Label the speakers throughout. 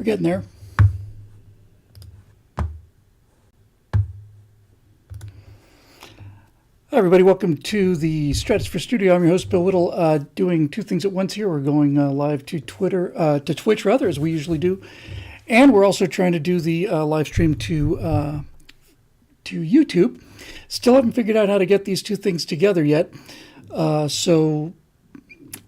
Speaker 1: Getting there. Hi, everybody. Welcome to the Stratosphere Studio. I'm your host, Bill Whittle, doing two things at once here. We're going live to Twitch, rather, as we usually do. And we're also trying to do the live stream to YouTube. Still haven't figured out how to get these two things together yet. So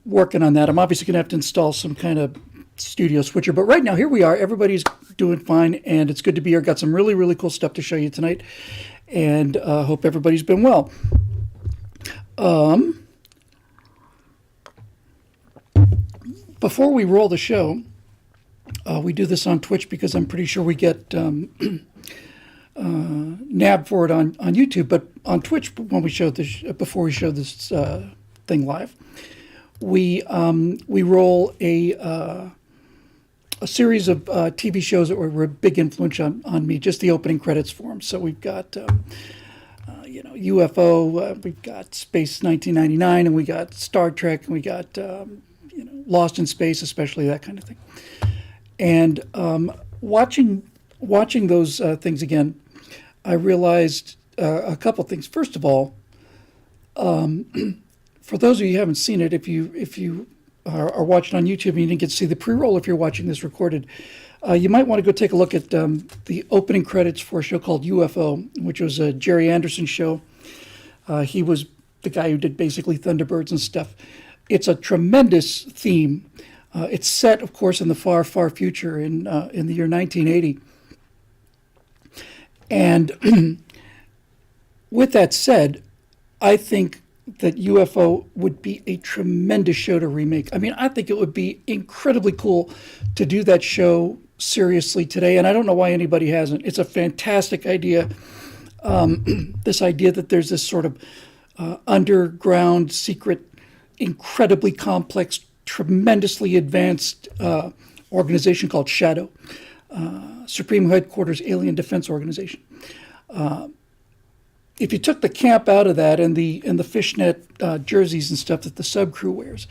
Speaker 1: working on that. I'm obviously going to have to install some kind of studio switcher. But right now, here we are. Everybody's doing fine, and it's good to be here. Got some really, really cool stuff to show you tonight. And hope everybody's been well. Before we roll the show, we do this on Twitch because I'm pretty sure we get nabbed for it on YouTube. But on Twitch, when we show this, before we show this thing live, we roll a series of TV shows that were a big influence on me, just the opening credits for them. So we've got, UFO, we've got Space 1999, and we got Star Trek, and we got, Lost in Space, especially that kind of thing. And watching those things again, I realized a couple things. First of all, for those of you who haven't seen it, if you are watching on YouTube and you didn't get to see the pre-roll, if you're watching this recorded, you might want to go take a look at the opening credits for a show called UFO, which was a Jerry Anderson show. He was the guy who did basically Thunderbirds and stuff. It's a tremendous theme. It's set, of course, in the far, far future in the year 1980. And with that said, I think that UFO would be a tremendous show to remake. I mean, I think it would be incredibly cool to do that show seriously today, and I don't know why anybody hasn't. It's a fantastic idea. This idea that there's this sort of underground, secret, incredibly complex, tremendously advanced organization called Shadow, Supreme Headquarters Alien Defense Organization. If you took the camp out of that and the fishnet jerseys and stuff that the subcrew wears,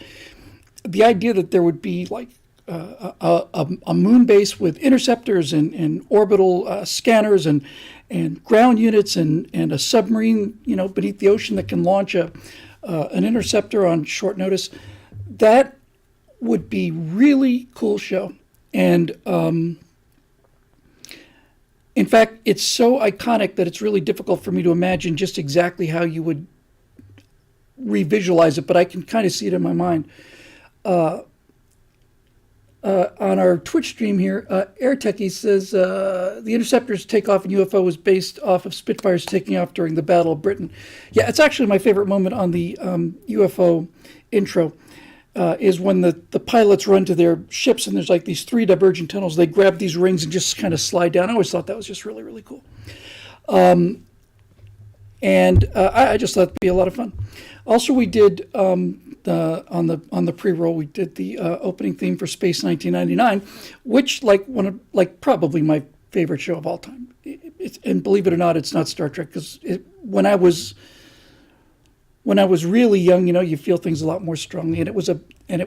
Speaker 1: the idea that there would be like a moon base with interceptors and orbital scanners and ground units and a submarine, beneath the ocean that can launch an interceptor on short notice, that would be really cool show. And in fact, it's so iconic that it's really difficult for me to imagine just exactly how you would revisualize it, but I can kind of see it in my mind. On our Twitch stream here, AirTechie says the Interceptor's takeoff in UFO was based off of Spitfires taking off during the Battle of Britain. Yeah, it's actually my favorite moment on the UFO intro. Is when the pilots run to their ships and there's like these three divergent tunnels. They grab these rings and just kind of slide down. I always thought that was just really, really cool. I just thought it'd be a lot of fun. Also, we did on the pre-roll, we did the opening theme for Space 1999, which probably my favorite show of all time. And believe it or not, it's not Star Trek, because when I was really young, you feel things a lot more strongly, and it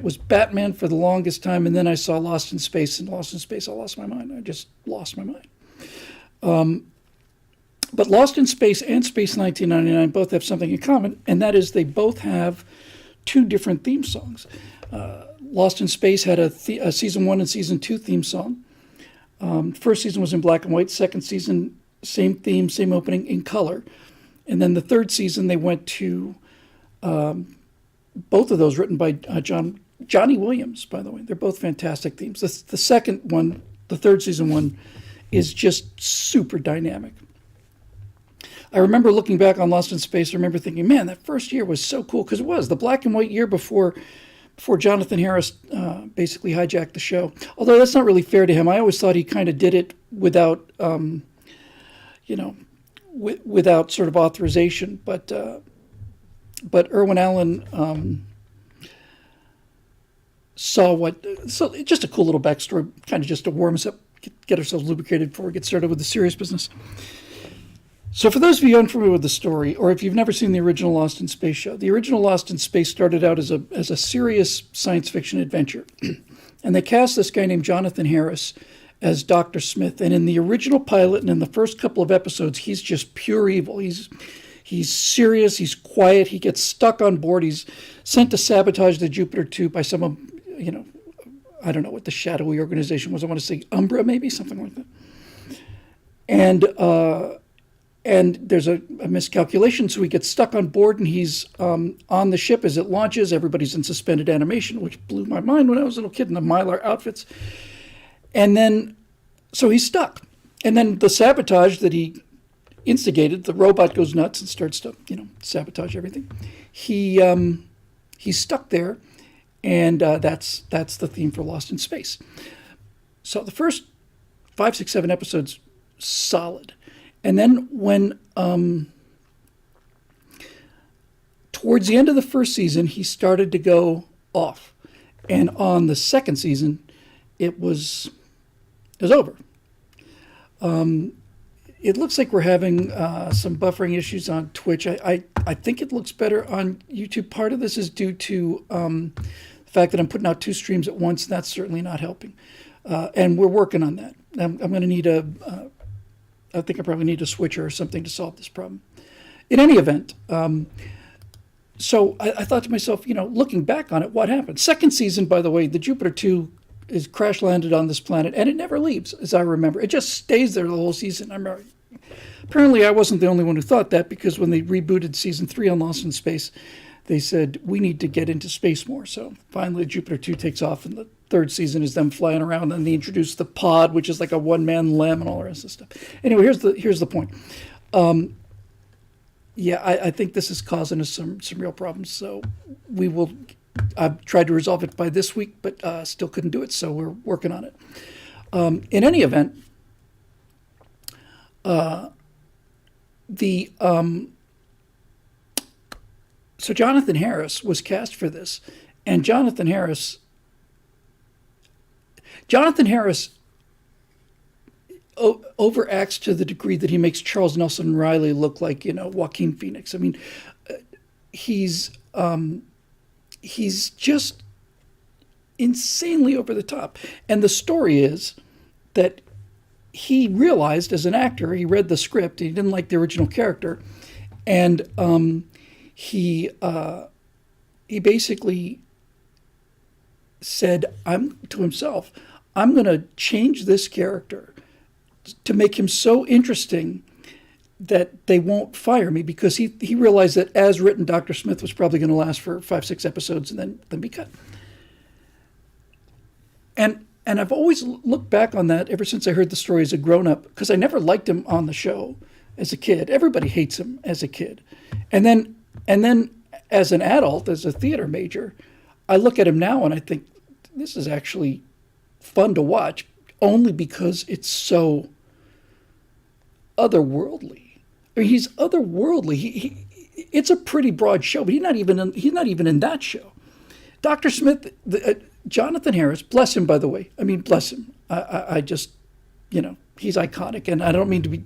Speaker 1: was Batman for the longest time, and then I saw Lost in Space, and Lost in Space, I lost my mind. I just lost my mind. But Lost in Space and Space 1999 both have something in common, and that is they both have two different theme songs. Lost in Space had a season 1 and season 2 theme song. First season was in black and white. Second season, same theme, same opening in color. And then the third season, they went to both of those written by Johnny Williams, by the way. They're both fantastic themes. The second one, the third season one, is just super dynamic. I remember looking back on Lost in Space, I remember thinking, man, that first year was so cool, because it was the black and white year before Jonathan Harris basically hijacked the show. Although that's not really fair to him. I always thought he kind of did it without, without sort of authorization. But Irwin Allen saw so just a cool little backstory, kind of just to warm us up, get ourselves lubricated before we get started with the serious business. So for those of you unfamiliar with the story, or if you've never seen the original Lost in Space show, the original Lost in Space started out as a serious science fiction adventure. And they cast this guy named Jonathan Harris as Dr. Smith. And in the original pilot and in the first couple of episodes, he's just pure evil. He's serious. He's quiet. He gets stuck on board. He's sent to sabotage the Jupiter 2 by some, I don't know what the shadowy organization was. I want to say Umbra, maybe, something like that. And there's a miscalculation, so he gets stuck on board, and he's on the ship as it launches. Everybody's in suspended animation, which blew my mind when I was a little kid in the Mylar outfits. And then, so he's stuck. And then the sabotage that he instigated, the robot goes nuts and starts to, sabotage everything. He's stuck there, and that's the theme for Lost in Space. So the first 5, 6, 7 episodes, solid. And then when, towards the end of the first season, he started to go off. And on the second season, it was over. It looks like we're having some buffering issues on Twitch. I think it looks better on YouTube. Part of this is due to the fact that I'm putting out 2 streams at once, and that's certainly not helping. And we're working on that. I'm going to need I think I probably need a switcher or something to solve this problem. In any event, so I thought to myself, looking back on it, what happened? Second season, by the way, the Jupiter 2 is crash landed on this planet, and it never leaves, as I remember. It just stays there the whole season. Apparently, I wasn't the only one who thought that, because when they rebooted season 3 on Lost in Space, they said, we need to get into space more. So finally, Jupiter 2 takes off, and the third season is them flying around, and they introduce the pod, which is like a one-man LEM and all the rest of stuff. Anyway, here's the point. I think this is causing us some real problems. So I've tried to resolve it by this week, but still couldn't do it. So we're working on it. In any event, so Jonathan Harris was cast for this, and Jonathan Harris overacts to the degree that he makes Charles Nelson Riley look like, Joaquin Phoenix. I mean, he's just insanely over the top. And the story is that he realized as an actor, he read the script, he didn't like the original character, and he basically said to himself, I'm going to change this character to make him so interesting that they won't fire me, because he realized that as written, Dr. Smith was probably going to last for 5, 6 episodes and then be cut. And I've always looked back on that ever since I heard the story as a grown-up, because I never liked him on the show as a kid. Everybody hates him as a kid. And then as an adult, as a theater major, I look at him now and I think this is actually fun to watch, only because it's so otherworldly. I mean, he's otherworldly. It's a pretty broad show, but he's not even in that show. Dr. Smith, Jonathan Harris, bless him, by the way. I mean, bless him. I just, he's iconic, and I don't mean to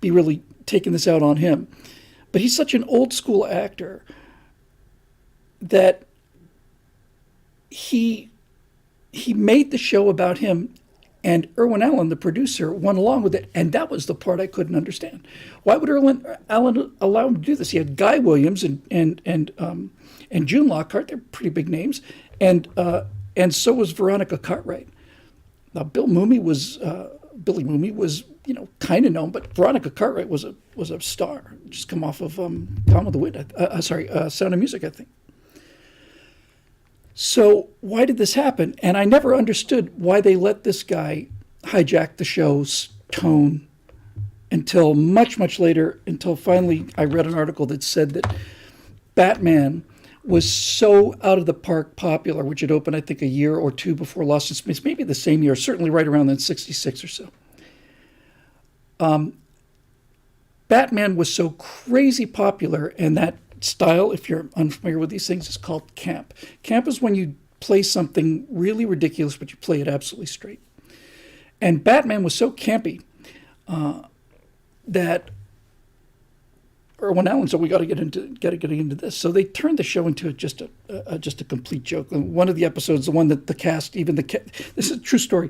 Speaker 1: be really taking this out on him, but he's such an old school actor that he made the show about him, and Irwin Allen, the producer, went along with it, and that was the part I couldn't understand. Why would Irwin Allen allow him to do this? He had Guy Williams and June Lockhart. They're pretty big names, and so was Veronica Cartwright. Now, Billy Mumy was kind of known, but Veronica Cartwright was a star, just come off of Gone with the Wind. Sound of Music, I think. So why did this happen? And I never understood why they let this guy hijack the show's tone until much, much later, until finally I read an article that said that Batman was so out of the park popular, which had opened, I think, a year or two before Lost in Space, maybe the same year, certainly right around then, 66 or so. Batman was so crazy popular, and that style, if you're unfamiliar with these things, is called camp. Camp is when you play something really ridiculous, but you play it absolutely straight. And Batman was so campy that Irwin Allen said, we got to get into this. So they turned the show into just a complete joke. And one of the episodes, the one that the cast, this is a true story.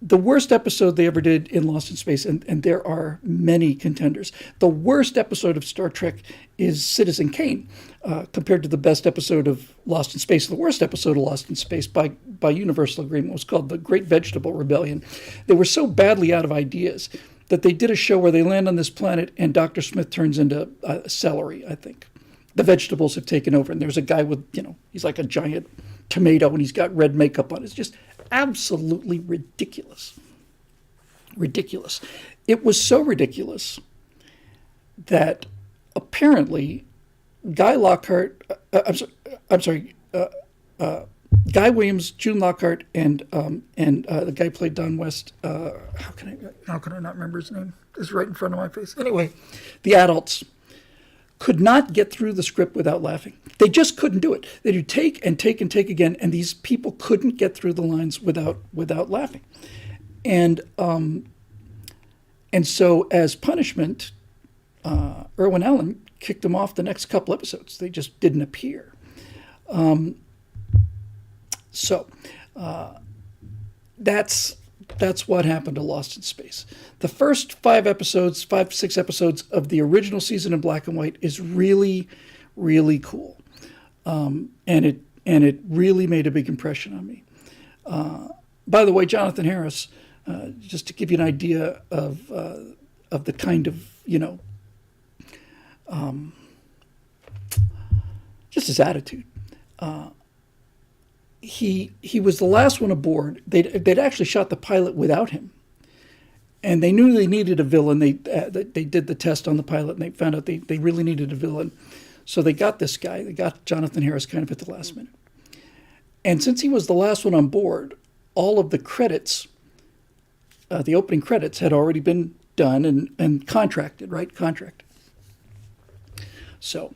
Speaker 1: the worst episode they ever did in Lost in Space, and there are many contenders. The worst episode of Star Trek is Citizen Kane, compared to the best episode of Lost in Space. The worst episode of Lost in Space, by universal agreement, was called The Great Vegetable Rebellion. They were so badly out of ideas that they did a show where they land on this planet and Dr. Smith turns into celery, I think. The vegetables have taken over, and there's a guy with, he's like a giant tomato and he's got red makeup on. It's just absolutely ridiculous. Ridiculous. It was so ridiculous that apparently Guy Lockhart, Guy Williams, June Lockhart, and the guy who played Don West. How can I not remember his name? It's right in front of my face. Anyway, the adults could not get through the script without laughing. They just couldn't do it. They would take and take and take again, and these people couldn't get through the lines without laughing. And so as punishment, Irwin Allen kicked them off the next couple episodes. They just didn't appear. So that's what happened to Lost in Space. The first 6 episodes of the original season in black and white is really, really cool. And it really made a big impression on me. By the way, Jonathan Harris, just to give you an idea of the kind of, just his attitude. He was the last one aboard. They'd actually shot the pilot without him, and they knew they needed a villain. They did the test on the pilot, and they found out they really needed a villain. So they got this guy. They got Jonathan Harris kind of at the last minute. And since he was the last one on board, all of the credits, the opening credits, had already been done and contracted, right? Contracted. So,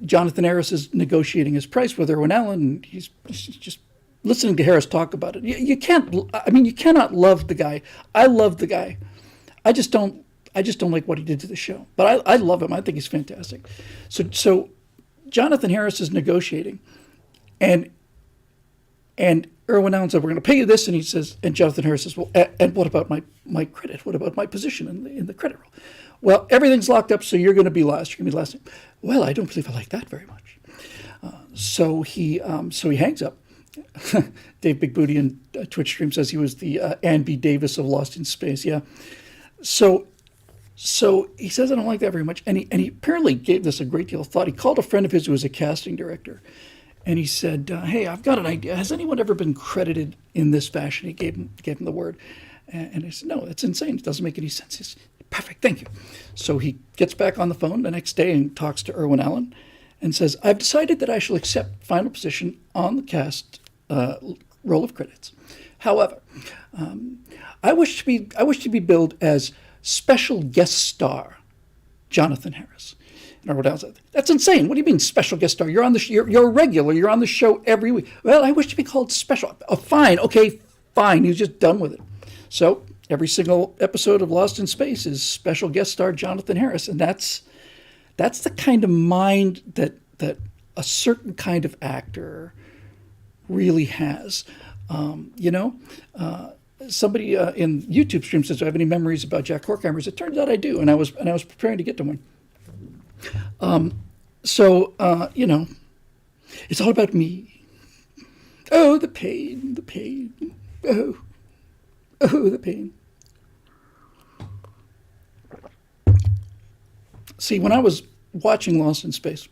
Speaker 1: Jonathan Harris is negotiating his price with Irwin Allen, and he's just listening to Harris talk about it. You cannot love the guy. I love the guy. I just don't like what he did to the show. But I love him. I think he's fantastic. So Jonathan Harris is negotiating, and Irwin Allen said, "We're going to pay you this," and he says, and Jonathan Harris says, "Well, and what about my credit? What about my position in the credit roll?" "Well, everything's locked up, so you're going to be last. You're going to be last." "Well, I don't believe I like that very much." So he hangs up. Dave Big Booty in Twitch stream says he was the Ann B. Davis of Lost in Space. Yeah. So he says, "I don't like that very much," and he apparently gave this a great deal of thought. He called a friend of his who was a casting director, and he said, "Hey, I've got an idea. Has anyone ever been credited in this fashion?" He gave him the word, and I said, "No, that's insane. It doesn't make any sense." He said, "Perfect, thank you." So he gets back on the phone the next day and talks to Irwin Allen and says, "I've decided that I shall accept final position on the cast roll of credits. However, I wish to be billed as special guest star Jonathan Harris." And Irwin Allen said, "That's insane. What do you mean special guest star? You're on the you're a regular. You're on the show every week." "Well, I wish to be called special." "Oh, fine. Okay, fine." He was just done with it. So every single episode of Lost in Space is special guest star Jonathan Harris, and that's the kind of mind that a certain kind of actor really has. Somebody in YouTube stream says, "Do I have any memories about Jack Horkheimer?" As it turns out, I do, and I was preparing to get to one. It's all about me. Oh, the pain, the pain. Oh, the pain. See, when I was watching Lost in Space,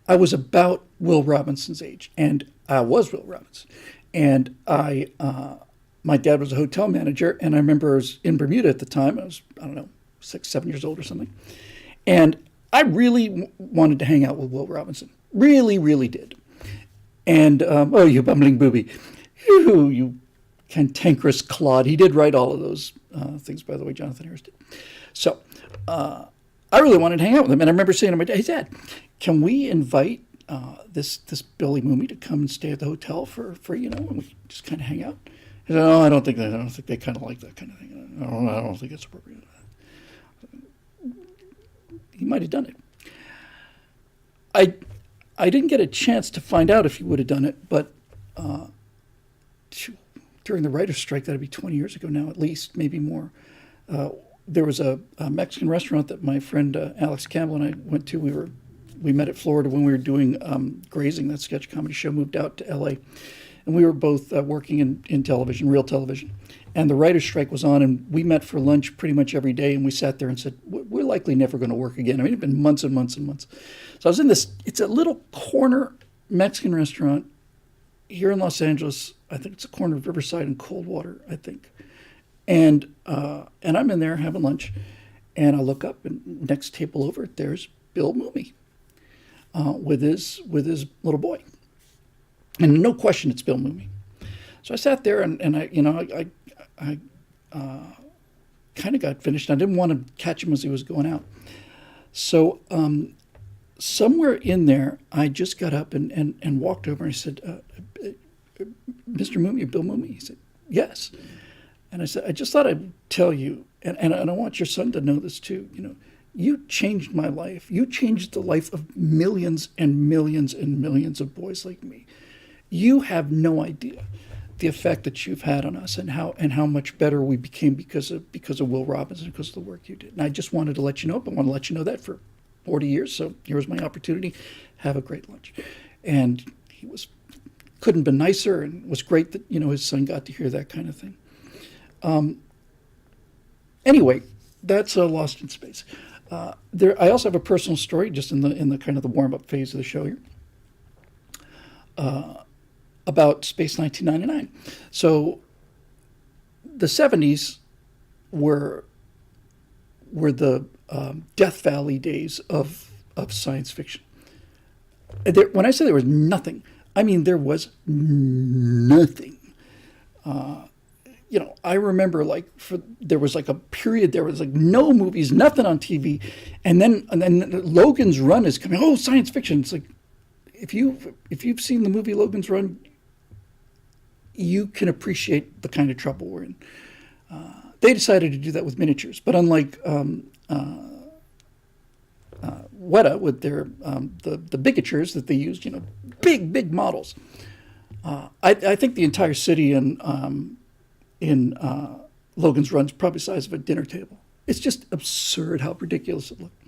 Speaker 1: I was about Will Robinson's age, and I was Will Robinson. And my dad was a hotel manager, and I remember I was in Bermuda at the time. I was, 6, 7 years old or something. And I really wanted to hang out with Will Robinson. Really, really did. And, "Oh, you bumbling booby. You cantankerous clod." He did write all of those things, by the way, Jonathan Harris did. So I really wanted to hang out with him. And I remember saying to my dad, "Hey, Dad, can we invite this Billy Mumy to come and stay at the hotel for and we just kind of hang out?" He said, "Oh, I don't think they kind of like that kind of thing. I don't think it's appropriate." He might have done it. I didn't get a chance to find out if he would have done it, but during the writer's strike, that'd be 20 years ago now, at least, maybe more. There was a Mexican restaurant that my friend Alex Campbell and I went to. We met at Florida when we were doing Grazing, that sketch comedy show, moved out to LA. And we were both working in television, real television. And the writer's strike was on, and we met for lunch pretty much every day, and we sat there and said, we're likely never going to work again. I mean, it'd been months and months and months. So I was in this, it's a little corner Mexican restaurant here in Los Angeles. I think it's a corner of Riverside and Coldwater, I think. And I'm in there having lunch, and I look up, and next table over, there's Bill Mumy with his little boy. And no question, it's Bill Mumy. So I sat there, and I kind of got finished. I didn't want to catch him as he was going out. So somewhere in there, I just got up and walked over, and I said, Mr. Mumy, Bill Mumy? He said, yes. And I said, I just thought I'd tell you, and I want your son to know this too, you changed my life. You changed the life of millions and millions and millions of boys like me. You have no idea the effect that you've had on us and how much better we became because of Will Robinson, because of the work you did. And I just wanted to let you know, but I want to let you know that for 40 years. So here's my opportunity. Have a great lunch. And he couldn't have been nicer, and it was great that, his son got to hear that kind of thing. Anyway, that's Lost in Space. I also have a personal story just in the kind of the warm-up phase of the show here. About Space 1999. So the 70s were the Death Valley days of science fiction. When I say there was nothing, I mean there was nothing. I remember there was a period, there was no movies, nothing on TV, and then Logan's Run is coming. Oh, science fiction! It's like if you've seen the movie Logan's Run, you can appreciate the kind of trouble we're in. They decided to do that with miniatures, but unlike Weta with their the bigatures that they used, big models. I think the entire city in Logan's Run is probably the size of a dinner table. It's just absurd how ridiculous it looked.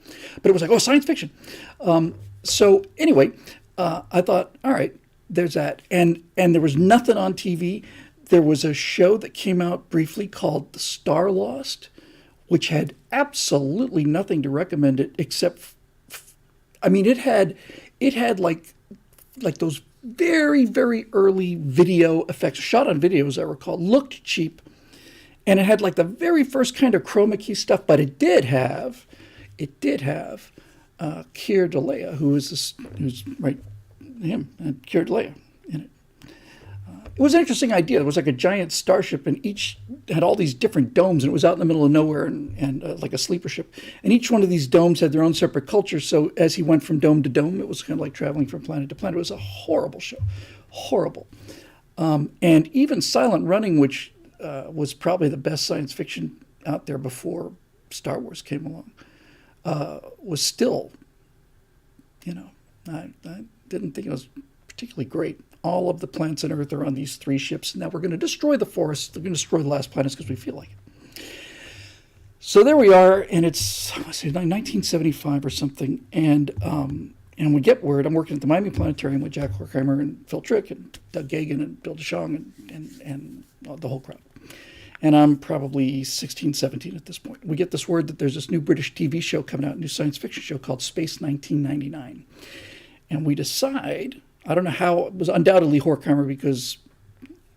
Speaker 1: But it was like, oh, science fiction. So anyway, I thought, all right, there's that. And there was nothing on TV. There was a show that came out briefly called The Star Lost, which had absolutely nothing to recommend it except, it had like those very, very early video effects, shot on video as I recall, looked cheap. And it had like the very first kind of chroma key stuff, but it did have Keir Dullea, who's right, him, and Keir Dullea in it. It was an interesting idea. It was like a giant starship, and each had all these different domes, and it was out in the middle of nowhere, and like a sleeper ship. And each one of these domes had their own separate culture. So as he went from dome to dome, it was kind of like traveling from planet to planet. It was a horrible show, horrible. And even Silent Running, which was probably the best science fiction out there before Star Wars came along, was still, I didn't think it was particularly great. All of the planets on Earth are on these 3 ships, and now we're going to destroy the forests. They're going to destroy the last planets because we feel like it. So there we are, and it's 1975 or something, and we get word. I'm working at the Miami Planetarium with Jack Horkheimer and Phil Trick and Doug Gagan and Bill DeShong and the whole crowd. And I'm probably 16, 17 at this point. We get this word that there's this new British TV show coming out, a new science fiction show called Space 1999. And we decide, I don't know how, it was undoubtedly Horkheimer because,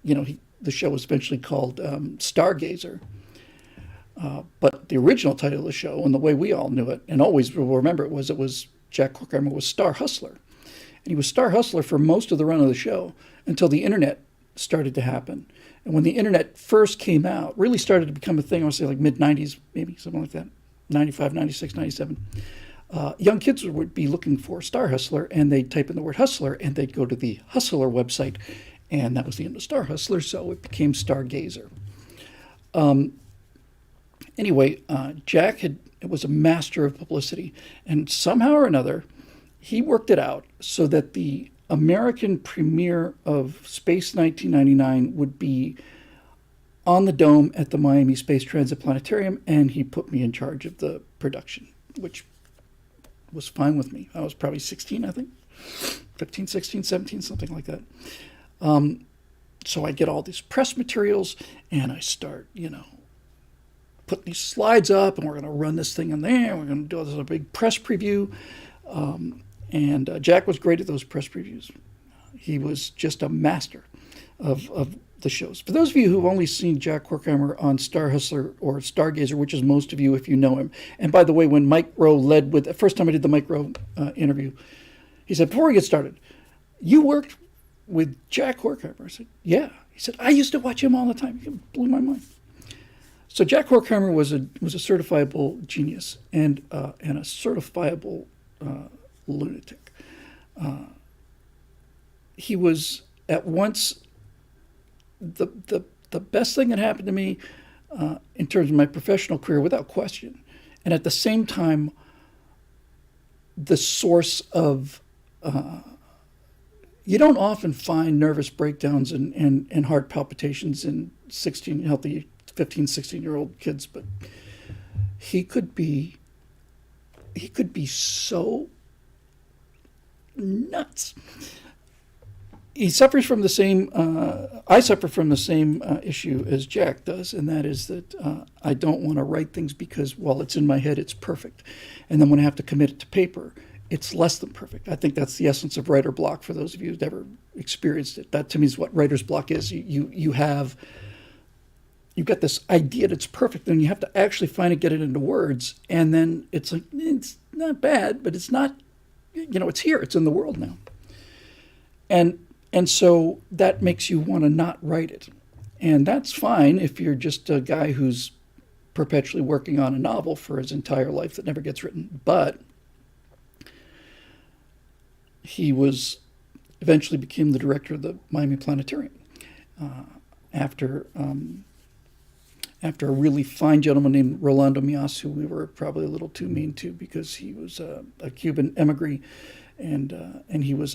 Speaker 1: the show was eventually called Stargazer. But the original title of the show, and the way we all knew it, and always will remember it was Jack Horkheimer was Star Hustler. And he was Star Hustler for most of the run of the show until the internet started to happen. And when the internet first came out, really started to become a thing, I would say like mid-90s, maybe, something like that, 95, 96, 97. Young kids would be looking for Star Hustler, and they'd type in the word Hustler, and they'd go to the Hustler website, and that was the end of Star Hustler, so it became Stargazer. Anyway, Jack was a master of publicity, and somehow or another, he worked it out so that the American premiere of Space 1999 would be on the dome at the Miami Space Transit Planetarium, and he put me in charge of the production, which was fine with me. I was probably 16, I think. 15, 16, 17, something like that. So I get all these press materials, and I start, putting these slides up, and we're going to run this thing in there. We're going to do this big press preview. And Jack was great at those press previews. He was just a master of the shows. For those of you who've only seen Jack Horkheimer on Star Hustler or Stargazer, which is most of you if you know him. And by the way, when Mike Rowe led with, the first time I did the Mike Rowe interview, he said, before we get started, you worked with Jack Horkheimer? I said, yeah. He said, I used to watch him all the time. It blew my mind. So Jack Horkheimer was a certifiable genius and a certifiable lunatic. He was at once the best thing that happened to me in terms of my professional career, without question, and at the same time, the source of you don't often find nervous breakdowns and heart palpitations in 15, 16-year-old kids, but he could be so nuts. He suffers from the same, I suffer from the same issue as Jack does, and that is that I don't want to write things because while it's in my head, it's perfect. And then when I have to commit it to paper, it's less than perfect. I think that's the essence of writer block for those of you who've never experienced it. That to me is what writer's block is. You've got this idea that's perfect, and you have to actually finally get it into words, and then it's like, it's not bad, but it's not, it's here, it's in the world now. And so that makes you want to not write it. And that's fine if you're just a guy who's perpetually working on a novel for his entire life that never gets written. But he eventually became the director of the Miami Planetarium after a really fine gentleman named Rolando Mias, who we were probably a little too mean to because he was a Cuban emigre, and he's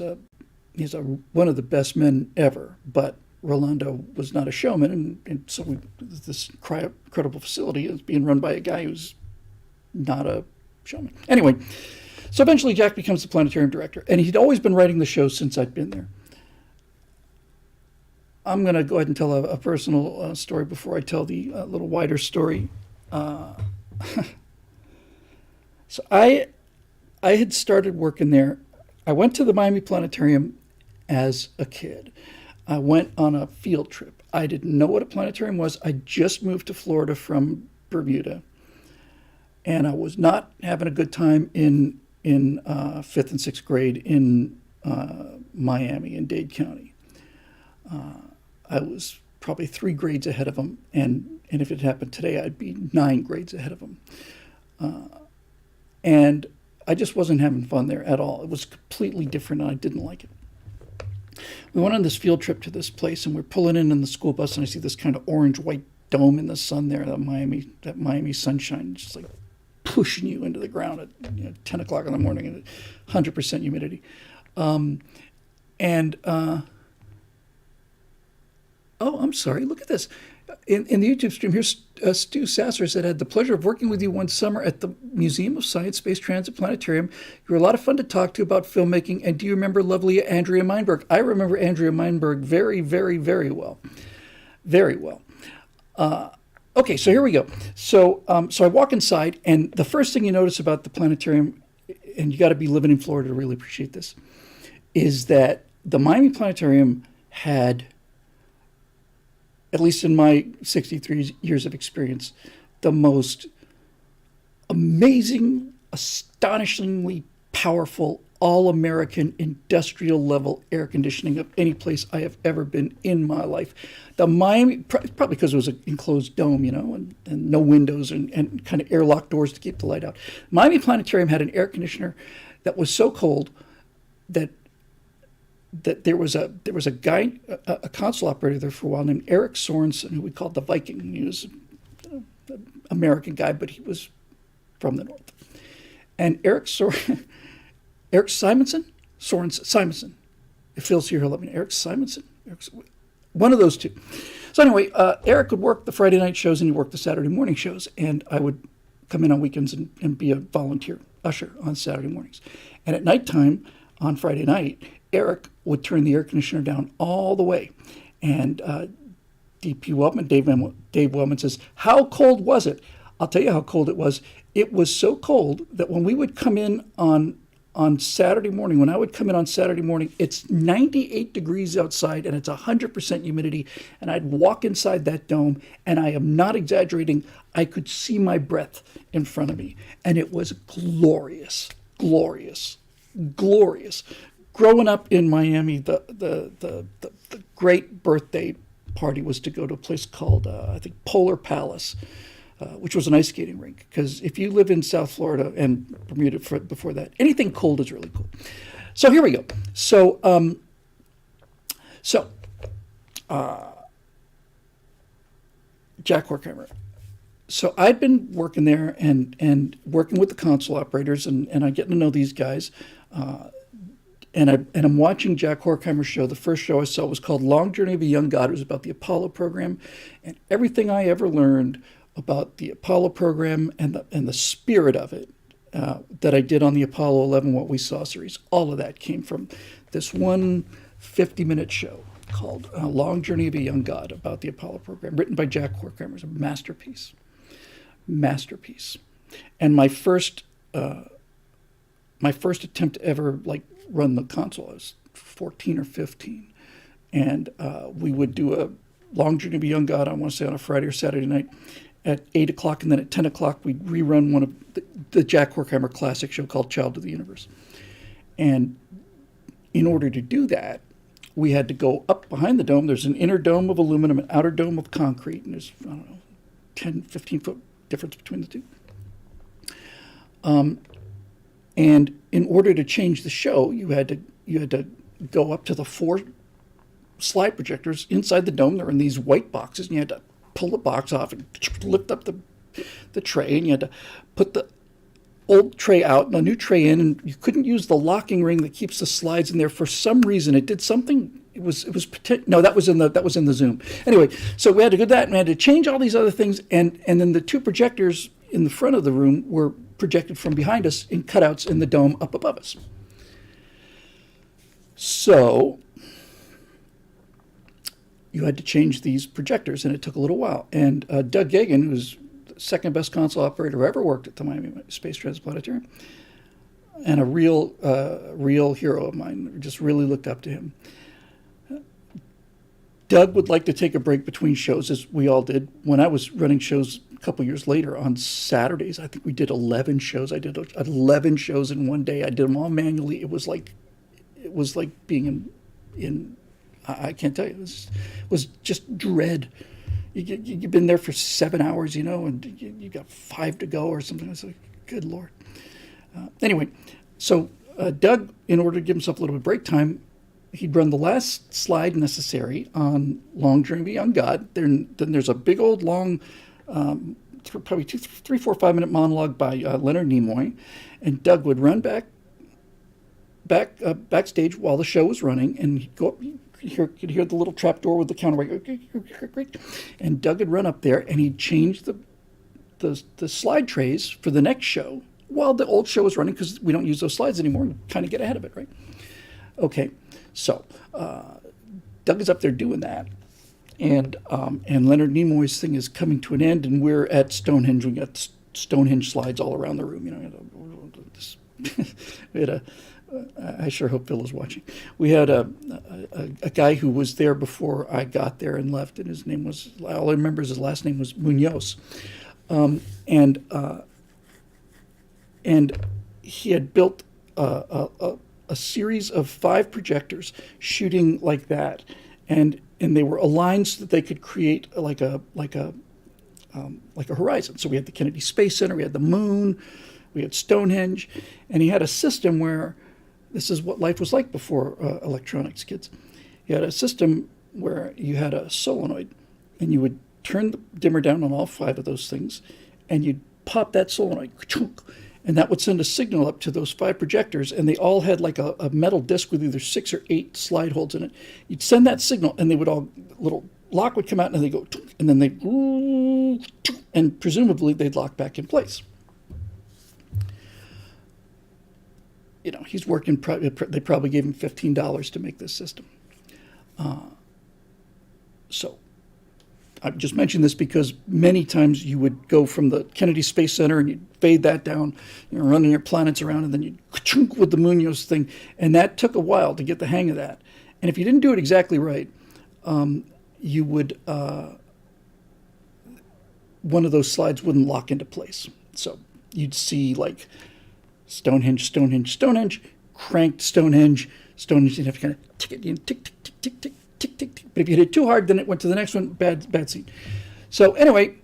Speaker 1: one of the best men ever. But Rolando was not a showman, and so this incredible facility is being run by a guy who's not a showman. Anyway, so eventually Jack becomes the planetarium director, and he'd always been writing the show since I'd been there. I'm going to go ahead and tell a personal story before I tell the little wider story. So I had started working there. I went to the Miami Planetarium as a kid. I went on a field trip. I didn't know what a planetarium was. I just moved to Florida from Bermuda, and I was not having a good time in 5th and 6th grade in Miami in Dade County. I was probably 3 grades ahead of them, and if it happened today, I'd be 9 grades ahead of them. And I just wasn't having fun there at all. It was completely different, and I didn't like it. We went on this field trip to this place, and we're pulling in the school bus, and I see this kind of orange-white dome in the sun there, that Miami sunshine, just like pushing you into the ground at 10 o'clock in the morning and 100% humidity. Oh, I'm sorry, look at this. In the YouTube stream, here's Stu Sasser said, I had the pleasure of working with you one summer at the Museum of Science Space Transit Planetarium. You were a lot of fun to talk to about filmmaking. And do you remember lovely Andrea Meinberg? I remember Andrea Meinberg very, very, very well. Very well. Okay, so here we go. So I walk inside, and the first thing you notice about the planetarium, and you got to be living in Florida to really appreciate this, is that the Miami Planetarium had, at least in my 63 years of experience, the most amazing, astonishingly powerful, all-American industrial level air conditioning of any place I have ever been in my life. The Miami, probably because it was an enclosed dome, and no windows and kind of airlock doors to keep the light out. Miami Planetarium had an air conditioner that was so cold that there was a guy, a console operator there for a while named Eric Sorensen, who we called the Viking. He was an American guy, but he was from the north. And Eric Eric Simonson? Simonson. If Phil's here, he'll let me know. Eric Simonson? One of those two. So anyway, Eric would work the Friday night shows and he'd work the Saturday morning shows. And I would come in on weekends and be a volunteer usher on Saturday mornings. And at nighttime on Friday night, Eric would turn the air conditioner down all the way. And DP Wellman, Dave Wellman says, how cold was it? I'll tell you how cold it was. It was so cold that when we would come in on Saturday morning, when I would come in on Saturday morning, it's 98 degrees outside and it's 100% humidity. And I'd walk inside that dome, and I am not exaggerating, I could see my breath in front of me. And it was glorious, glorious, glorious. Growing up in Miami, the great birthday party was to go to a place called, I think, Polar Palace, which was an ice skating rink. Because if you live in South Florida and Bermuda before that, anything cold is really cool. So here we go. So Jack Horkheimer. So I'd been working there and working with the console operators, and I'm getting to know these guys. And I'm watching Jack Horkheimer's show. The first show I saw was called Long Journey of a Young God. It was about the Apollo program. And everything I ever learned about the Apollo program and the spirit of it that I did on the Apollo 11 What We Saw series, all of that came from this one 50-minute show called Long Journey of a Young God about the Apollo program, written by Jack Horkheimer. It's a masterpiece. Masterpiece. And my first attempt to ever run the console, I was 14 or 15. And we would do a Long Journey of a Young God, I want to say on a Friday or Saturday night at 8 o'clock, and then at 10 o'clock we'd rerun one of the Jack Horkheimer classic show called Child of the Universe. And in order to do that, we had to go up behind the dome. There's an inner dome of aluminum, an outer dome of concrete, and there's, 10, 15-foot difference between the two. And in order to change the show, you had to go up to the 4 slide projectors inside the dome. They're in these white boxes, and you had to pull the box off and lift up the tray, and you had to put the old tray out and a new tray in, and you couldn't use the locking ring that keeps the slides in there. For some reason, it did something. That was in the Zoom. Anyway, so we had to do that, and we had to change all these other things, and then the 2 projectors in the front of the room were projected from behind us in cutouts in the dome up above us. So you had to change these projectors, and it took a little while. And Doug Gagan, who's the second best console operator who ever worked at the Miami Space Transit Planetarium, and a real hero of mine, just really looked up to him. Doug would like to take a break between shows, as we all did. When I was running shows a couple years later on Saturdays, I think we did 11 shows. I did 11 shows in one day. I did them all manually. It was like being in I can't tell you. It was just dread. You've been there for 7 hours, and you got 5 to go or something. I was like, good Lord. Anyway, so Doug, in order to give himself a little bit of break time, he'd run the last slide necessary on Long Journey of a Young God. Then there's a big old long, probably 3, 4, 5 minute monologue by Leonard Nimoy, and Doug would run backstage while the show was running, and he'd go up. You'd hear the little trap door with the counterweight, and Doug would run up there, and he'd change the slide trays for the next show while the old show was running, because we don't use those slides anymore, and kind of get ahead of it, right? Okay, so Doug is up there doing that, and Leonard Nimoy's thing is coming to an end, and we're at Stonehenge. We got Stonehenge slides all around the room. We had I sure hope Phil is watching. We had a guy who was there before I got there and left, and his name was, all I remember is his last name was Munoz. And he had built a series of 5 projectors shooting like that, and they were aligned so that they could create like a horizon. So we had the Kennedy Space Center, we had the moon, we had Stonehenge, and he had a system where this is what life was like before electronics, kids. You had a system where you had a solenoid, and you would turn the dimmer down on all 5 of those things, and you'd pop that solenoid, And that would send a signal up to those 5 projectors, and they all had like a metal disc with either 6 or 8 slide holes in it. You'd send that signal, and they would all, little lock would come out, and they go, and then they, and presumably they'd lock back in place. He's working, they probably gave him $15 to make this system. So I just mentioned this because many times you would go from the Kennedy Space Center and you'd fade that down, running your planets around, and then you'd chunk with the Munoz thing. And that took a while to get the hang of that. And if you didn't do it exactly right, you would, one of those slides wouldn't lock into place. So you'd see like Stonehenge, cranked Stonehenge, you'd have to kind of tick it in, tick, tick, tick, tick, tick, tick, tick, tick. But if you hit it too hard, then it went to the next one, bad scene. So anyway,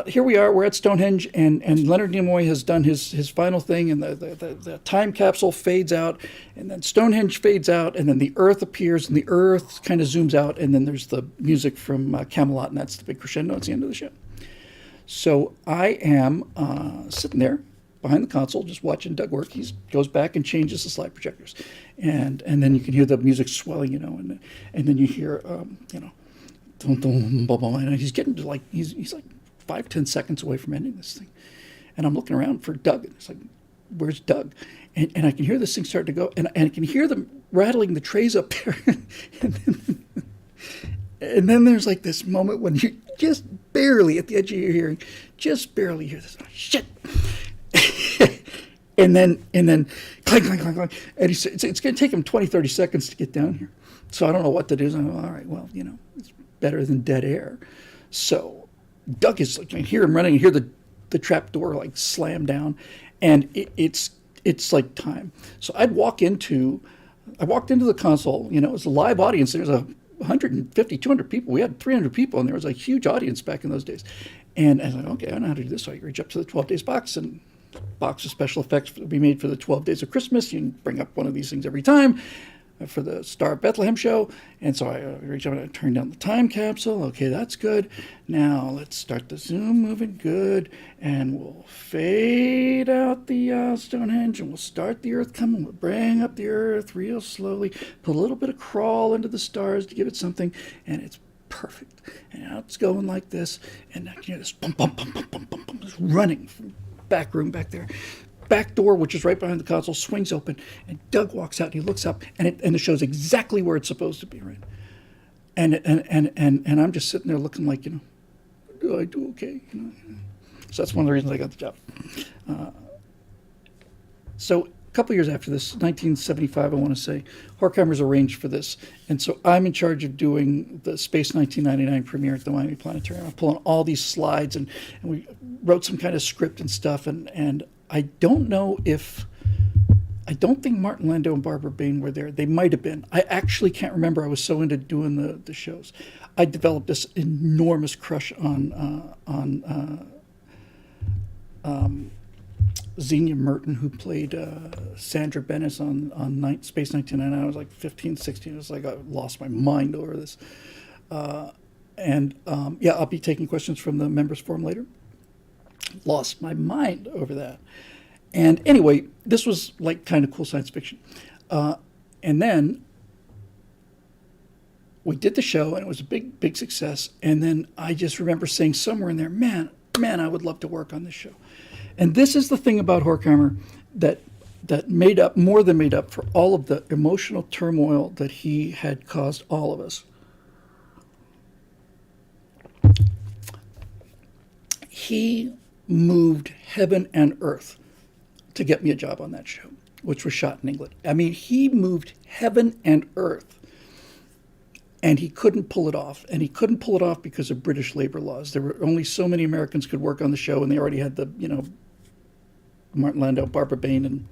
Speaker 1: here we are, we're at Stonehenge, and Leonard Nimoy has done his final thing, and the time capsule fades out, and then Stonehenge fades out, and then the Earth appears, and the Earth kind of zooms out, and then there's the music from Camelot, and that's the big crescendo at the end of the show. So I am sitting there behind the console, just watching Doug work. He goes back and changes the slide projectors, and then you can hear the music swelling, and then you hear, dum, dum, bum, bum, and he's getting to like he's like 5-10 seconds away from ending this thing, and I'm looking around for Doug, and it's like, where's Doug? And I can hear this thing start to go, and I can hear them rattling the trays up there, and then there's like this moment when you just barely at the edge of your hearing, just barely hear this. Oh, shit. and then clank, clank, clank, clank. And he said, it's going to take him 20-30 seconds to get down here. So I don't know what to do. So I'm like, all right, well, it's better than dead air. So Doug is like, I hear him running, I hear the trap door like slam down, and it's like time. So I walked into the console, it was a live audience. There's 150, 200 people. We had 300 people, and there was a huge audience back in those days. And I was like, okay, I know how to do this. So I reach up to the 12 Days box, and box of special effects will be made for the 12 Days of Christmas. You can bring up one of these things every time for the Star of Bethlehem show. And so I reach up and I turn down the time capsule. Okay, that's good. Now let's start the zoom moving. Good. And we'll fade out the Stonehenge, and we'll start the Earth coming. We'll bring up the Earth real slowly. Put a little bit of crawl into the stars to give it something. And it's perfect. And now it's going like this. And I can hear this bum, bum, bum, bum, bum, bum, bum, just running from back room back there. Back door, which is right behind the console, swings open, and Doug walks out, and he looks up, and the show's exactly where it's supposed to be, right? And I'm just sitting there looking like, do I do okay? So that's one of the reasons I got the job. So a couple years after this, 1975, I want to say, Horkheimer's arranged for this, and so I'm in charge of doing the Space 1999 premiere at the Miami Planetarium. I'm pulling all these slides, and we wrote some kind of script and stuff, and I don't think Martin Landau and Barbara Bain were there. They might have been. I actually can't remember. I was so into doing the shows. I developed this enormous crush on Xenia Merton, who played Sandra Benes on Space 1999. I was like 15, 16. It was like I lost my mind over this. I'll be taking questions from the members forum later. Lost my mind over that. And anyway, this was like kind of cool science fiction. And then we did the show, and it was a big success. And then I just remember saying somewhere in there, man, I would love to work on this show. And this is the thing about Horkheimer that more than made up for all of the emotional turmoil that he had caused all of us. He moved heaven and earth to get me a job on that show, which was shot in England. I mean, he moved heaven and earth, and he couldn't pull it off. And he couldn't pull it off because of British labor laws. There were only so many Americans could work on the show, and they already had the, Martin Landau, Barbara Bain,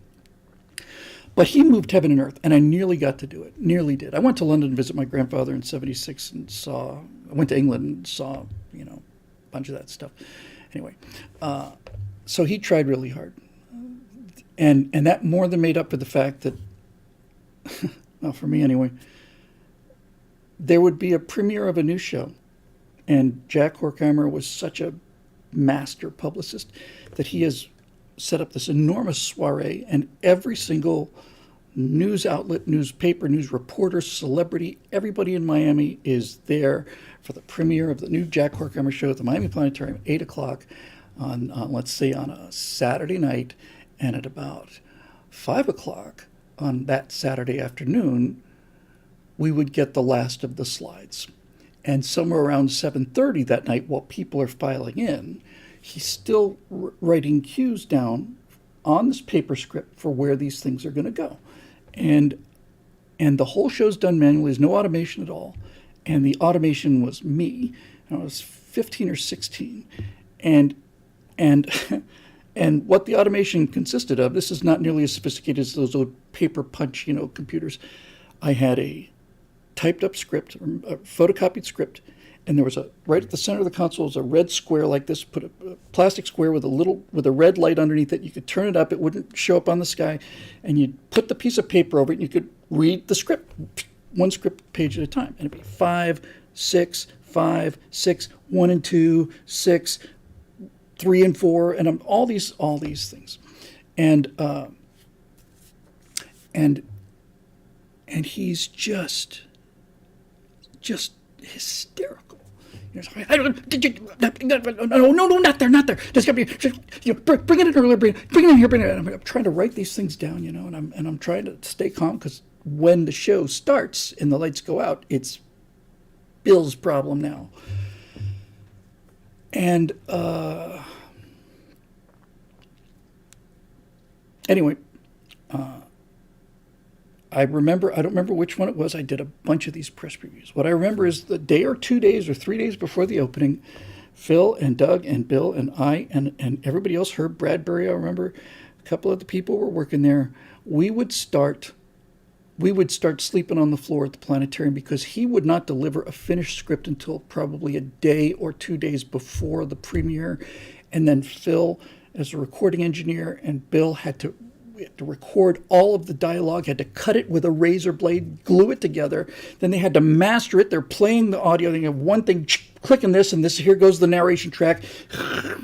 Speaker 1: but he moved heaven and earth, and I nearly got to do it. Nearly did. I went to London to visit my grandfather in '76 and I went to England and saw, a bunch of that stuff. Anyway, so he tried really hard. And that more than made up for the fact that, well, for me anyway, there would be a premiere of a new show. And Jack Horkheimer was such a master publicist that he has set up this enormous soiree, and every single news outlet, newspaper, news reporter, celebrity, everybody in Miami is there for the premiere of the new Jack Horkheimer show at the Miami Planetarium, 8 o'clock on let's say, on a Saturday night. And at about 5 o'clock on that Saturday afternoon, we would get the last of the slides. And somewhere around 7:30 that night, while people are filing in, he's still writing cues down on this paper script for where these things are going to go. And the whole show's done manually. There's no automation at all. And the automation was me. I was 15 or 16. And and what the automation consisted of, this is not nearly as sophisticated as those old paper punch, computers. I had a typed up script, a photocopied script, and there was right at the center of the console was a red square like this, put a plastic square with a red light underneath it. You could turn it up, it wouldn't show up on the sky, and you'd put the piece of paper over it and you could read the script, one script page at a time. And it'd be 5, 6, 5, 6, 1 and 2, 6, 3 and 4, and all these things. And he's just hysterical. No, not there. Just got to bring it in earlier, bring it in here, And I'm trying to write these things down, and I'm trying to stay calm because when the show starts and the lights go out, it's Bill's problem now. And anyway, I don't remember which one it was. I did a bunch of these press previews. What I remember is the day or 2 days or 3 days before the opening, Phil and Doug and Bill and I and everybody else, Herb Bradbury, I remember, a couple of the people were working there. We would start sleeping on the floor at the planetarium because he would not deliver a finished script until probably a day or 2 days before the premiere. And then Phil, as a recording engineer, and Bill had to record all of the dialogue, had to cut it with a razor blade, glue it together. Then they had to master it. They're playing the audio. They have one thing, clicking this, and this, here goes the narration track.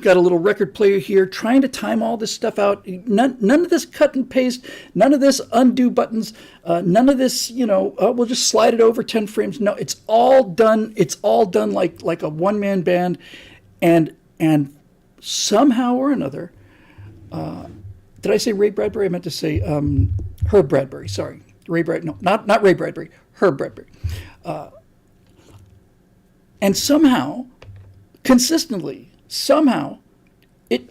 Speaker 1: Got a little record player here, trying to time all this stuff out. None of this cut and paste, none of this undo buttons, none of this, we'll just slide it over 10 frames. No, it's all done. It's all done like a one-man band. And somehow or another, did I say Ray Bradbury? I meant to say Herb Bradbury. Sorry, Ray Bradbury. No, not Ray Bradbury. Herb Bradbury. And somehow, consistently, it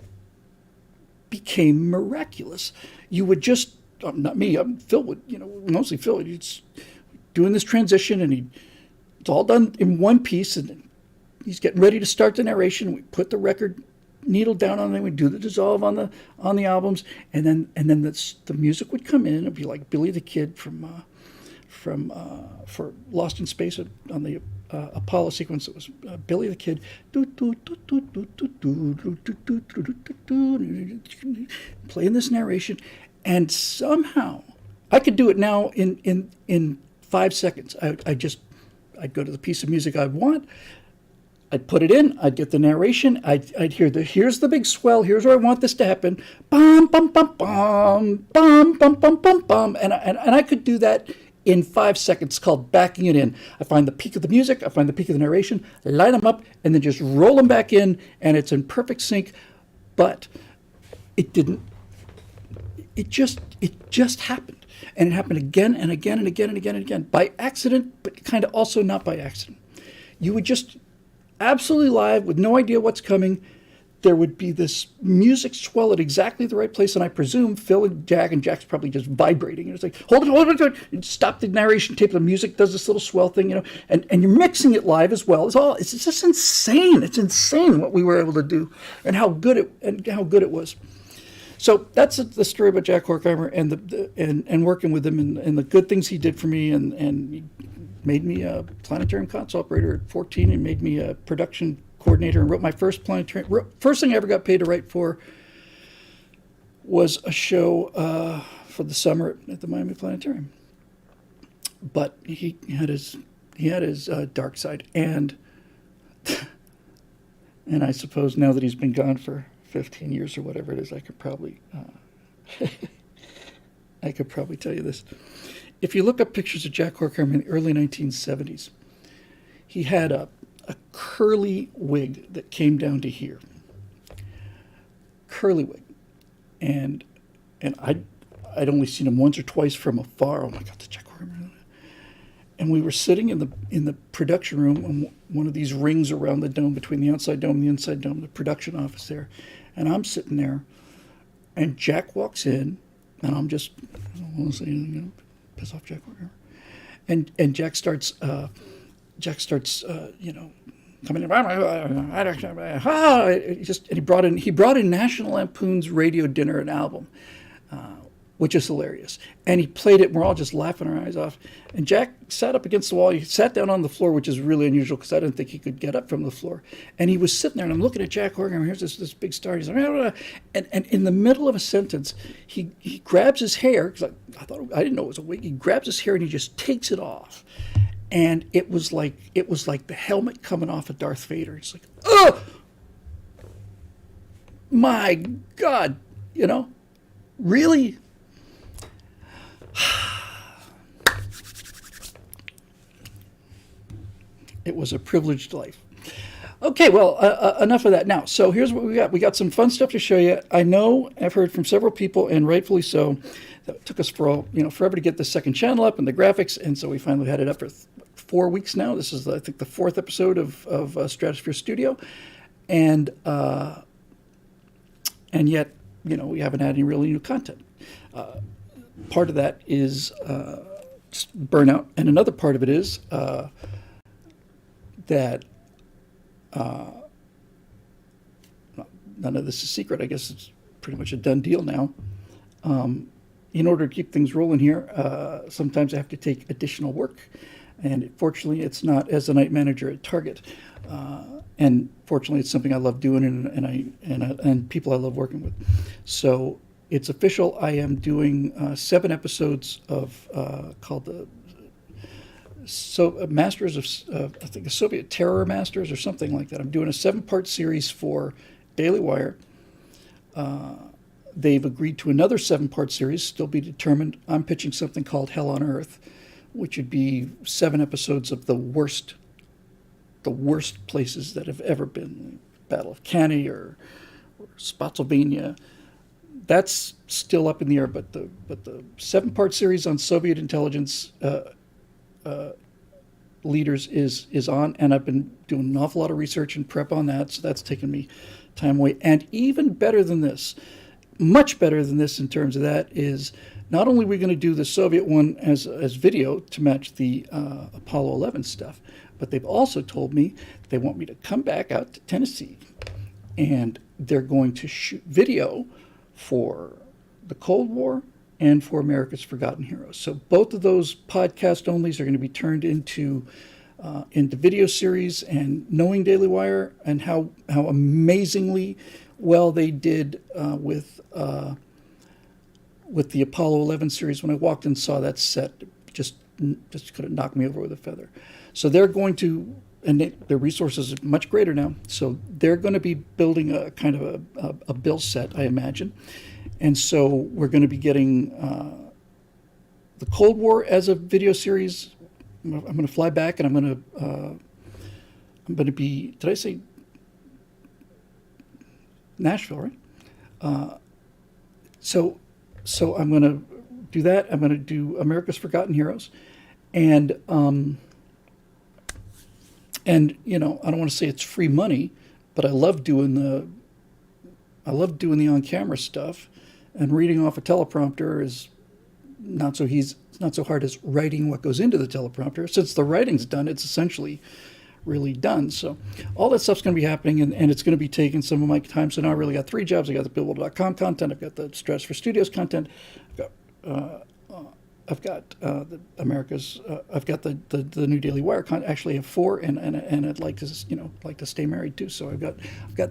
Speaker 1: became miraculous. You would just, not me, Phil would, mostly Phil. He's doing this transition, and it's all done in one piece, and he's getting ready to start the narration. We put the record needle down on them. We do the dissolve on the albums, and then the music would come in. It'd be like Billy the Kid for Lost in Space on the Apollo sequence. It was Billy the Kid playing this narration, and somehow I could do it now in 5 seconds. I'd go to the piece of music I want. I'd put it in, I'd get the narration, I'd hear here's the big swell, here's where I want this to happen, bum, bum, bum, bum, bum, bum, bum, bum, bum, and I could do that in 5 seconds, called backing it in. I find the peak of the music, I find the peak of the narration, line them up, and then just roll them back in, and it's in perfect sync. But it didn't, it just happened. And it happened again and again and again and again and again, by accident, but kind of also not by accident. You would just absolutely live with no idea what's coming. There would be this music swell at exactly the right place, and I presume Phil and Jack's probably just vibrating. And it's like, hold it, stop the narration tape. The music does this little swell thing, and you're mixing it live as well. It's just insane. It's insane what we were able to do, and how good it was. So that's the story about Jack Horkheimer and working with him and the good things he did for me, and he made me a planetarium console operator at 14, and made me a production coordinator, and wrote my first planetarium. First thing I ever got paid to write for was a show for the summer at the Miami Planetarium. But he had his dark side, and I suppose now that he's been gone for 15 years or whatever it is, I could probably I could probably tell you this. If you look up pictures of Jack Horkheimer in the early 1970s, he had a curly wig that came down to here. Curly wig. And I'd only seen him once or twice from afar. Oh my God, the Jack Horkheimer. And we were sitting in the production room on one of these rings around the dome, between the outside dome and the inside dome, the production office there. And I'm sitting there, and Jack walks in, and I'm just, I don't want to say anything, you know, piss off Jack Horkheimer. And Jack starts, you know, coming in. He brought in National Lampoon's Radio Dinner and Album, which is hilarious. And he played it, and we're all just laughing our eyes off. And Jack sat up against the wall. He sat down on the floor, which is really unusual because I didn't think he could get up from the floor. And he was sitting there, and I'm looking at Jack Horkheimer. Here's this big star. He's like, and in the middle of a sentence, he grabs his hair, because I didn't know it was a wig. He grabs his hair, and he just takes it off. And it was like the helmet coming off of Darth Vader. It's like, oh, my God, you know, really? It was a privileged life. Okay, well, enough of that now. So here's what we got. We got some fun stuff to show you. I know I've heard from several people, and rightfully so, that it took us forever to get the second channel up and the graphics, and so we finally had it up for 4 weeks now. This is, I think, the 4th episode of Stratosphere Studio, and yet, you know, we haven't had any really new content. Part of that is just burnout, and another part of it is that none of this is secret. I guess it's pretty much a done deal now. In order to keep things rolling here, sometimes I have to take additional work, and fortunately, it's not as a night manager at Target. And fortunately, it's something I love doing, and people I love working with. So it's official. I am doing 7 episodes of called the Masters of I think the Soviet Terror Masters or something like that. I'm doing a 7-part series for Daily Wire. They've agreed to another 7-part series, still be determined. I'm pitching something called Hell on Earth, which would be 7 episodes of the worst places that have ever been. Battle of Cannae or Spotsylvania. That's still up in the air, but the 7-part series on Soviet intelligence leaders is on, and I've been doing an awful lot of research and prep on that, so that's taken me time away. And even better than this, much better than this in terms of that, is not only are we going to do the Soviet one as video to match the Apollo 11 stuff, but they've also told me they want me to come back out to Tennessee, and they're going to shoot video for the Cold War and for America's Forgotten Heroes. So both of those podcast onlys are going to be turned into video series. And knowing Daily Wire and how amazingly well they did with the Apollo 11 series, when I walked and saw that set, just could have knocked me over with a feather. So they're going to, and their resources are much greater now. So they're going to be building a kind of a bill set, I imagine. And so we're going to be getting the Cold War as a video series. I'm going to fly back, and I'm going to be, did I say Nashville, right? So I'm going to do that. I'm going to do America's Forgotten Heroes. And you know, I don't want to say it's free money, but I love doing the on-camera stuff, and reading off a teleprompter is not so hard as writing what goes into the teleprompter. Since the writing's done, it's essentially really done. So all that stuff's going to be happening, and it's going to be taking some of my time. So now I really got 3 jobs. I got the Billable.com content. I've got the Stratosphere Studios content. I've got the America's. I've got the new Daily Wire content. Actually, I have 4, and I'd like to stay married too. So I've got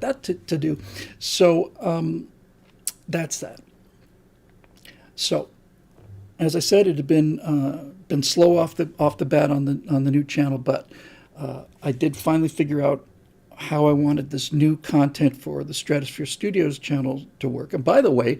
Speaker 1: that to do. So that's that. So, as I said, it had been slow off the bat on the new channel, but I did finally figure out how I wanted this new content for the Stratosphere Studios channel to work. And by the way,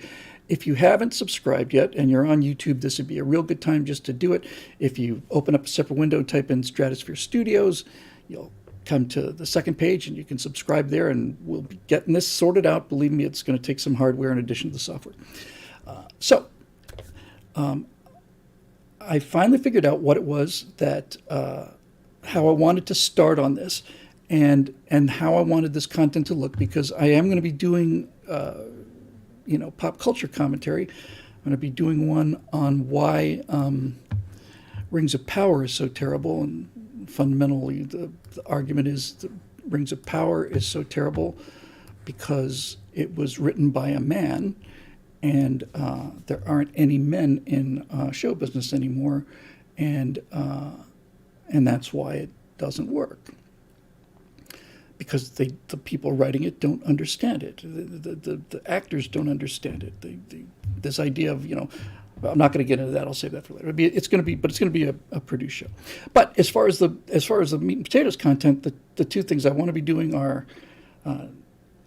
Speaker 1: if you haven't subscribed yet and you're on YouTube, this would be a real good time just to do it. If you open up a separate window and type in Stratosphere Studios, you'll come to the second page and you can subscribe there, and we'll be getting this sorted out. Believe me, it's going to take some hardware in addition to the software. I finally figured out what it was that, how I wanted to start on this, and how I wanted this content to look, because I am going to be doing, pop culture commentary. I'm going to be doing one on why Rings of Power is so terrible, and fundamentally the argument is that Rings of Power is so terrible because it was written by a man, and there aren't any men in show business anymore, and that's why it doesn't work. Because the people writing it don't understand it. The actors don't understand it. This idea of, I'm not going to get into that. I'll save that for later. It's going to be a produced show. But as far as the meat and potatoes content, the two things I want to be doing are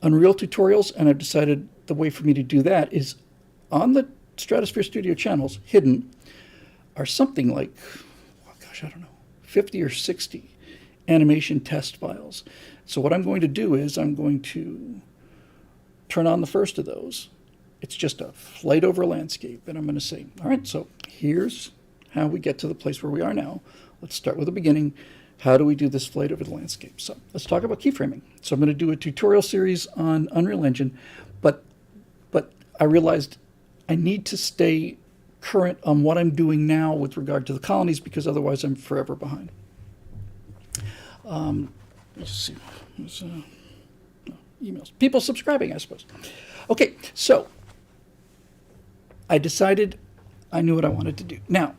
Speaker 1: Unreal tutorials, and I've decided the way for me to do that is on the Stratosphere Studio channels, hidden, are something like, 50 or 60 animation test files. So what I'm going to do is I'm going to turn on the first of those. It's just a flight over a landscape, and I'm going to say, all right, so here's how we get to the place where we are now. Let's start with the beginning. How do we do this flight over the landscape? So let's talk about keyframing. So I'm going to do a tutorial series on Unreal Engine, but I realized I need to stay current on what I'm doing now with regard to the colonies, because otherwise I'm forever behind. Let's see. Emails. People subscribing, I suppose. Okay, so I decided I knew what I wanted to do. Now,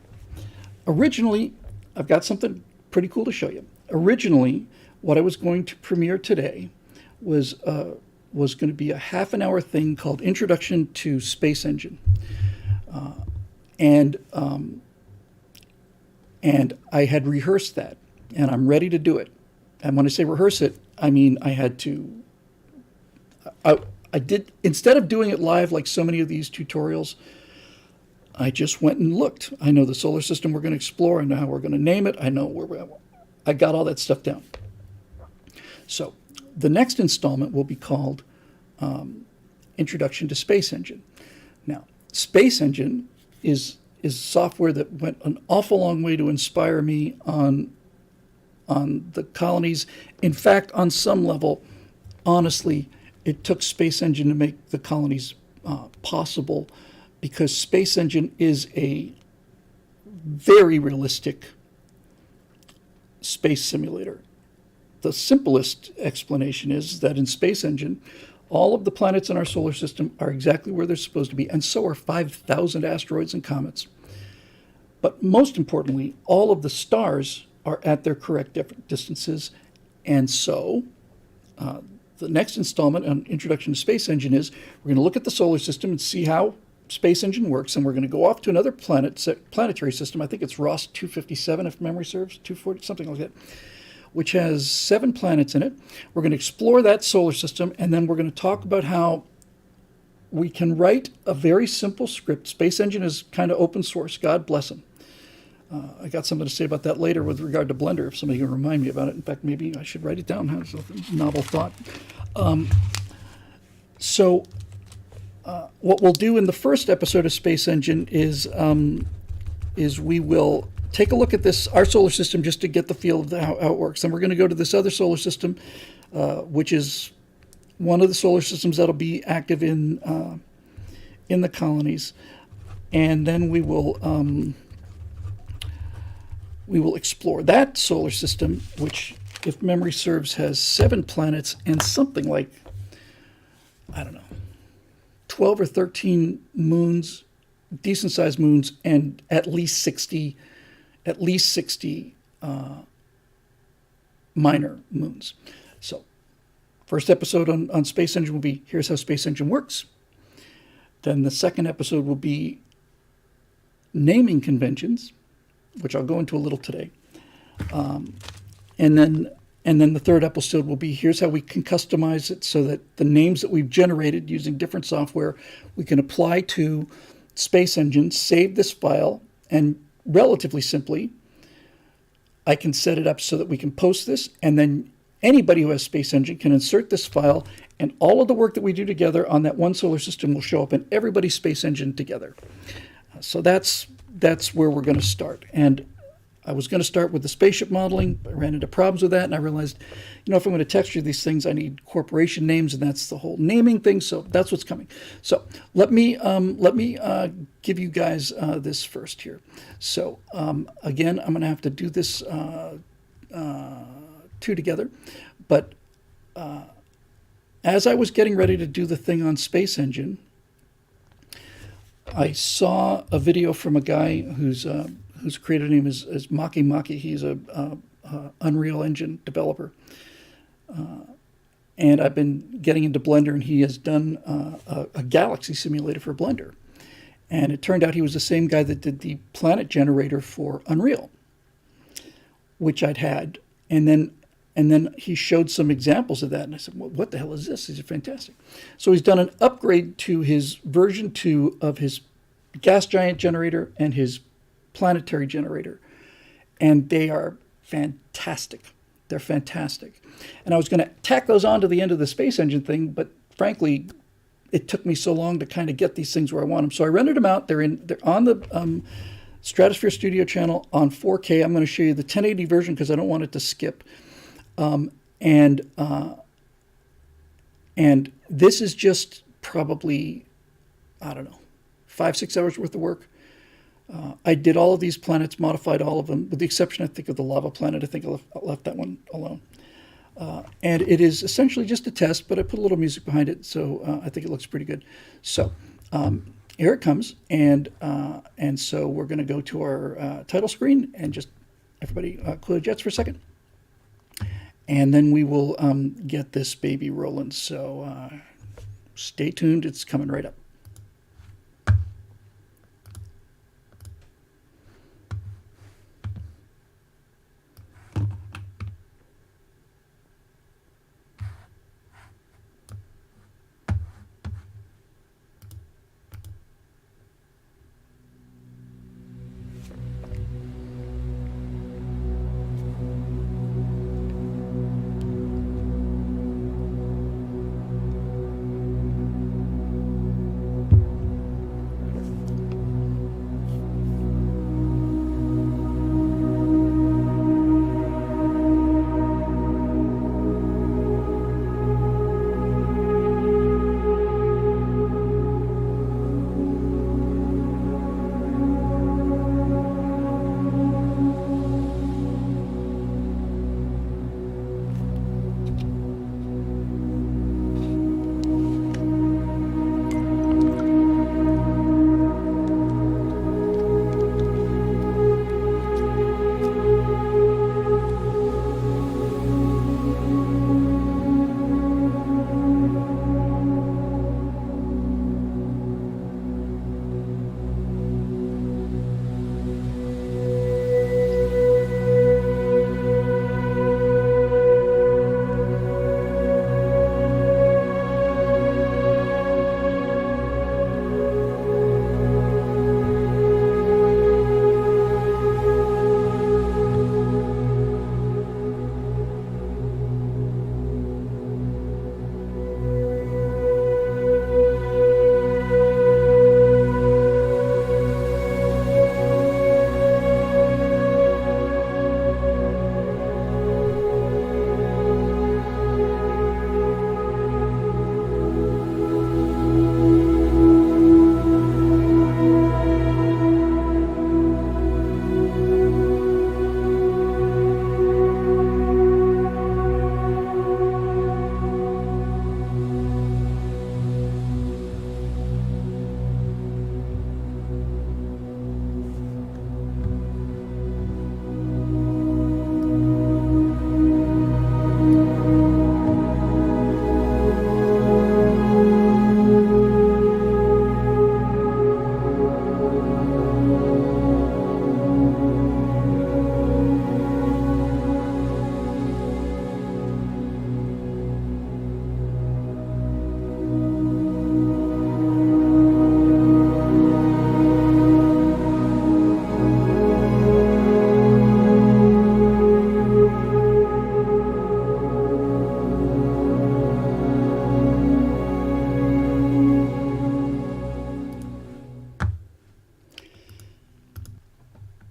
Speaker 1: originally, I've got something pretty cool to show you. Originally, what I was going to premiere today was going to be a half-an-hour thing called Introduction to Space Engine. And I had rehearsed that, and I'm ready to do it. And when I say rehearse it, I mean I had to, I did, instead of doing it live like so many of these tutorials, I just went and looked. I know the solar system we're going to explore. I know how we're going to name it. I know I got all that stuff down. So the next installment will be called Introduction to Space Engine. Now, Space Engine is software that went an awful long way to inspire me on the colonies. In fact, on some level, honestly, it took Space Engine to make the colonies possible, because Space Engine is a very realistic space simulator. The simplest explanation is that in Space Engine, all of the planets in our solar system are exactly where they're supposed to be, and so are 5,000 asteroids and comets. But most importantly, all of the stars are at their correct distances, and so the next installment on Introduction to Space Engine is we're going to look at the solar system and see how Space Engine works, and we're going to go off to another planetary system. I think it's Ross 257, if memory serves, 240, something like that, which has 7 planets in it. We're going to explore that solar system, and then we're going to talk about how we can write a very simple script. Space Engine is kind of open source. God bless them. I got something to say about that later with regard to Blender, if somebody can remind me about it. In fact, maybe I should write it down. That's a novel thought. What we'll do in the first episode of Space Engine is we will take a look at our solar system, just to get the feel of how it works. Then we're going to go to this other solar system, which is one of the solar systems that'll be active in the colonies, and then we will explore that solar system, which, if memory serves, has 7 planets and something like, 12 or 13 moons, decent-sized moons, and at least 60 minor moons. So, first episode on Space Engine will be, here's how Space Engine works. Then the second episode will be naming conventions, which I'll go into a little today. And And then the third episode will be, here's how we can customize it so that the names that we've generated using different software, we can apply to Space Engine, save this file, and relatively simply, I can set it up so that we can post this, and then anybody who has Space Engine can insert this file, and all of the work that we do together on that one solar system will show up in everybody's Space Engine together. So that's where we're going to start. And I was going to start with the spaceship modeling. I ran into problems with that, and I realized, if I'm going to texture these things, I need corporation names, and that's the whole naming thing. So that's what's coming. So let me give you guys this first here. So again, I'm going to have to do this two together, but as I was getting ready to do the thing on Space Engine, I saw a video from a guy whose creator name is Maki. He's a Unreal Engine developer, and I've been getting into Blender, and he has done a galaxy simulator for Blender. And it turned out he was the same guy that did the planet generator for Unreal, which I'd had, and then he showed some examples of that, and I said, well, what the hell is this? These are fantastic. So he's done an upgrade to his version 2 of his gas giant generator and his planetary generator, and they are fantastic. They're fantastic. And I was going to tack those on to the end of the Space Engine thing, but frankly, it took me so long to kind of get these things where I want them. So I rendered them out. They're on the Stratosphere Studio channel on 4K. I'm going to show you the 1080 version because I don't want it to skip. And this is just probably, I don't know, 5-6 hours worth of work. I did all of these planets, modified all of them, with the exception, I think, of the lava planet. I think I left that one alone. And it is essentially just a test, but I put a little music behind it, so I think it looks pretty good. So here it comes, and so we're going to go to our title screen, and just everybody cool the jets for a second. And then we will get this baby rolling. So stay tuned. It's coming right up.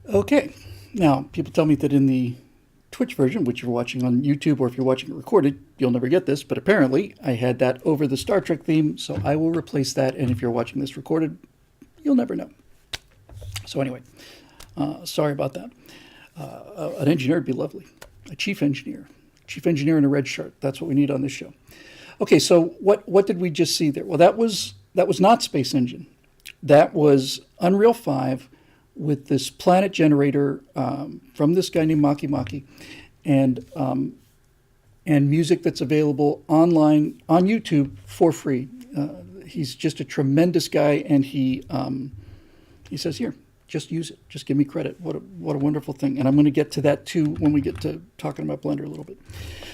Speaker 1: Okay, now people tell me that in the Twitch version, which you're watching on YouTube, or if you're watching it recorded, you'll never get this, but apparently I had that over the Star Trek theme, so I will replace that, and if you're watching this recorded, you'll never know. So anyway, sorry about that. An engineer would be lovely. A chief engineer in a red shirt. That's what we need on this show. Okay, so what did we just see there? Well, that was not Space Engine. That was Unreal 5 with this planet generator from this guy named Maki Maki, and music that's available online on YouTube for free. He's just a tremendous guy, and he says, here, just use it. Just give me credit. What a wonderful thing. And I'm going to get to that too when we get to talking about Blender a little bit.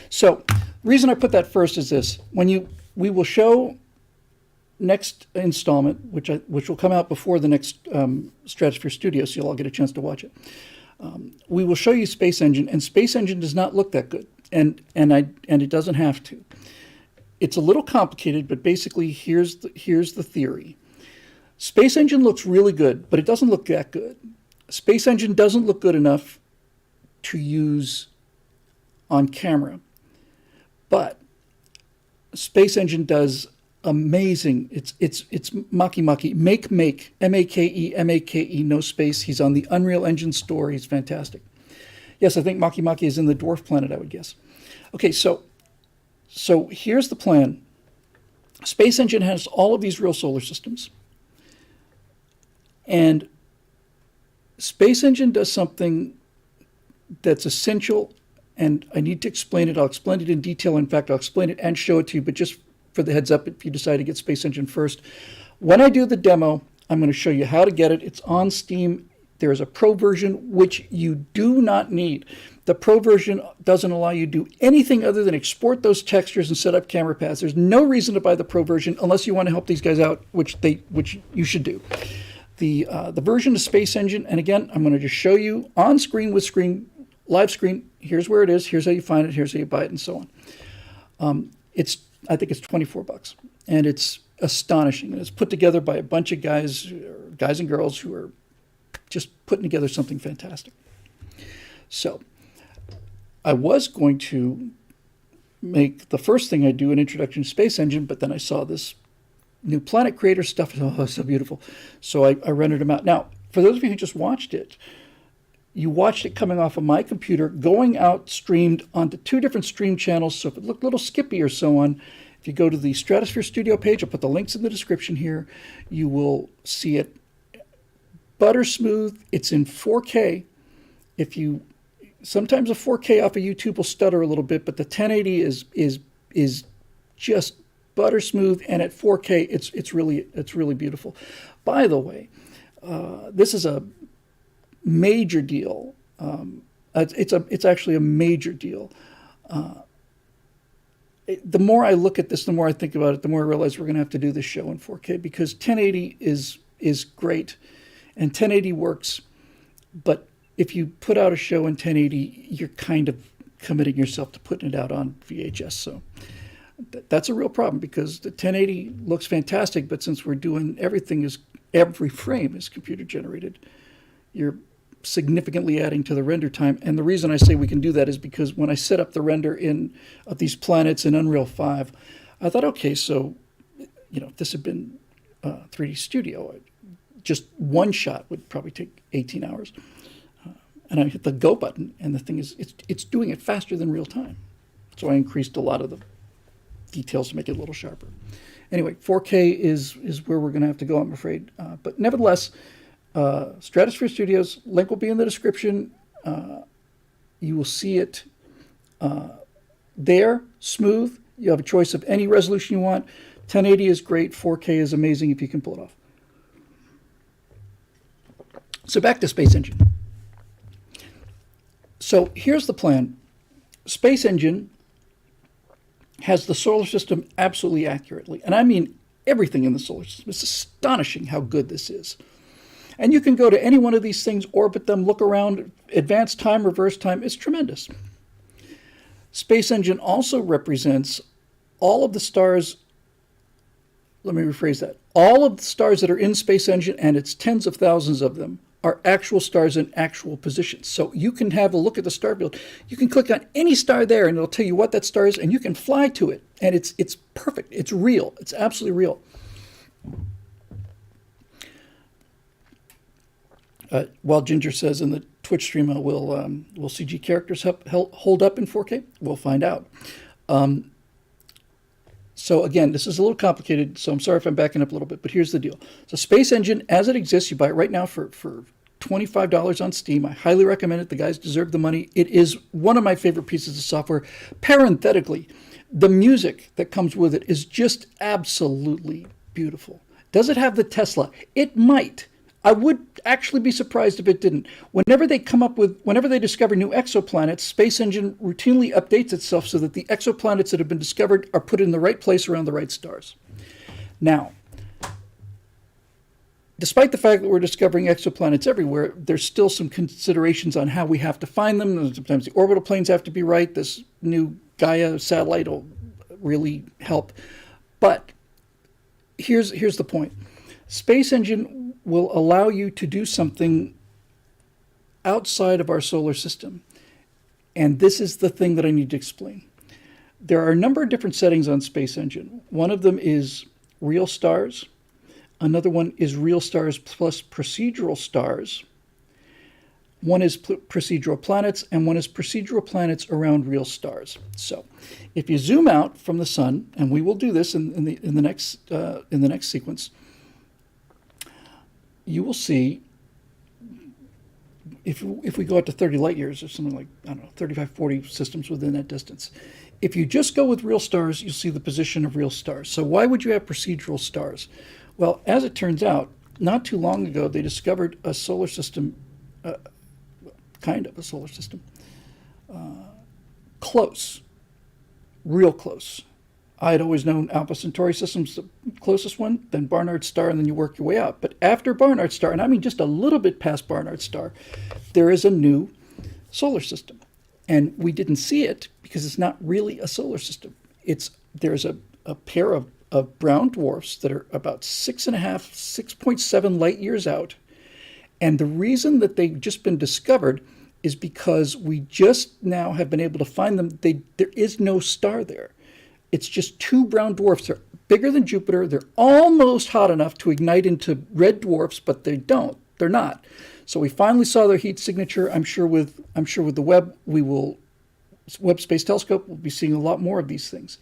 Speaker 1: So the reason I put that first is this. We will show next installment, which will come out before the next Stratosphere Studio, so you'll all get a chance to watch it. We will show you Space Engine, and Space Engine does not look that good, and it doesn't have to. It's a little complicated, but basically here's the theory. Space Engine looks really good, but it doesn't look that good. Space Engine doesn't look good enough to use on camera, but Space Engine does amazing. It's Maki Maki. Make, M-A-K-E, no space. He's on the Unreal Engine store. He's fantastic. Yes, I think Maki Maki is in the dwarf planet, I would guess. Okay, so here's the plan. Space Engine has all of these real solar systems. And Space Engine does something that's essential, and I need to explain it. I'll explain it in detail. In fact, I'll explain it and show it to you, but just for the heads up, if you decide to get Space Engine first. When I do the demo, I'm going to show you how to get it. It's on Steam. There is a Pro version, which you do not need. The Pro version doesn't allow you to do anything other than export those textures and set up camera paths. There's no reason to buy the Pro version unless you want to help these guys out, which you should do. The version of Space Engine, and again, I'm going to just show you on screen with live screen. Here's where it is. Here's how you find it. Here's how you buy it, and so on. I think it's $24, and it's astonishing. And it's put together by a bunch of guys and girls who are just putting together something fantastic. So I was going to make the first thing I do an introduction to Space Engine, but then I saw this new Planet Creator stuff. Oh, so beautiful. So I rendered them out. Now, for those of you who just watched it, you watched it coming off of my computer, going out streamed onto two different stream channels. So if it looked a little skippy or so on, if you go to the Stratosphere Studio page, I'll put the links in the description here, you will see it butter smooth. It's in 4K. Sometimes a 4K off of YouTube will stutter a little bit, but the 1080 is just butter smooth, and at 4K, it's really beautiful. By the way, this is a major deal. It's actually a major deal. The more I look at this, the more I think about it, the more I realize we're going to have to do this show in 4K, because 1080 is great, and 1080 works. But if you put out a show in 1080, you're kind of committing yourself to putting it out on VHS. So that's a real problem, because the 1080 looks fantastic, but since we're doing every frame is computer generated, you're significantly adding to the render time. And the reason I say we can do that is because when I set up the render of these planets in Unreal 5, I thought, okay, so if this had been 3D Studio, just one shot would probably take 18 hours. And I hit the go button, and the thing is, it's doing it faster than real time. So I increased a lot of the details to make it a little sharper. Anyway, 4K is where we're going to have to go, I'm afraid. But nevertheless, Stratosphere Studios, link will be in the description. You will see it there, smooth. You have a choice of any resolution you want. 1080 is great. 4K is amazing if you can pull it off. So back to Space Engine. So here's the plan. Space Engine has the solar system absolutely accurately. And I mean everything in the solar system. It's astonishing how good this is. And you can go to any one of these things, orbit them, look around, advance time, reverse time. It's tremendous. Space Engine also represents all of the stars. Let me rephrase that. All of the stars that are in Space Engine, and it's tens of thousands of them, are actual stars in actual positions. So you can have a look at the star field. You can click on any star there, and it'll tell you what that star is, and you can fly to it. And it's perfect. It's real. It's absolutely real. While Ginger says in the Twitch stream, will CG characters hold up in 4K? We'll find out. So again, this is a little complicated, so I'm sorry if I'm backing up a little bit, but here's the deal. So Space Engine, as it exists, you buy it right now for $25 on Steam. I highly recommend it. The guys deserve the money. It is one of my favorite pieces of software. Parenthetically, the music that comes with it is just absolutely beautiful. Does it have the Tesla? It might. I would actually be surprised if it didn't. Whenever they discover new exoplanets, Space Engine routinely updates itself so that the exoplanets that have been discovered are put in the right place around the right stars. Now, despite the fact that we're discovering exoplanets everywhere, there's still some considerations on how we have to find them. Sometimes the orbital planes have to be right. This new Gaia satellite will really help. But here's the point. Space Engine will allow you to do something outside of our solar system. And this is the thing that I need to explain. There are a number of different settings on Space Engine. One of them is real stars. Another one is real stars plus procedural stars. One is procedural planets, and one is procedural planets around real stars. So if you zoom out from the sun, and we will do this in the next sequence, you will see, if we go out to 30 light years or something like, I don't know, 35, 40 systems within that distance. If you just go with real stars, you'll see the position of real stars. So why would you have procedural stars? Well, as it turns out, not too long ago, they discovered a solar system, kind of a solar system, close, real close. I had always known Alpha Centauri system's the closest one, then Barnard's star, and then you work your way out. But after Barnard's star, and I mean just a little bit past Barnard's star, there is a new solar system. And we didn't see it because it's not really a solar system. There's a pair of brown dwarfs that are about 6.7 light years out. And the reason that they've just been discovered is because we just now have been able to find them. There is no star there. It's just two brown dwarfs. They're bigger than Jupiter. They're almost hot enough to ignite into red dwarfs, but they don't. They're not. So we finally saw their heat signature. I'm sure with the Webb Space Telescope, we'll be seeing a lot more of these things.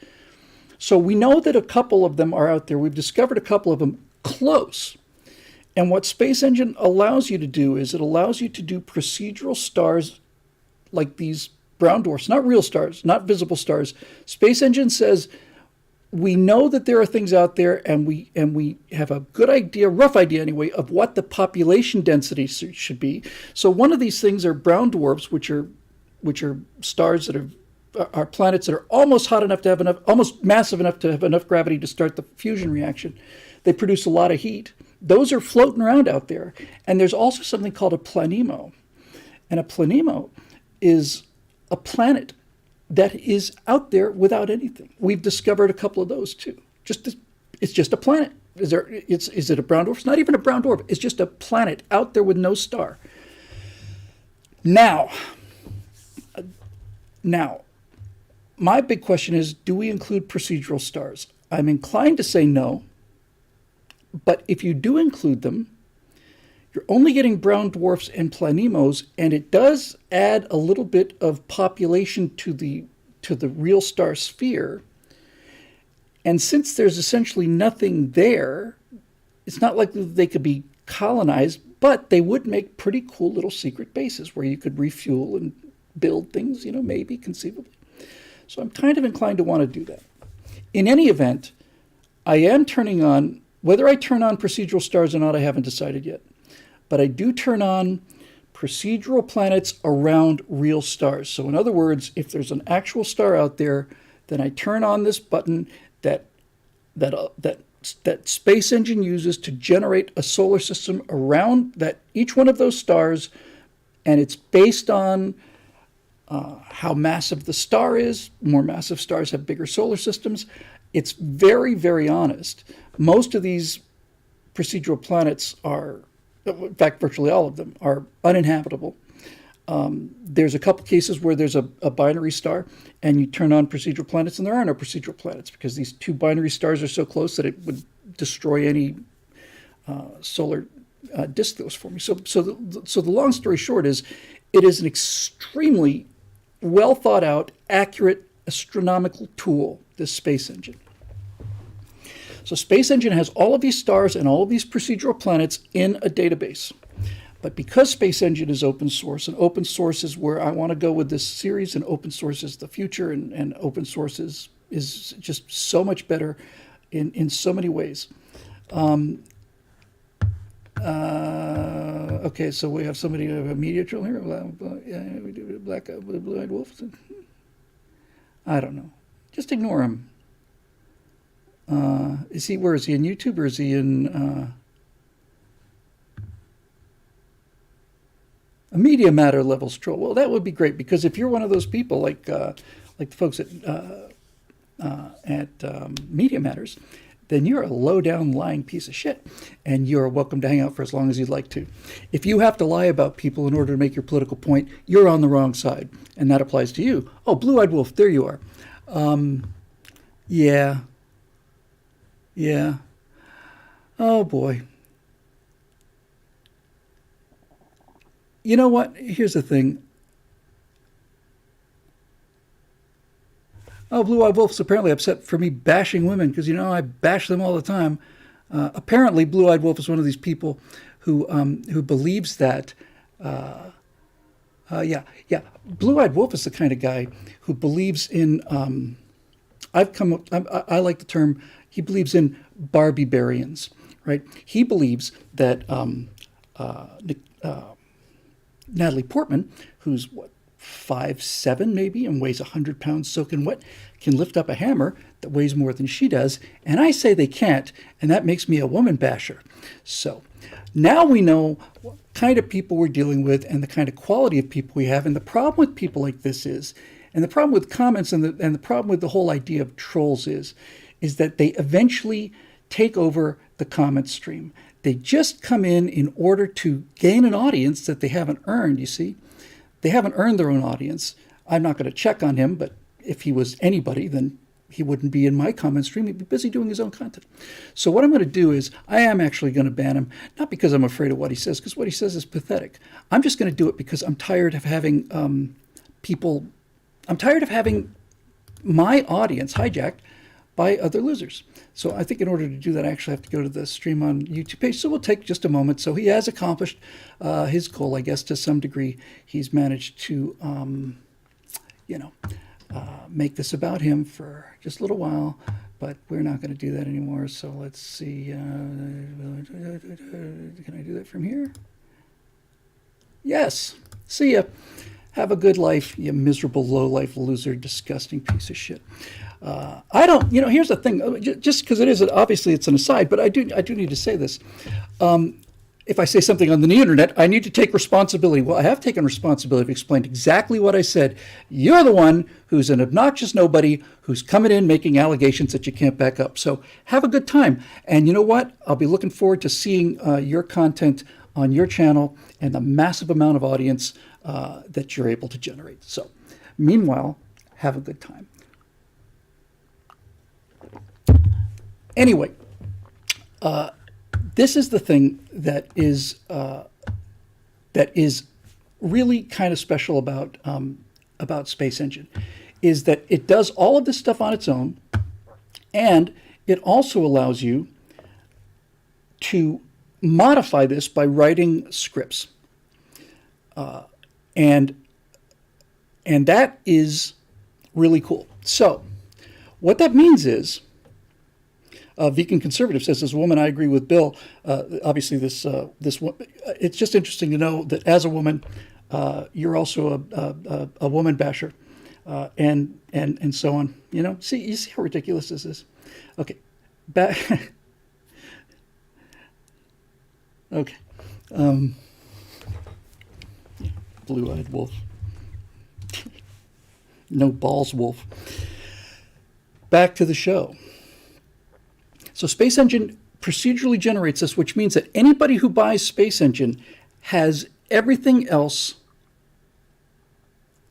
Speaker 1: So we know that a couple of them are out there. We've discovered a couple of them close. And what Space Engine allows you to do is it allows you to do procedural stars like these brown dwarfs, not real stars, not visible stars. Space Engine says, we know that there are things out there, and we have a good idea, rough idea anyway, of what the population density should be. So one of these things are brown dwarfs, which are stars that are planets that are almost hot enough to have enough, almost massive enough to have enough gravity to start the fusion reaction. They produce a lot of heat. Those are floating around out there. And there's also something called a planemo. And a planemo is a planet that is out there without anything. We've discovered a couple of those too. It's just a planet. Is it a brown dwarf? It's not even a brown dwarf. It's just a planet out there with no star. Now, my big question is, do we include procedural stars? I'm inclined to say no, but if you do include them, you're only getting brown dwarfs and planemos, and it does add a little bit of population to the real star sphere. And since there's essentially nothing there, it's not likely that they could be colonized, but they would make pretty cool little secret bases where you could refuel and build things, maybe conceivably. So I'm kind of inclined to want to do that. In any event, I am turning on, whether I turn on procedural stars or not, I haven't decided yet. But I do turn on procedural planets around real stars. So in other words, if there's an actual star out there, then I turn on this button that Space Engine uses to generate a solar system around that each one of those stars, and it's based on how massive the star is. More massive stars have bigger solar systems. It's very, very honest. Most of these procedural planets are in fact, virtually all of them are uninhabitable. There's a couple cases where there's a binary star and you turn on procedural planets and there are no procedural planets because these two binary stars are so close that it would destroy any solar disk that was forming. So the long story short is it is an extremely well thought out, accurate astronomical tool, this space engine. So Space Engine has all of these stars and all of these procedural planets in a database. But because Space Engine is open source, and open source is where I want to go with this series, and open source is the future, and open source is just so much better in so many ways. Okay, so we have somebody, a media troll here. We do black blue-eyed wolf. I don't know. Just ignore him. Where is he, in YouTube, or is he in a Media Matter levels troll? Well, that would be great, because if you're one of those people like the folks at Media Matters, then you're a low-down lying piece of shit, and you're welcome to hang out for as long as you'd like to. If you have to lie about people in order to make your political point, you're on the wrong side, and that applies to you. Oh, blue-eyed wolf, there you are. Yeah. Oh, boy. You know what? Here's the thing. Oh, Blue-Eyed Wolf's apparently upset for me bashing women because, I bash them all the time. Apparently, Blue-Eyed Wolf is one of these people who believes that. Blue-Eyed Wolf is the kind of guy who believes in. I like the term. He believes in Barbie-barians, right? He believes that Natalie Portman, who's 5'7" maybe and weighs 100 pounds soaking wet, can lift up a hammer that weighs more than she does, and I say they can't, and that makes me a woman basher. So now we know what kind of people we're dealing with and the kind of quality of people we have, and the problem with people like this is, and the problem with comments and the problem with the whole idea of trolls is that they eventually take over the comment stream. They just come in order to gain an audience that they haven't earned, you see. They haven't earned their own audience. I'm not going to check on him, but if he was anybody, then he wouldn't be in my comment stream. He'd be busy doing his own content. So what I'm going to do is I am actually going to ban him, not because I'm afraid of what he says, because what he says is pathetic. I'm just going to do it because I'm tired of having I'm tired of having my audience hijacked by other losers. So I think in order to do that, I actually have to go to the Stream on YouTube page. So we'll take just a moment. So he has accomplished his goal, I guess, to some degree. He's managed to, make this about him for just a little while, but we're not going to do that anymore. So let's see. Can I do that from here? Yes. See ya. Have a good life, you miserable, low-life loser, disgusting piece of shit. I don't, here's the thing, just because obviously it's an aside, but I do need to say this. If I say something on the internet, I need to take responsibility. Well, I have taken responsibility. I've explained exactly what I said. You're the one who's an obnoxious nobody who's coming in making allegations that you can't back up. So have a good time. And you know what? I'll be looking forward to seeing your content on your channel and the massive amount of audience that you're able to generate. So meanwhile, have a good time. Anyway, this is the thing that is really kind of special about Space Engine, is that it does all of this stuff on its own, and it also allows you to modify this by writing scripts, and that is really cool. So what that means is, Vegan Conservative says, as a woman, I agree with Bill. Obviously, this it's just interesting to know that as a woman, you're also a woman basher, and so on. You see how ridiculous this is. Okay, back. Okay, blue-eyed wolf. No balls wolf. Back to the show. So Space Engine procedurally generates this, which means that anybody who buys Space Engine has everything else,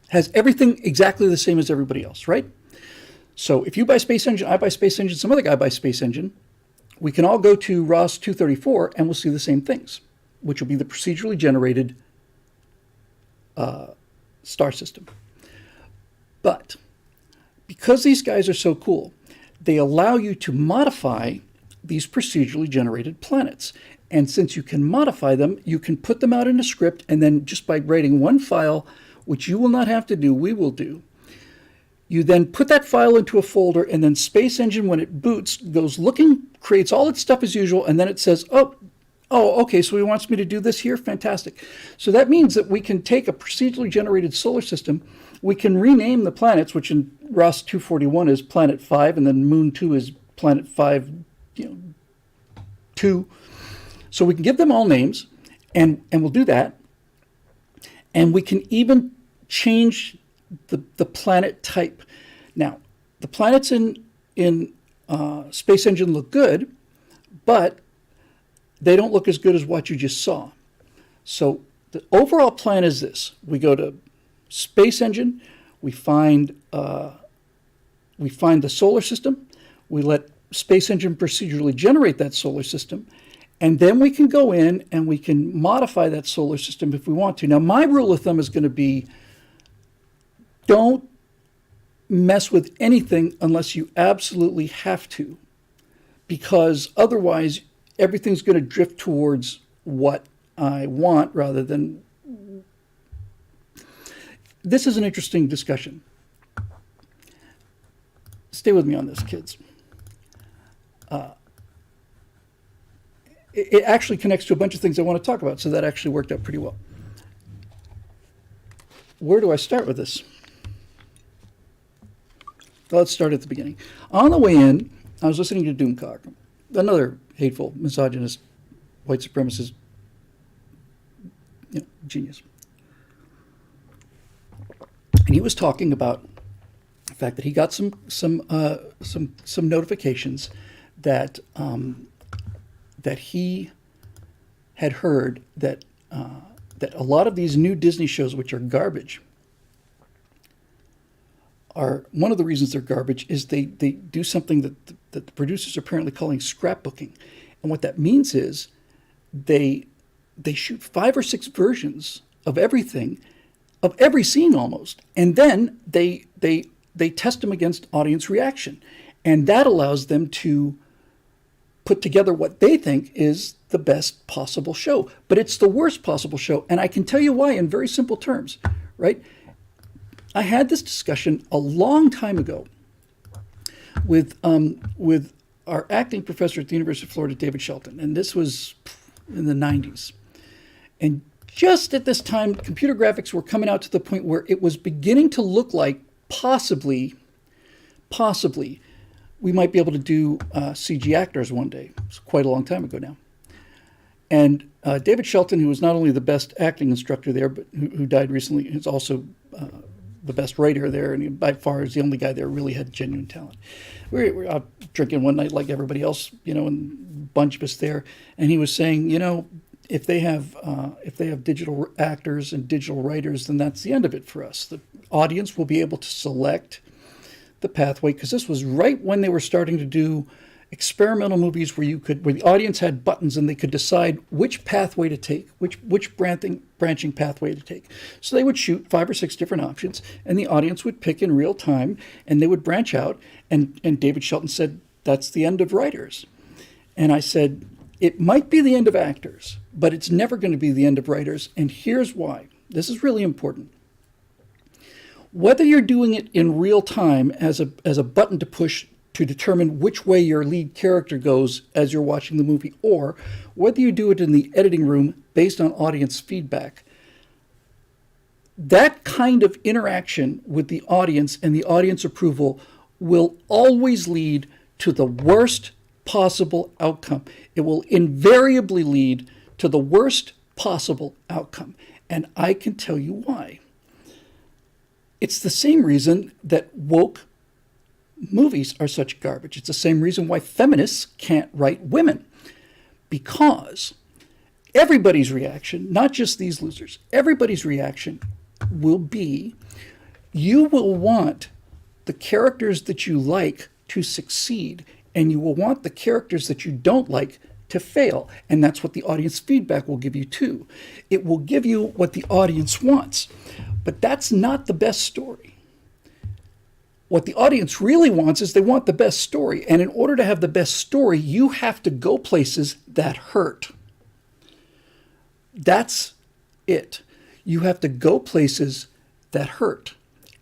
Speaker 1: has everything exactly the same as everybody else, right? So if you buy Space Engine, I buy Space Engine, some other guy buys Space Engine, we can all go to ROS 234 and we'll see the same things, which will be the procedurally generated star system. But because these guys are so cool, they allow you to modify these procedurally generated planets. And since you can modify them, you can put them out in a script, and then just by writing one file, which you will not have to do, we will do, you then put that file into a folder, and then Space Engine, when it boots, goes looking, creates all its stuff as usual, and then it says, oh, okay, so he wants me to do this here? Fantastic. So that means that we can take a procedurally generated solar system, we can rename the planets, which in ROS 241 is Planet 5, and then Moon 2 is Planet 5, 2. So we can give them all names, and we'll do that. And we can even change the planet type. Now, the planets in Space Engine look good, but they don't look as good as what you just saw. So the overall plan is this. We go to Space Engine, we find the solar system, we let Space Engine procedurally generate that solar system, and then we can go in and we can modify that solar system if we want to. Now, my rule of thumb is going to be don't mess with anything unless you absolutely have to, because otherwise everything's going to drift towards what I want rather than... This is an interesting discussion. Stay with me on this, kids. It actually connects to a bunch of things I want to talk about, so that actually worked out pretty well. Where do I start with this? Well, let's start at the beginning. On the way in, I was listening to Doomcock, another hateful, misogynist, white supremacist, genius. And he was talking about the fact that he got some notifications that that he had heard that that a lot of these new Disney shows, which are garbage, are one of the reasons they're garbage is they do something that the producers are apparently calling scrapbooking, and what that means is they shoot 5 or 6 versions of everything, of every scene almost, and then they test them against audience reaction, and that allows them to put together what they think is the best possible show. But it's the worst possible show, and I can tell you why in very simple terms, right? I had this discussion a long time ago with our acting professor at the University of Florida, David Shelton, and this was in the 90s. And just at this time, computer graphics were coming out to the point where it was beginning to look like possibly, we might be able to do CG actors one day. It's quite a long time ago now. And David Shelton, who was not only the best acting instructor there, but who died recently, is also the best writer there, and he by far is the only guy there who really had genuine talent. We were out drinking one night like everybody else, and a bunch of us there, and he was saying, if they have digital actors and digital writers, then that's the end of it for us. The audience will be able to select the pathway, because this was right when they were starting to do experimental movies where the audience had buttons and they could decide which pathway to take, which branching pathway to take. So they would shoot 5 or 6 different options, and the audience would pick in real time, and they would branch out. And David Shelton said, that's the end of writers. And I said, it might be the end of actors, but it's never going to be the end of writers. And here's why. This is really important. Whether you're doing it in real time as a button to push to determine which way your lead character goes as you're watching the movie, or whether you do it in the editing room based on audience feedback, that kind of interaction with the audience and the audience approval will always lead to the worst possible outcome. It will invariably lead to the worst possible outcome. And I can tell you why. It's the same reason that woke movies are such garbage. It's the same reason why feminists can't write women. because everybody's reaction, not just these losers, everybody's reaction will be, you will want the characters that you like to succeed, and you will want the characters that you don't like to fail. And that's what the audience feedback will give you too. It will give you what the audience wants, but that's not the best story. What the audience really wants is they want the best story. And in order to have the best story, you have to go places that hurt. That's it. You have to go places that hurt.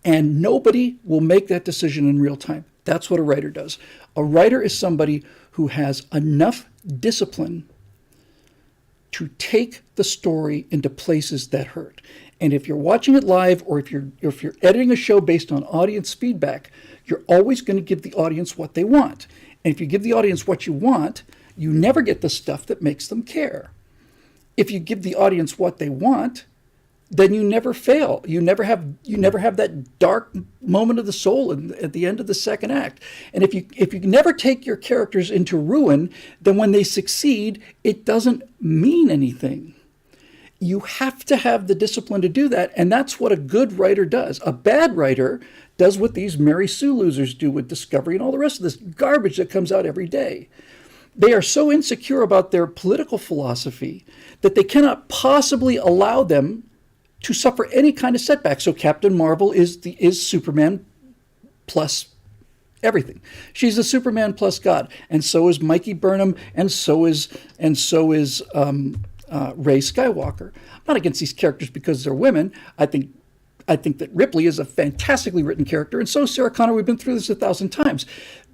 Speaker 1: And nobody will make that decision in real time. That's what a writer does. A writer is somebody who has enough discipline to take the story into places that hurt. And if you're watching it live, or if you're editing a show based on audience feedback, you're always going to give the audience what they want. And if you give the audience what you want, you never get the stuff that makes them care. If you give the audience what they want, then you never fail. You never have that dark moment of the soul at the end of the second act. And if you never take your characters into ruin, then when they succeed, it doesn't mean anything. You have to have the discipline to do that, and that's what a good writer does. A bad writer does what these Mary Sue losers do with Discovery and all the rest of this garbage that comes out every day. They are so insecure about their political philosophy that they cannot possibly allow them to suffer any kind of setback. So Captain Marvel is Superman plus everything. She's the Superman plus God, and so is Mikey Burnham, and so is Rey Skywalker. I'm not against these characters because they're women. I think that Ripley is a fantastically written character, and so is Sarah Connor. We've been through this 1,000 times.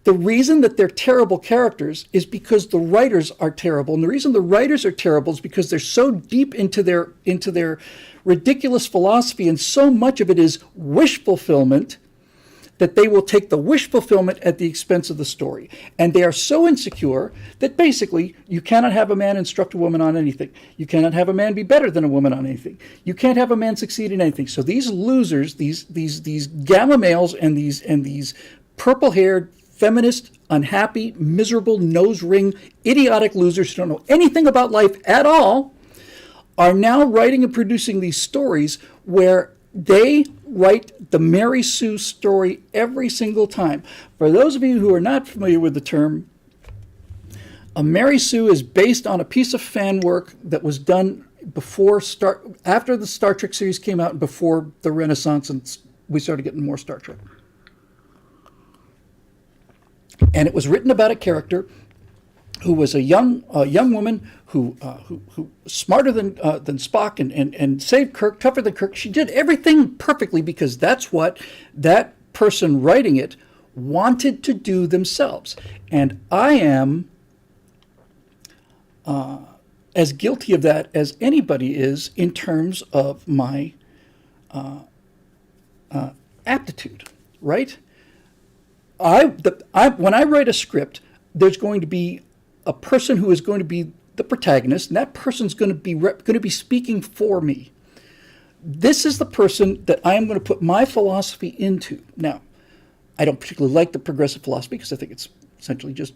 Speaker 1: The reason that they're terrible characters is because the writers are terrible, and the reason the writers are terrible is because they're so deep into their ridiculous philosophy, and so much of it is wish fulfillment, that they will take the wish fulfillment at the expense of the story. And they are so insecure that basically you cannot have a man instruct a woman on anything. You cannot have a man be better than a woman on anything. You can't have a man succeed in anything. So these losers, these gamma males, and these purple-haired, feminist, unhappy, miserable, nose-ring, idiotic losers who don't know anything about life at all, are now writing and producing these stories where they write the Mary Sue story every single time. For those of you who are not familiar with the term, a Mary Sue is based on a piece of fan work that was done after the Star Trek series came out and before the Renaissance and we started getting more Star Trek. And it was written about a character who was a young woman who smarter than Spock and saved Kirk, tougher than Kirk. She did everything perfectly because that's what that person writing it wanted to do themselves. And I am as guilty of that as anybody is in terms of my aptitude, right? When I write a script, there's going to be a person who is going to be the protagonist, and that person's going to be speaking for me. This is the person that I am going to put my philosophy into. Now, I don't particularly like the progressive philosophy because I think it's essentially just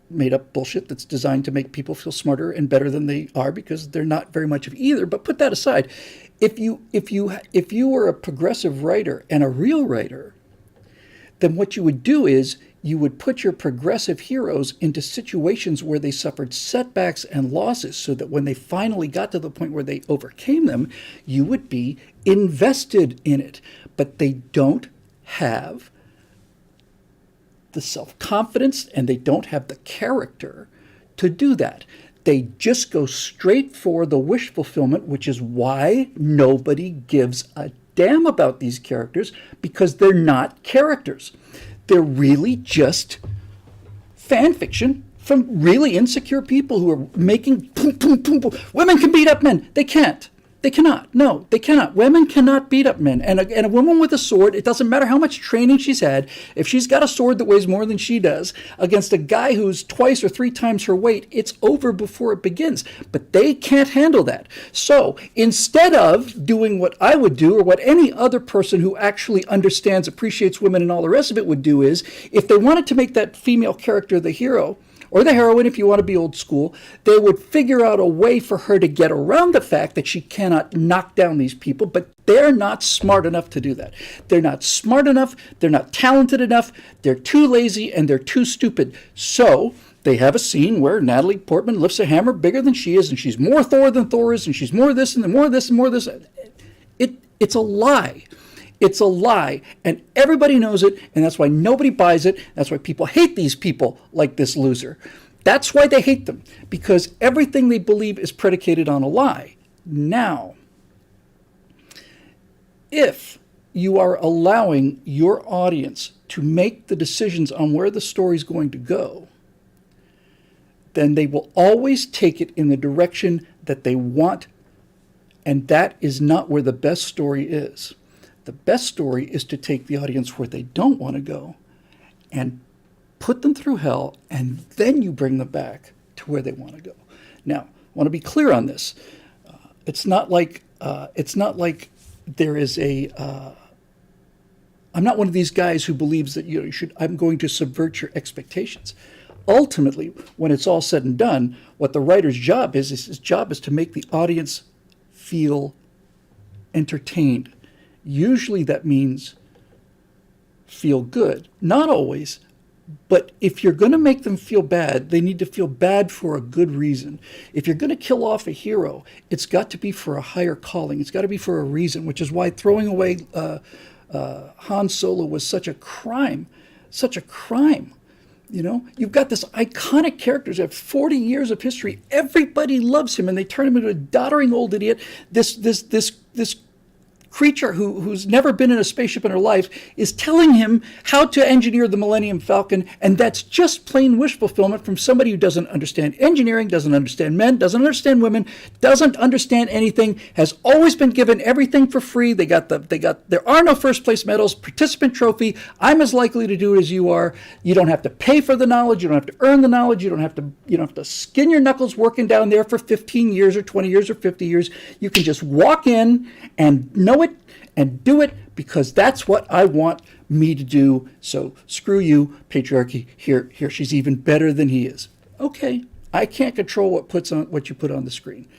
Speaker 1: made up bullshit that's designed to make people feel smarter and better than they are because they're not very much of either. But put that aside. If you were a progressive writer and a real writer, then what you would do is you would put your progressive heroes into situations where they suffered setbacks and losses so that when they finally got to the point where they overcame them, you would be invested in it. But they don't have the self-confidence and they don't have the character to do that. They just go straight for the wish fulfillment, which is why nobody gives a damn about these characters, because they're not characters. They're really just fan fiction from really insecure people who are making boom, boom, boom, boom. Women can beat up men. They can't. They cannot. No, they cannot. Women cannot beat up men. And a woman with a sword, it doesn't matter how much training she's had, if she's got a sword that weighs more than she does, against a guy who's twice or three times her weight, it's over before it begins. But they can't handle that. So instead of doing what I would do, or what any other person who actually understands, appreciates women and all the rest of it would do, is if they wanted to make that female character the hero, or the heroine if you want to be old school. They would figure out a way for her to get around the fact that she cannot knock down these people, but they're not smart enough to do that. They're not smart enough, they're not talented enough, they're too lazy, and they're too stupid. So they have a scene where Natalie Portman lifts a hammer bigger than she is, and she's more Thor than Thor is, and she's more this and more this and more this. It's a lie. It's a lie, and everybody knows it, and that's why nobody buys it. That's why people hate these people like this loser. That's why they hate them, because everything they believe is predicated on a lie. Now, if you are allowing your audience to make the decisions on where the story's going to go, then they will always take it in the direction that they want, and that is not where the best story is. The best story is to take the audience where they don't want to go and put them through hell, and then you bring them back to where they want to go. Now, I want to be clear on this. It's not like there is a. I'm not one of these guys who believes that you should. I'm going to subvert your expectations. Ultimately, when it's all said and done, what the writer's job is his job is to make the audience feel entertained. Usually that means feel good. Not always, but if you're going to make them feel bad, they need to feel bad for a good reason. If you're going to kill off a hero, it's got to be for a higher calling. It's got to be for a reason, which is why throwing away Han Solo was such a crime. Such a crime. You know, you've got this iconic character who have 40 years of history. Everybody loves him, and they turn him into a doddering old idiot. This creature who's never been in a spaceship in her life is telling him how to engineer the Millennium Falcon, and that's just plain wish fulfillment from somebody who doesn't understand engineering, doesn't understand men, doesn't understand women, doesn't understand anything, has always been given everything for free. There are no first place medals, participant trophy. I'm as likely to do it as you are. You don't have to pay for the knowledge. You don't have to earn the knowledge. You don't have to skin your knuckles working down there for 15 years or 20 years or 50 years. You can just walk in and know it and do it because that's what I want me to do. So screw you, patriarchy. Here, she's even better than he is. Okay, I can't control what you put on the screen.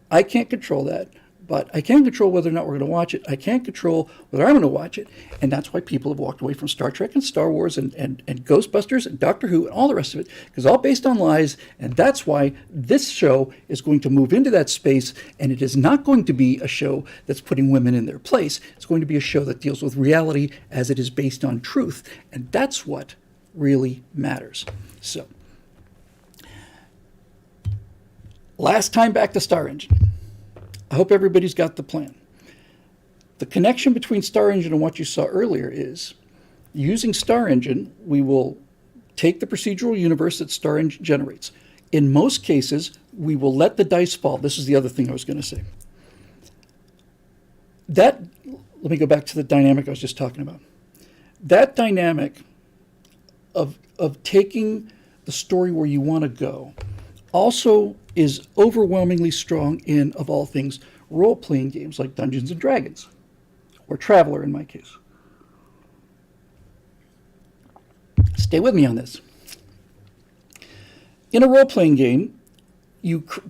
Speaker 1: I can't control that, but I can control whether or not we're going to watch it. I can't control whether I'm going to watch it, and that's why people have walked away from Star Trek and Star Wars and Ghostbusters and Doctor Who and all the rest of it, because all based on lies, and that's why this show is going to move into that space, and it is not going to be a show that's putting women in their place. It's going to be a show that deals with reality as it is based on truth, and that's what really matters. So, last time back to Star Engine. I hope everybody's got the plan. The connection between Star Engine and what you saw earlier is, using Star Engine, we will take the procedural universe that Star Engine generates. In most cases, we will let the dice fall. This is the other thing I was going to say. Let me go back to the dynamic I was just talking about. That dynamic of taking the story where you want to go also is overwhelmingly strong in, of all things, role-playing games like Dungeons & Dragons, or Traveller in my case. Stay with me on this. In a role-playing game,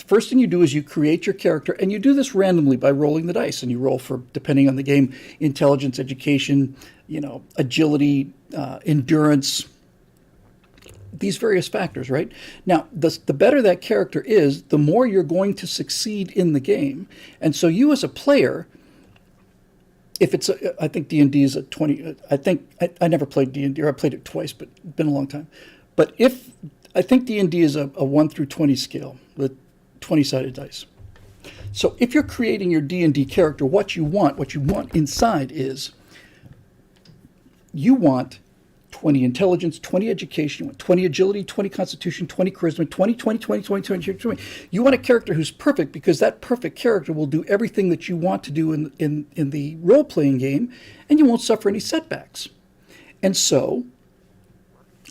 Speaker 1: first thing you do is you create your character, and you do this randomly by rolling the dice, and you roll for, depending on the game, intelligence, education, agility, endurance, these various factors, right? Now, the better that character is, the more you're going to succeed in the game. And so you as a player, if it's, I think D&D is a 20, I never played D&D, or I played it twice, but it's been a long time. But I think D&D is a 1 through 20 scale with 20-sided dice. So if you're creating your D&D character, what you want inside is, you want 20 intelligence, 20 education, 20 agility, 20 constitution, 20 charisma, 20. You want a character who's perfect, because that perfect character will do everything that you want to do in the role-playing game, and you won't suffer any setbacks. And so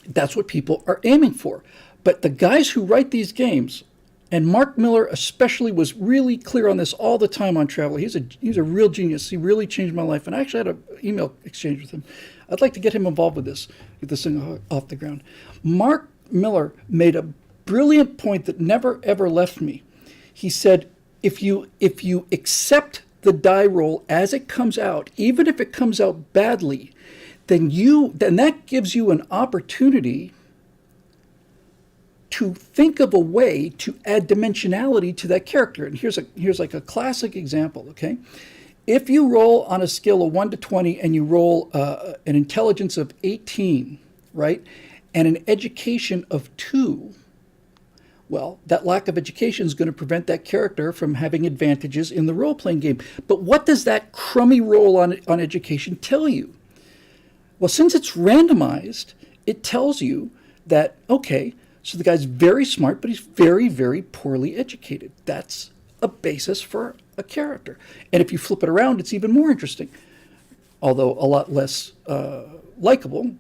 Speaker 1: that's what people are aiming for. But the guys who write these games, and Mark Miller especially was really clear on this all the time on Traveller. He's a real genius. He really changed my life. And I actually had an email exchange with him. I'd like to get him involved with this, get this thing off the ground. Mark Miller made a brilliant point that never ever left me. He said, if you accept the die roll as it comes out, even if it comes out badly, then that gives you an opportunity to think of a way to add dimensionality to that character. And here's like a classic example, okay? If you roll on a scale of 1 to 20 and you roll an intelligence of 18, right, and an education of 2, well, that lack of education is going to prevent that character from having advantages in the role-playing game. But what does that crummy roll on education tell you? Well, since it's randomized, it tells you that, okay, so the guy's very smart, but he's very, very poorly educated. That's a basis for a character. And if you flip it around, it's even more interesting, although a lot less likable,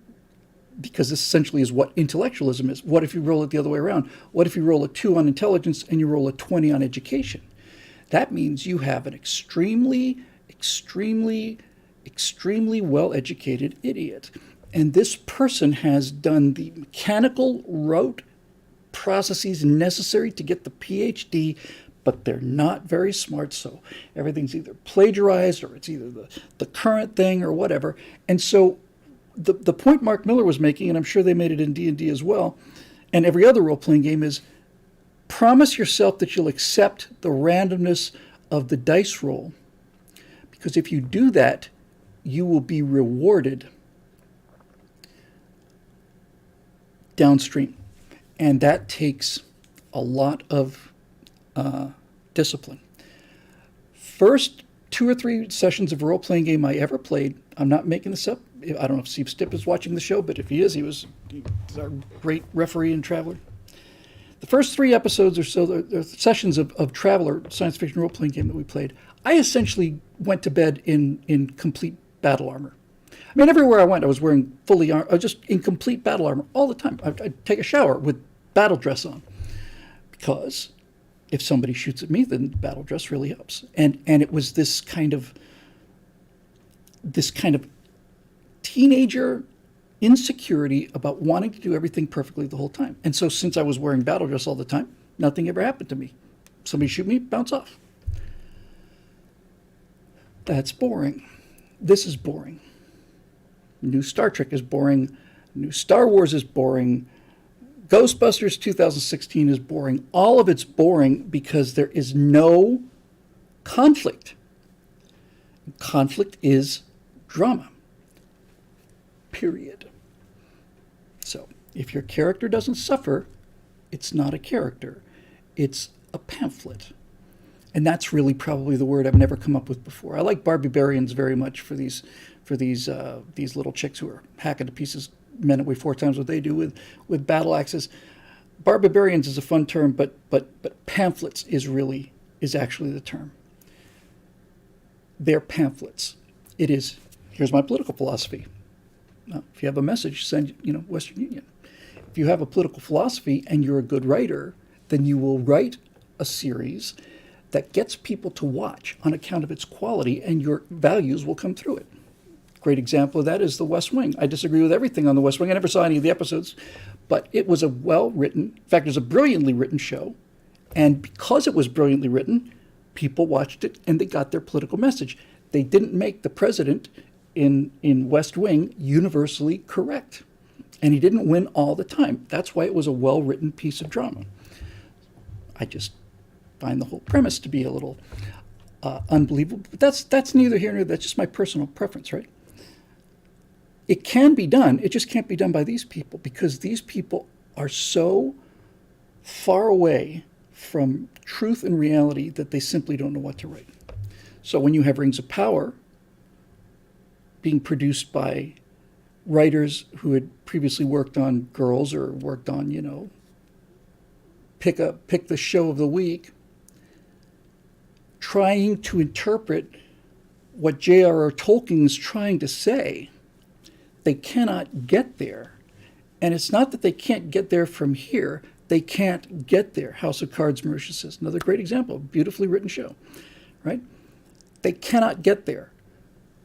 Speaker 1: because this essentially is what intellectualism is. What if you roll it the other way around? What if you roll a 2 on intelligence and you roll a 20 on education? That means you have an extremely, extremely, extremely well-educated idiot. And this person has done the mechanical rote processes necessary to get the PhD, but they're not very smart, so everything's either plagiarized or it's either the current thing or whatever. And so the point Mark Miller was making, and I'm sure they made it in D&D as well, and every other role-playing game, is promise yourself that you'll accept the randomness of the dice roll, because if you do that, you will be rewarded downstream. And that takes a lot of discipline. First 2 or 3 sessions of a role-playing game I ever played, I'm not making this up. I don't know if Steve Stipp is watching the show, but if he is, he's our great referee and Traveler. The first 3 episodes or so, the sessions of Traveler, science fiction role-playing game that we played, I essentially went to bed in complete battle armor. I mean, everywhere I went, I was wearing fully armor, just in complete battle armor all the time. I'd take a shower with battle dress on, because if somebody shoots at me, then battle dress really helps. And it was this kind of teenager insecurity about wanting to do everything perfectly the whole time. And so since I was wearing battle dress all the time, nothing ever happened to me. Somebody shoot me, bounce off. That's boring. This is boring. New Star Trek is boring. New Star Wars is boring. Ghostbusters 2016 is boring. All of it's boring because there is no conflict. Conflict is drama. Period. So if your character doesn't suffer, it's not a character. It's a pamphlet. And that's really probably the word I've never come up with before. I like barbarians very much for these little chicks who are hacking to pieces men that weigh 4 times what they do with battle axes. Barbarians is a fun term, but pamphlets is actually the term. They're pamphlets. It is, here's my political philosophy. Now, if you have a message, send, Western Union. If you have a political philosophy and you're a good writer, then you will write a series that gets people to watch on account of its quality, and your values will come through it. Great example of that is The West Wing. I disagree with everything on The West Wing. I never saw any of the episodes, but it was a well-written, in fact, it was a brilliantly written show. And because it was brilliantly written, people watched it and they got their political message. They didn't make the president in West Wing universally correct. And he didn't win all the time. That's why it was a well-written piece of drama. I just find the whole premise to be a little unbelievable. But that's neither here nor there. That's just my personal preference, right? It can be done. It just can't be done by these people, because these people are so far away from truth and reality that they simply don't know what to write. So when you have Rings of Power being produced by writers who had previously worked on Girls or worked on, pick the show of the week, trying to interpret what J.R.R. Tolkien is trying to say, they cannot get there. And it's not that they can't get there from here. They can't get there. House of Cards, Marisha says. Another great example, beautifully written show, right? They cannot get there.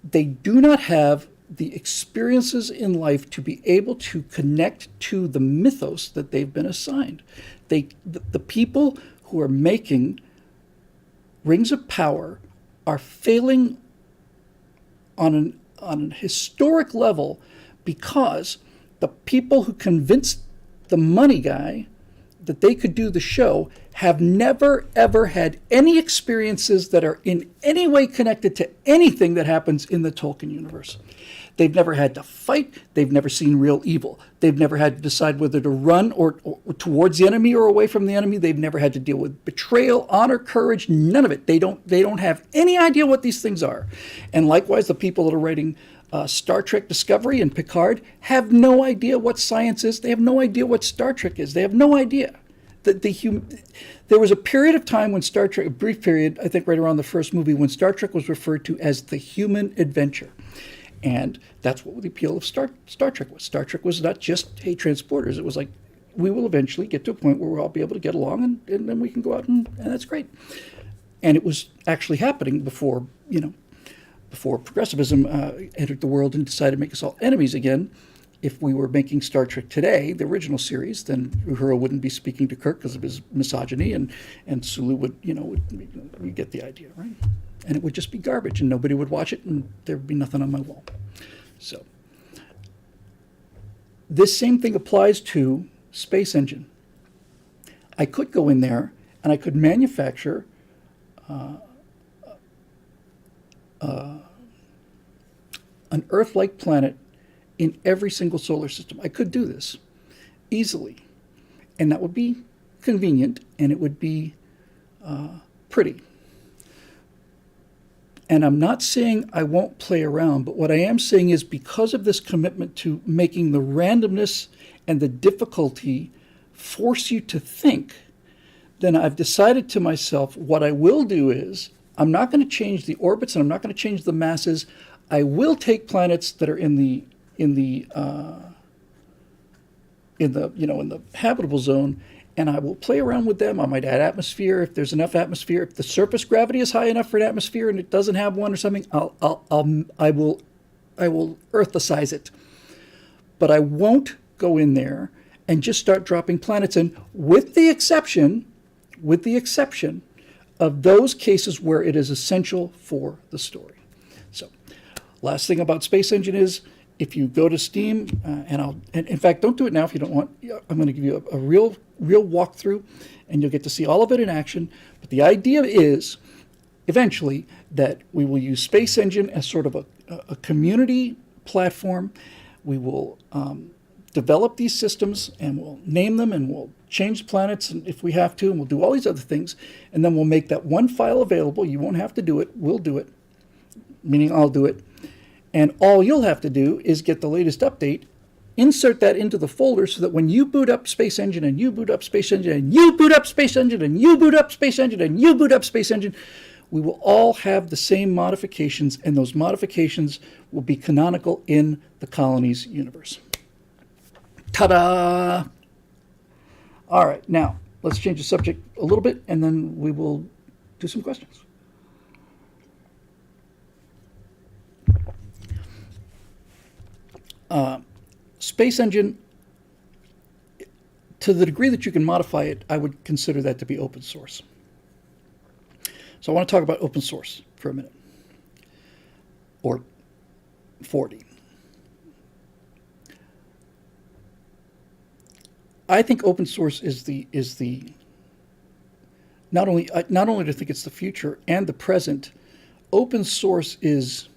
Speaker 1: They do not have the experiences in life to be able to connect to the mythos that they've been assigned. The people who are making Rings of Power are failing on an historic level because the people who convinced the money guy that they could do the show have never, ever had any experiences that are in any way connected to anything that happens in the Tolkien universe. They've never had to fight. They've never seen real evil. They've never had to decide whether to run or towards the enemy or away from the enemy. They've never had to deal with betrayal, honor, courage, none of it. They don't have any idea what these things are. And likewise, the people that are writing Star Trek Discovery and Picard have no idea what science is. They have no idea what Star Trek is. They have no idea. There was a period of time when Star Trek, a brief period, I think right around the first movie, when Star Trek was referred to as the human adventure. And that's what the appeal of Star Trek was. Star Trek was not just, hey, transporters. It was like, we will eventually get to a point where we'll all be able to get along and then we can go out and that's great. And it was actually happening before progressivism entered the world and decided to make us all enemies again. If we were making Star Trek today, the original series, then Uhura wouldn't be speaking to Kirk because of his misogyny, and Sulu would, you get the idea, right? And it would just be garbage, and nobody would watch it, and there would be nothing on my wall. So this same thing applies to Space Engine. I could go in there, and I could manufacture an Earth-like planet in every single solar system. I could do this easily, and that would be convenient, and it would be pretty. And I'm not saying I won't play around, but what I am saying is because of this commitment to making the randomness and the difficulty force you to think, then I've decided to myself what I will do is I'm not going to change the orbits and I'm not going to change the masses. I will take planets that are in the habitable zone, and I will play around with them. I might add atmosphere if there's enough atmosphere. If the surface gravity is high enough for an atmosphere and it doesn't have one or something, I will Earthicize it. But I won't go in there and just start dropping planets in, with the exception of those cases where it is essential for the story. So, last thing about Space Engine is, if you go to Steam, and in fact, don't do it now if you don't want. I'm going to give you a real walkthrough, and you'll get to see all of it in action. But the idea is, eventually, that we will use Space Engine as sort of a community platform. We will develop these systems, and we'll name them, and we'll change planets if we have to, and we'll do all these other things, and then we'll make that one file available. You won't have to do it. We'll do it, meaning I'll do it. And all you'll have to do is get the latest update, insert that into the folder so that when you boot up Space Engine and you boot up Space Engine and you boot up Space Engine and you boot up Space Engine and you boot up Space Engine, we will all have the same modifications, and those modifications will be canonical in the Colonies universe. Ta-da! All right, now let's change the subject a little bit, and then we will do some questions. Space Engine, to the degree that you can modify it, I would consider that to be open source. So I want to talk about open source for a minute, or 40. I think open source is the not only do I think it's the future and the present. Open source is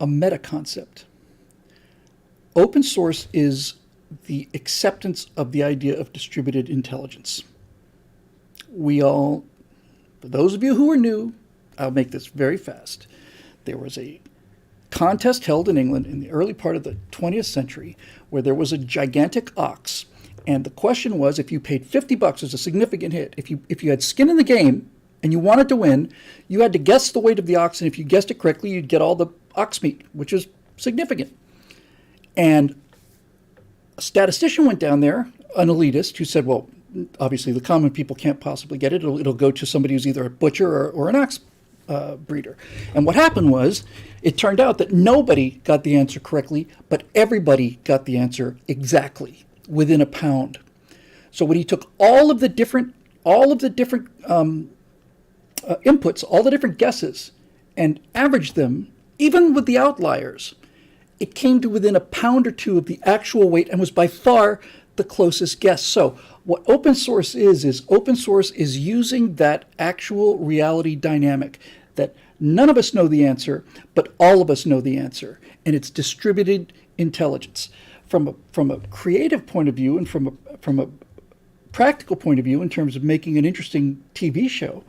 Speaker 1: a meta concept. Open source is the acceptance of the idea of distributed intelligence. We all, for those of you who are new, I'll make this very fast. There was a contest held in England in the early part of the 20th century where there was a gigantic ox. And the question was, if you paid $50, as a significant hit. If you had skin in the game and you wanted to win, you had to guess the weight of the ox. And if you guessed it correctly, you'd get all the ox meat, which is significant. And a statistician went down there, an elitist, who said, well, obviously the common people can't possibly get it. It'll go to somebody who's either a butcher or an ox breeder. And what happened was, it turned out that nobody got the answer correctly, but everybody got the answer exactly within a pound. So when he took all of the different inputs, all the different guesses, and averaged them, even with the outliers, it came to within a pound or two of the actual weight and was by far the closest guess. So what open source is open source is using that actual reality dynamic that none of us know the answer, but all of us know the answer. And it's distributed intelligence. From a creative point of view and from a practical point of view in terms of making an interesting TV show,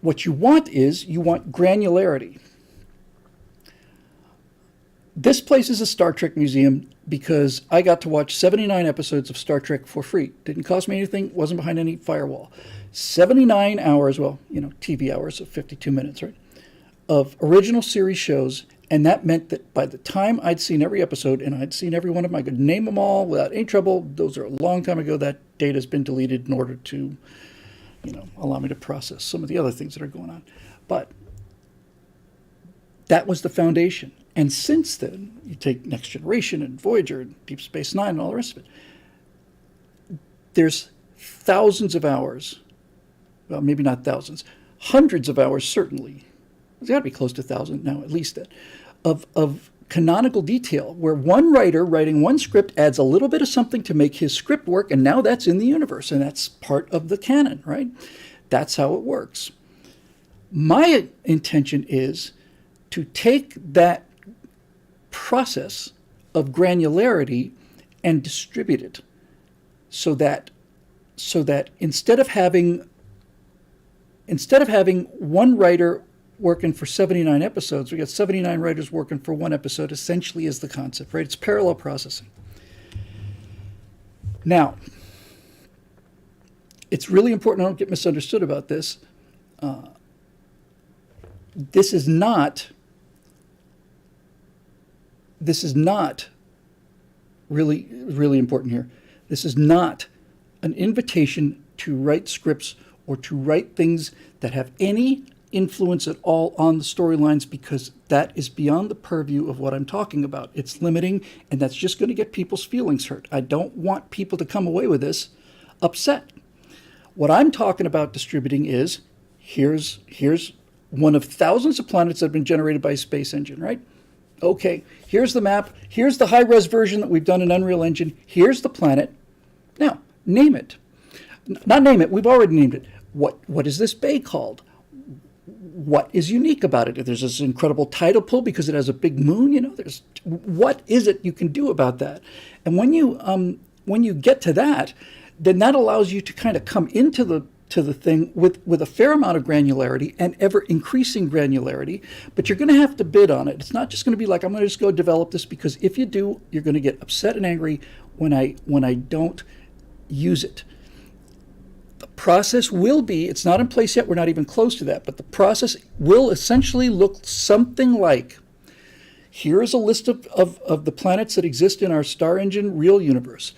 Speaker 1: what you want granularity. This place is a Star Trek museum because I got to watch 79 episodes of Star Trek for free. Didn't cost me anything, wasn't behind any firewall. 79 hours, well, TV hours of 52 minutes, right, of original series shows. And that meant that by the time I'd seen every episode, and I'd seen every one of them, I could name them all without any trouble. Those are a long time ago. That data's been deleted in order to, allow me to process some of the other things that are going on. But that was the foundation. And since then, you take Next Generation and Voyager and Deep Space Nine and all the rest of it, there's thousands of hours, well, maybe not thousands, hundreds of hours certainly, there's got to be close to 1,000 now, at least that, of canonical detail where one writer writing one script adds a little bit of something to make his script work, and now that's in the universe, and that's part of the canon, right? That's how it works. My intention is to take that process of granularity and distribute it so that instead of having one writer working for 79 episodes, we got 79 writers working for one episode, essentially is the concept, right? It's parallel processing. Now, it's really important I don't get misunderstood about this. This is not really, really important here. This is not an invitation to write scripts or to write things that have any influence at all on the storylines, because that is beyond the purview of what I'm talking about. It's limiting, and that's just going to get people's feelings hurt. I don't want people to come away with this upset. What I'm talking about distributing is, here's one of thousands of planets that have been generated by a space engine, right? Okay, here's the map. Here's the high-res version that we've done in Unreal Engine. Here's the planet. Now, name it. Not name it. We've already named it. What is this bay called? What is unique about it? There's this incredible tidal pull because it has a big moon. What is it you can do about that? And when you get to that, then that allows you to kind of come into the thing with a fair amount of granularity and ever increasing granularity, but you're going to have to bid on it. It's not just going to be like, I'm going to just go develop this, because if you do, you're going to get upset and angry when I don't use it. The process will be, it's not in place yet, we're not even close to that, but the process will essentially look something like, here is a list of the planets that exist in our star engine real universe.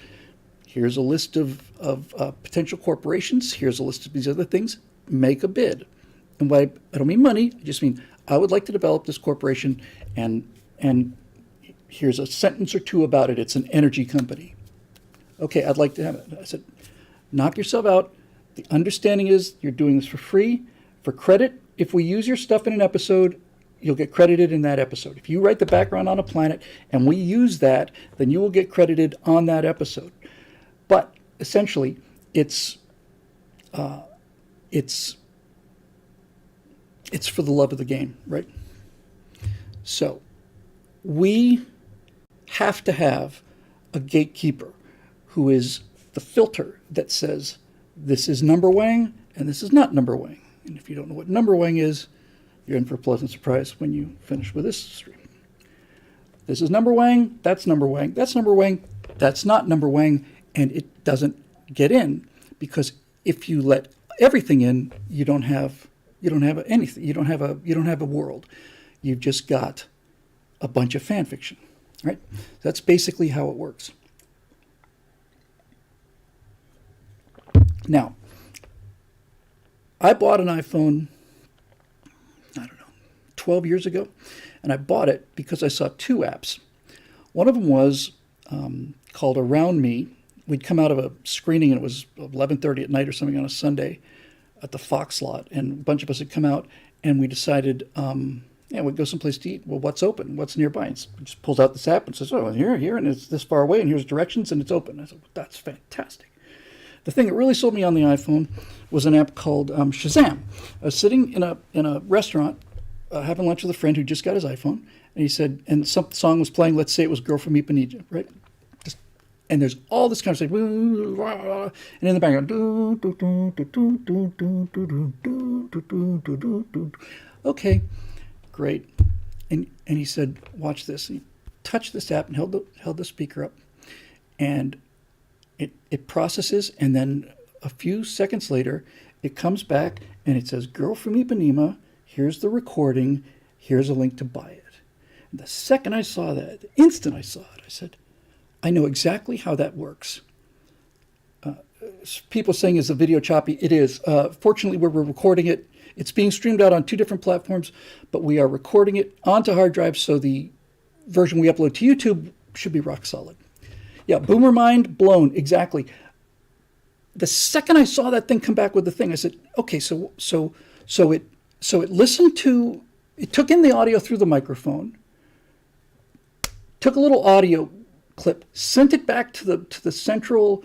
Speaker 1: Here's a list of potential corporations. Here's a list of these other things. Make a bid. And I don't mean money. I just mean, I would like to develop this corporation, and here's a sentence or two about it. It's an energy company. Okay, I'd like to have it. I said, knock yourself out. The understanding is you're doing this for free. For credit, if we use your stuff in an episode, you'll get credited in that episode. If you write the background on a planet and we use that, then you will get credited on that episode. But essentially, it's for the love of the game, right? So we have to have a gatekeeper who is the filter that says, this is number wang and this is not number wang. And if you don't know what number wang is, you're in for a pleasant surprise when you finish with this stream. This is number wang, that's number wang, that's number wang, that's not number wang, and it doesn't get in, because if you let everything in, you don't have anything. You don't have a world. You've just got a bunch of fan fiction, right? That's basically how it works. Now, I bought an iPhone 12 years ago. And I bought it because I saw two apps. One of them was called Around Me. We'd come out of a screening, and it was 11:30 at night or something on a Sunday at the Fox lot. And a bunch of us had come out, and we decided, we'd go someplace to eat. Well, what's open? What's nearby? And it just pulls out this app and says, oh, here, and it's this far away, and here's directions, and it's open. I said, well, that's fantastic. The thing that really sold me on the iPhone was an app called Shazam. I was sitting in a restaurant having lunch with a friend who just got his iPhone, and he said, and some song was playing, let's say it was Girl from Ipanema, right? And there's all this kind of stuff, and in the background, okay, great. And he said, watch this. And he touched this app and held the speaker up, and it processes, and then a few seconds later, it comes back and it says, Girl from Ipanema, here's the recording, here's a link to buy it. And the second I saw that, the instant I saw it, I said, I know exactly how that works. People saying, is the video choppy? It is. Fortunately, where we're recording it, it's being streamed out on 2 different platforms, but we are recording it onto hard drives, so the version we upload to YouTube should be rock solid. Yeah, boomer mind blown, exactly. The second I saw that thing come back with the thing, I said, okay, so it listened to, it took in the audio through the microphone, took a little audio clip, sent it back to the central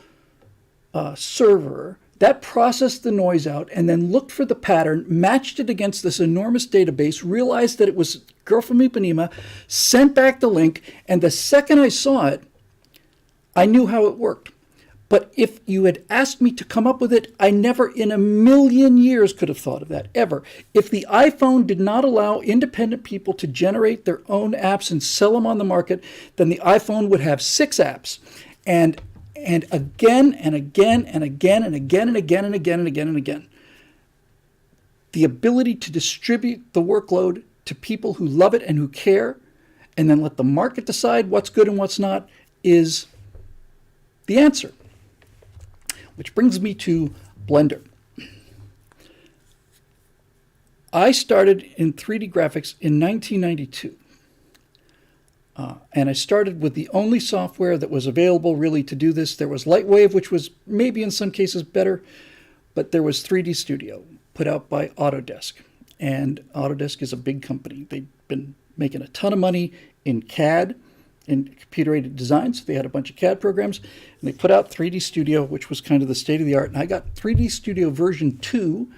Speaker 1: server, that processed the noise out, and then looked for the pattern, matched it against this enormous database, realized that it was Girl from Ipanema, sent back the link, and the second I saw it, I knew how it worked. But if you had asked me to come up with it, I never in a million years could have thought of that, ever. If the iPhone did not allow independent people to generate their own apps and sell them on the market, then the iPhone would have 6 apps. And again and again and again and again and again and again and again and again. The ability to distribute the workload to people who love it and who care, and then let the market decide what's good and what's not, is the answer. Which brings me to Blender. I started in 3D graphics in 1992. And I started with the only software that was available really to do this. There was Lightwave, which was maybe in some cases better, but there was 3D Studio, put out by Autodesk. And Autodesk is a big company. They've been making a ton of money in CAD, in computer-aided design, so they had a bunch of CAD programs, and they put out 3D Studio, which was kind of the state-of-the-art. And I got 3D Studio version 2.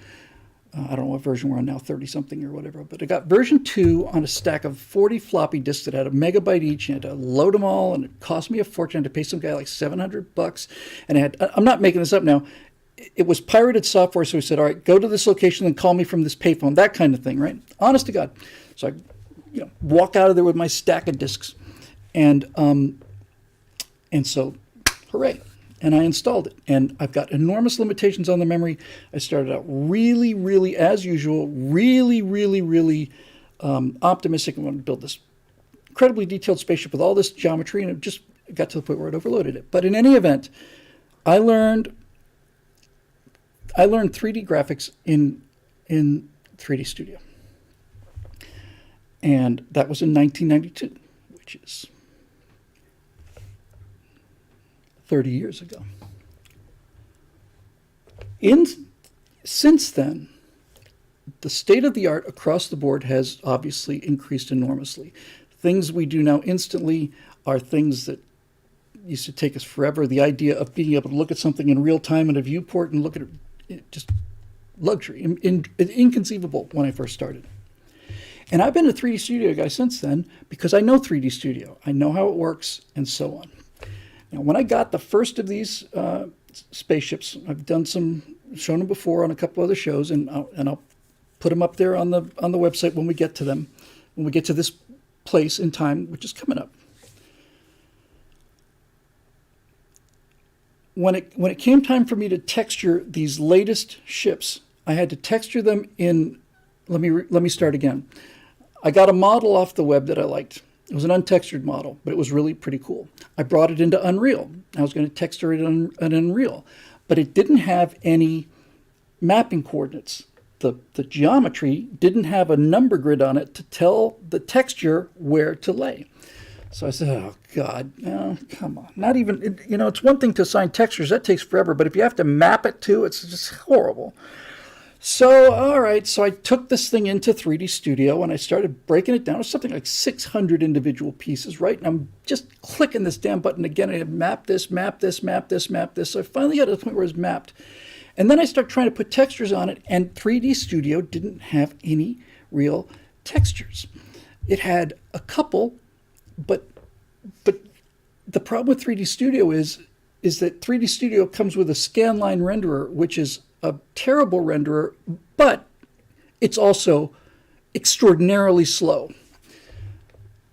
Speaker 1: I don't know what version we're on now, 30-something or whatever, but I got version 2 on a stack of 40 floppy disks that had a megabyte each, and I had to load them all, and it cost me a fortune. I had to pay some guy like $700, and I'm not making this up now, it was pirated software, so he said, all right, go to this location and call me from this payphone, that kind of thing, right? Honest to God. So I walk out of there with my stack of disks. And so, hooray. And I installed it. And I've got enormous limitations on the memory. I started out really, really, as usual, really, really, really optimistic. I wanted to build this incredibly detailed spaceship with all this geometry, and it just got to the point where it overloaded it. But in any event, I learned 3D graphics in 3D Studio. And that was in 1992, which is 30 years ago. Since then, the state of the art across the board has obviously increased enormously. Things we do now instantly are things that used to take us forever. The idea of being able to look at something in real time in a viewport and look at it, just luxury, inconceivable when I first started. And I've been a 3D Studio guy since then because I know 3D Studio. I know how it works and so on. Now, when I got the first of these spaceships, I've shown them before on a couple other shows, and I'll put them up there on the website when we get to them, when we get to this place in time, which is coming up. When it came time for me to texture these latest ships, I had to texture them in. Let me start again. I got a model off the web that I liked. It was an untextured model, but it was really pretty cool. I brought it into Unreal. I was going to texture it in Unreal, but it didn't have any mapping coordinates the geometry didn't have a number grid on it to tell the texture where to lay. So I said, oh, God, no, come on. Not even, it's one thing to assign textures. That takes forever. But if you have to map it too, it's just horrible. So, all right. So I took this thing into 3D Studio and I started breaking it down. It was something like 600 individual pieces, right? And I'm just clicking this damn button again. And I map this, map this, map this, map this. So I finally got to the point where it was mapped. And then I started trying to put textures on it. And 3D Studio didn't have any real textures. It had a couple, but the problem with 3D Studio is that 3D Studio comes with a scanline renderer, which is a terrible renderer, but it's also extraordinarily slow.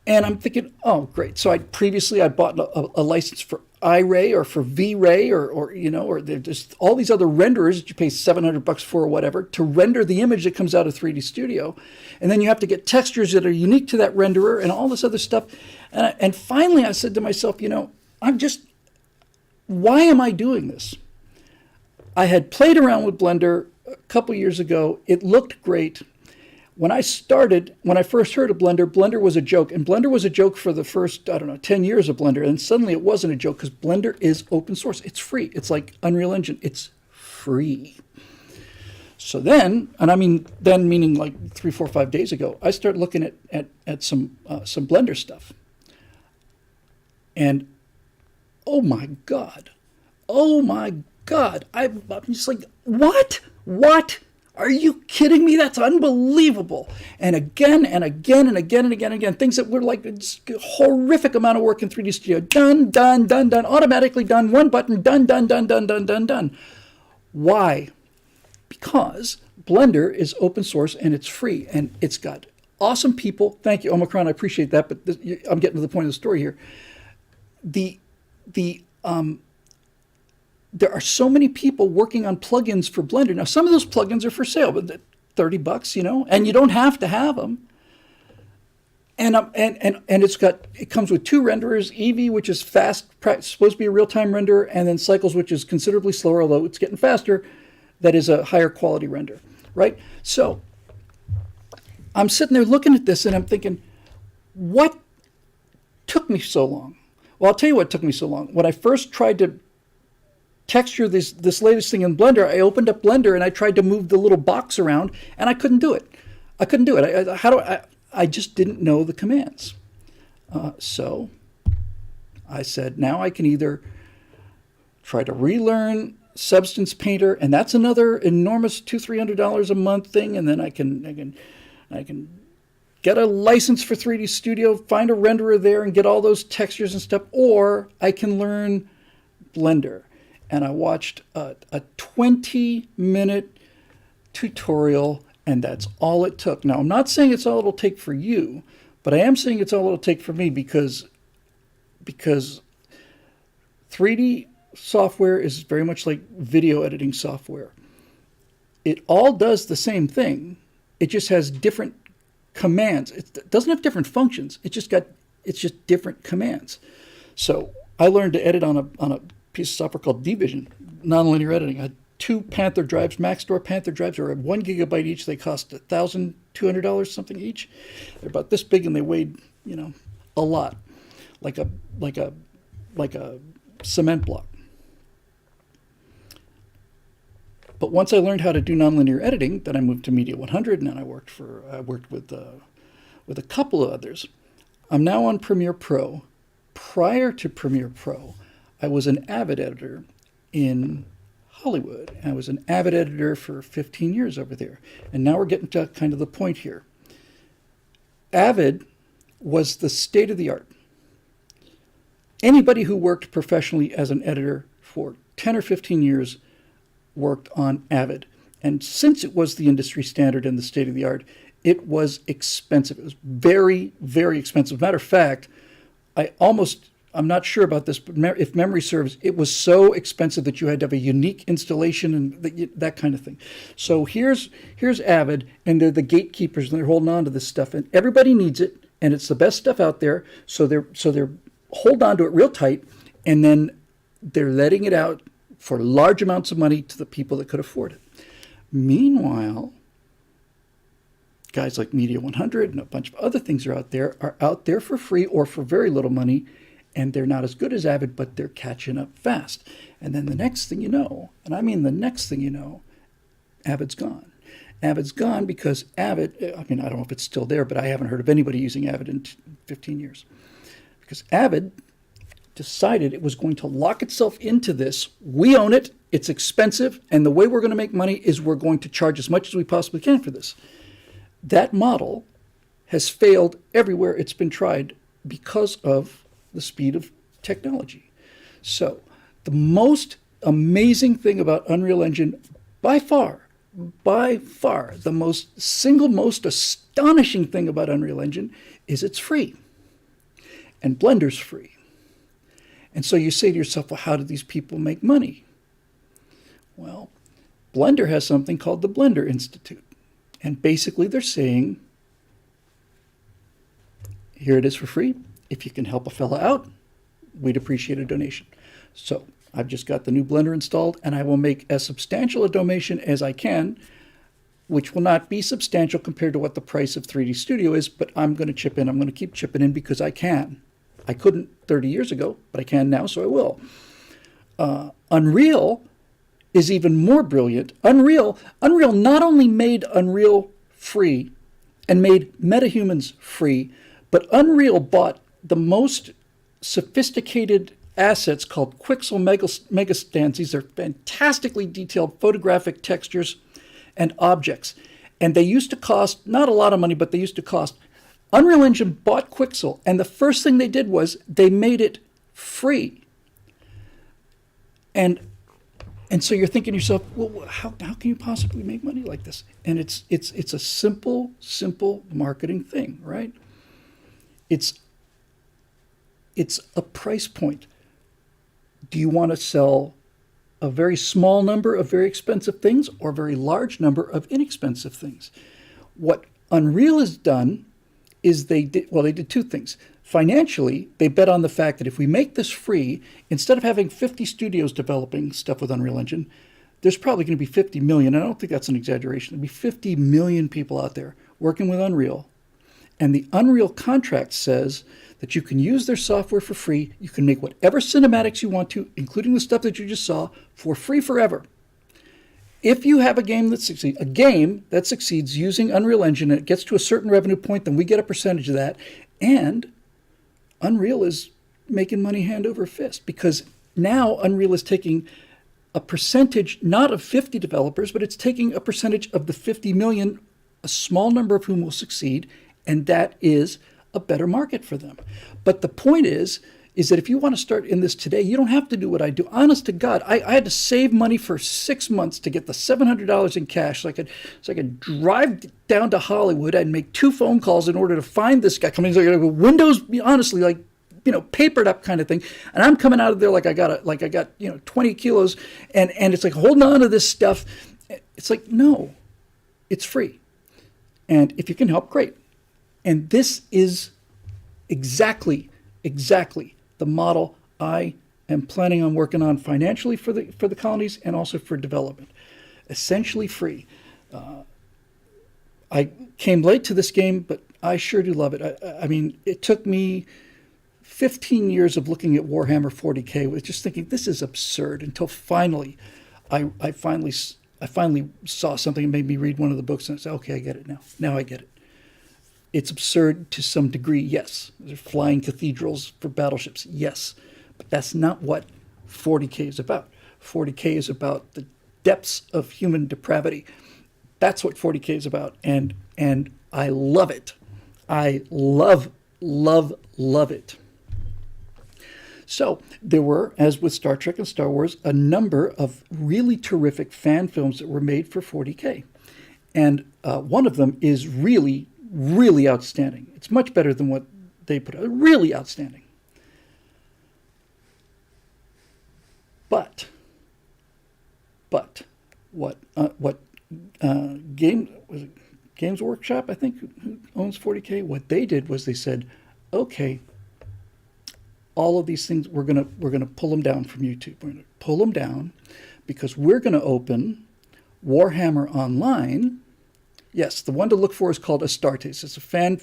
Speaker 1: And I'm thinking, oh, great. So I bought a license for iRay or for V-Ray or there's all these other renderers that you pay $700 for or whatever to render the image that comes out of 3D Studio. And then you have to get textures that are unique to that renderer and all this other stuff. And finally I said to myself, why am I doing this? I had played around with Blender a couple years ago. It looked great. When I first heard of Blender, Blender was a joke. And Blender was a joke for the first, 10 years of Blender. And suddenly it wasn't a joke because Blender is open source. It's free. It's like Unreal Engine. It's free. So then meaning like 3, 4, 5 days ago, I started looking at some Blender stuff. And oh my God. I'm just like, what? Are you kidding me? That's unbelievable. And again, things that were like a horrific amount of work in 3D Studio. Done, automatically done, one button, done. Why? Because Blender is open source and it's free and it's got awesome people. Thank you, Omicron, I appreciate that, but I'm getting to the point of the story here. There are so many people working on plugins for Blender. Now, some of those plugins are for sale, but $30, and you don't have to have them. And it comes with 2 renderers, Eevee, which is fast, supposed to be a real-time renderer, and then Cycles, which is considerably slower, although it's getting faster. That is a higher quality render, right? So I'm sitting there looking at this, and I'm thinking, what took me so long? Well, I'll tell you what took me so long. When I first tried to texture this latest thing in Blender, I opened up Blender and I tried to move the little box around and I couldn't do it. I just didn't know the commands. So I said, now I can either try to relearn Substance Painter, and that's another enormous $200-300 a month thing, and then I can get a license for 3D Studio, find a renderer there and get all those textures and stuff, or I can learn Blender. And I watched a 20-minute tutorial, and that's all it took. Now, I'm not saying it's all it'll take for you, but I am saying it's all it'll take for me because 3D software is very much like video editing software. It all does the same thing. It just has different commands. It doesn't have different functions. It's just different commands. So I learned to edit on a piece of software called Division, nonlinear editing. I had 2 Panther drives, Maxtor Panther drives, are 1 gigabyte each. They cost $1,200 something each. They're about this big and they weighed, a lot, like a cement block. But once I learned how to do nonlinear editing, then I moved to Media 100, and then I worked with a couple of others. I'm now on Premiere Pro. Prior to Premiere Pro, I was an Avid editor in Hollywood. I was an Avid editor for 15 years over there. And now we're getting to kind of the point here. Avid was the state of the art. Anybody who worked professionally as an editor for 10 or 15 years worked on Avid. And since it was the industry standard and the state of the art, it was expensive. It was very, very expensive. Matter of fact, I'm not sure about this, but if memory serves, it was so expensive that you had to have a unique installation and that kind of thing. So here's Avid, and they're the gatekeepers, and they're holding on to this stuff, and everybody needs it, and it's the best stuff out there. So they're hold on to it real tight, and then they're letting it out for large amounts of money to the people that could afford it. Meanwhile, guys like Media 100 and a bunch of other things are out there for free or for very little money, and they're not as good as Avid, but they're catching up fast. And then the next thing you know, and I mean the next thing you know, Avid's gone. Avid's gone because Avid, I mean, I don't know if it's still there, but I haven't heard of anybody using Avid in 15 years. Because Avid decided it was going to lock itself into this. We own it, it's expensive, and the way we're going to make money is we're going to charge as much as we possibly can for this. That model has failed everywhere it's been tried because of the speed of technology. So the most amazing thing about Unreal Engine, by far, the most astonishing thing about Unreal Engine is it's free. And Blender's free. And so you say to yourself, well, how do these people make money? Well, Blender has something called the Blender Institute. And basically they're saying, here it is for free. If you can help a fella out, we'd appreciate a donation. So I've just got the new Blender installed, and I will make as substantial a donation as I can, which will not be substantial compared to what the price of 3D Studio is, but I'm going to chip in. I'm going to keep chipping in because I can. I couldn't 30 years ago, but I can now, so I will. Unreal is even more brilliant. Unreal not only made Unreal free and made MetaHumans free, but Unreal bought the most sophisticated assets called Quixel Megastans. These are fantastically detailed photographic textures and objects. And they used to cost, not a lot of money, but they used to cost. Unreal Engine bought Quixel, and the first thing they did was they made it free. And so you're thinking to yourself, well, how can you possibly make money like this? And it's a simple marketing thing, right? It's a price point. Do you want to sell a very small number of very expensive things or a very large number of inexpensive things? What Unreal has done is they did two things. Financially, they bet on the fact that if we make this free, instead of having 50 studios developing stuff with Unreal Engine, there's probably going to be 50 million. I don't think that's an exaggeration. There'll be 50 million people out there working with Unreal. And the Unreal contract says that you can use their software for free. You can make whatever cinematics you want to, including the stuff that you just saw, for free forever. If you have a game that succeeds using Unreal Engine and it gets to a certain revenue point, then we get a percentage of that. And Unreal is making money hand over fist because now Unreal is taking a percentage, not of 50 developers, but it's taking a percentage of the 50 million, a small number of whom will succeed, and that is a better market for them. But the point is that if you want to start in this today, you don't have to do what I do. Honest to God, I had to save money for 6 months to get the $700 in cash so I could drive down to Hollywood and make 2 phone calls in order to find this guy coming. Like Windows, honestly, like, papered up kind of thing. And I'm coming out of there like I got 20 kilos, and it's like holding on to this stuff. It's like, no, it's free. And if you can help, great. And this is exactly the model I am planning on working on financially for the colonies and also for development. Essentially free. I came late to this game, but I sure do love it. I mean, it took me 15 years of looking at Warhammer 40K with just thinking this is absurd until finally, I finally saw something that made me read one of the books and I said, okay, I get it now. Now I get it. It's absurd to some degree, yes. There's flying cathedrals for battleships, yes. But that's not what 40K is about. 40K is about the depths of human depravity. That's what 40K is about, and I love it. I love it. So there were, as with Star Trek and Star Wars, a number of really terrific fan films that were made for 40K. And one of them is really outstanding. It's much better than what they put out. Really outstanding. But what Games Workshop, I think, who owns 40K, what they did was they said, okay, all of these things we're gonna pull them down from YouTube. We're gonna pull them down because we're gonna open Warhammer Online Yes, the one to look for is called Astartes. It's a fan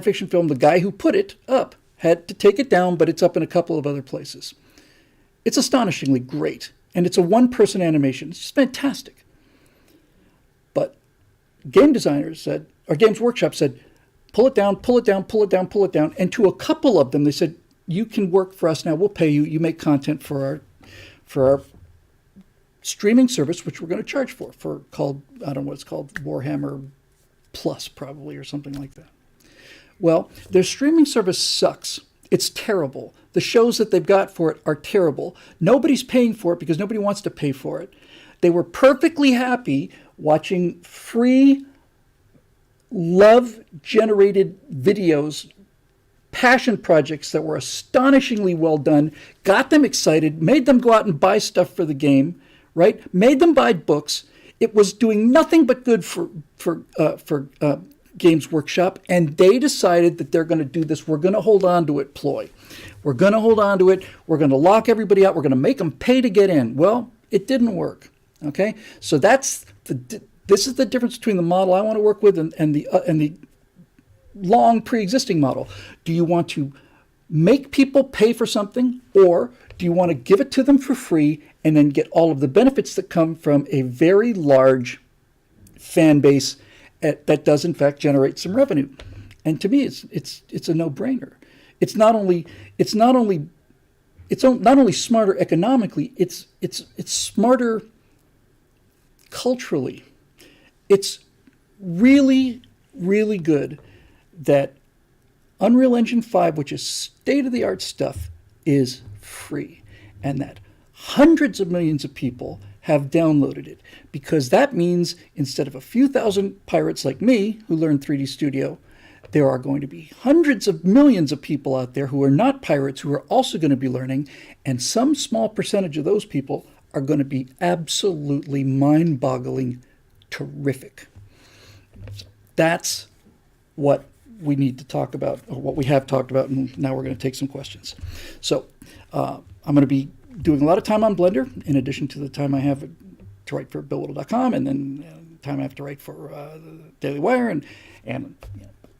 Speaker 1: fiction film. The guy who put it up had to take it down, but it's up in a couple of other places. It's astonishingly great, and it's a one-person animation. It's just fantastic. But game designers said, or Games Workshop said, pull it down, pull it down, pull it down, pull it down. And to a couple of them, they said, you can work for us now. We'll pay you. You make content for our streaming service, which we're going to charge for called, I don't know what it's called, Warhammer Plus probably, or something like that. Well, their streaming service sucks. It's terrible. The shows that they've got for it are terrible. Nobody's paying for it because nobody wants to pay for it. They were perfectly happy watching free, love-generated videos, passion projects that were astonishingly well done, got them excited, made them go out and buy stuff for the game, right? Made them buy books. It was doing nothing but good for Games Workshop, and they decided that they're going to do this. We're going to hold on to it ploy. We're going to hold on to it. We're going to lock everybody out. We're going to make them pay to get in. Well, it didn't work. Okay, so this is the difference between the model I want to work with and the long pre-existing model. Do you want to make people pay for something, or do you want to give it to them for free and then get all of the benefits that come from a very large fan base that does in fact generate some revenue? And to me, it's a no-brainer. It's not only smarter economically, it's smarter culturally. It's really, really good that Unreal Engine 5, which is state-of-the-art stuff, is free, and that hundreds of millions of people have downloaded it, because that means instead of a few thousand pirates like me who learn 3D Studio, there are going to be hundreds of millions of people out there who are not pirates who are also going to be learning, and some small percentage of those people are going to be absolutely mind-boggling terrific. That's what we need to talk about, or what we have talked about, and now we're going to take some questions. So I'm going to be doing a lot of time on Blender, in addition to the time I have to write for BillWhittle.com, and then time I have to write for the Daily Wire, and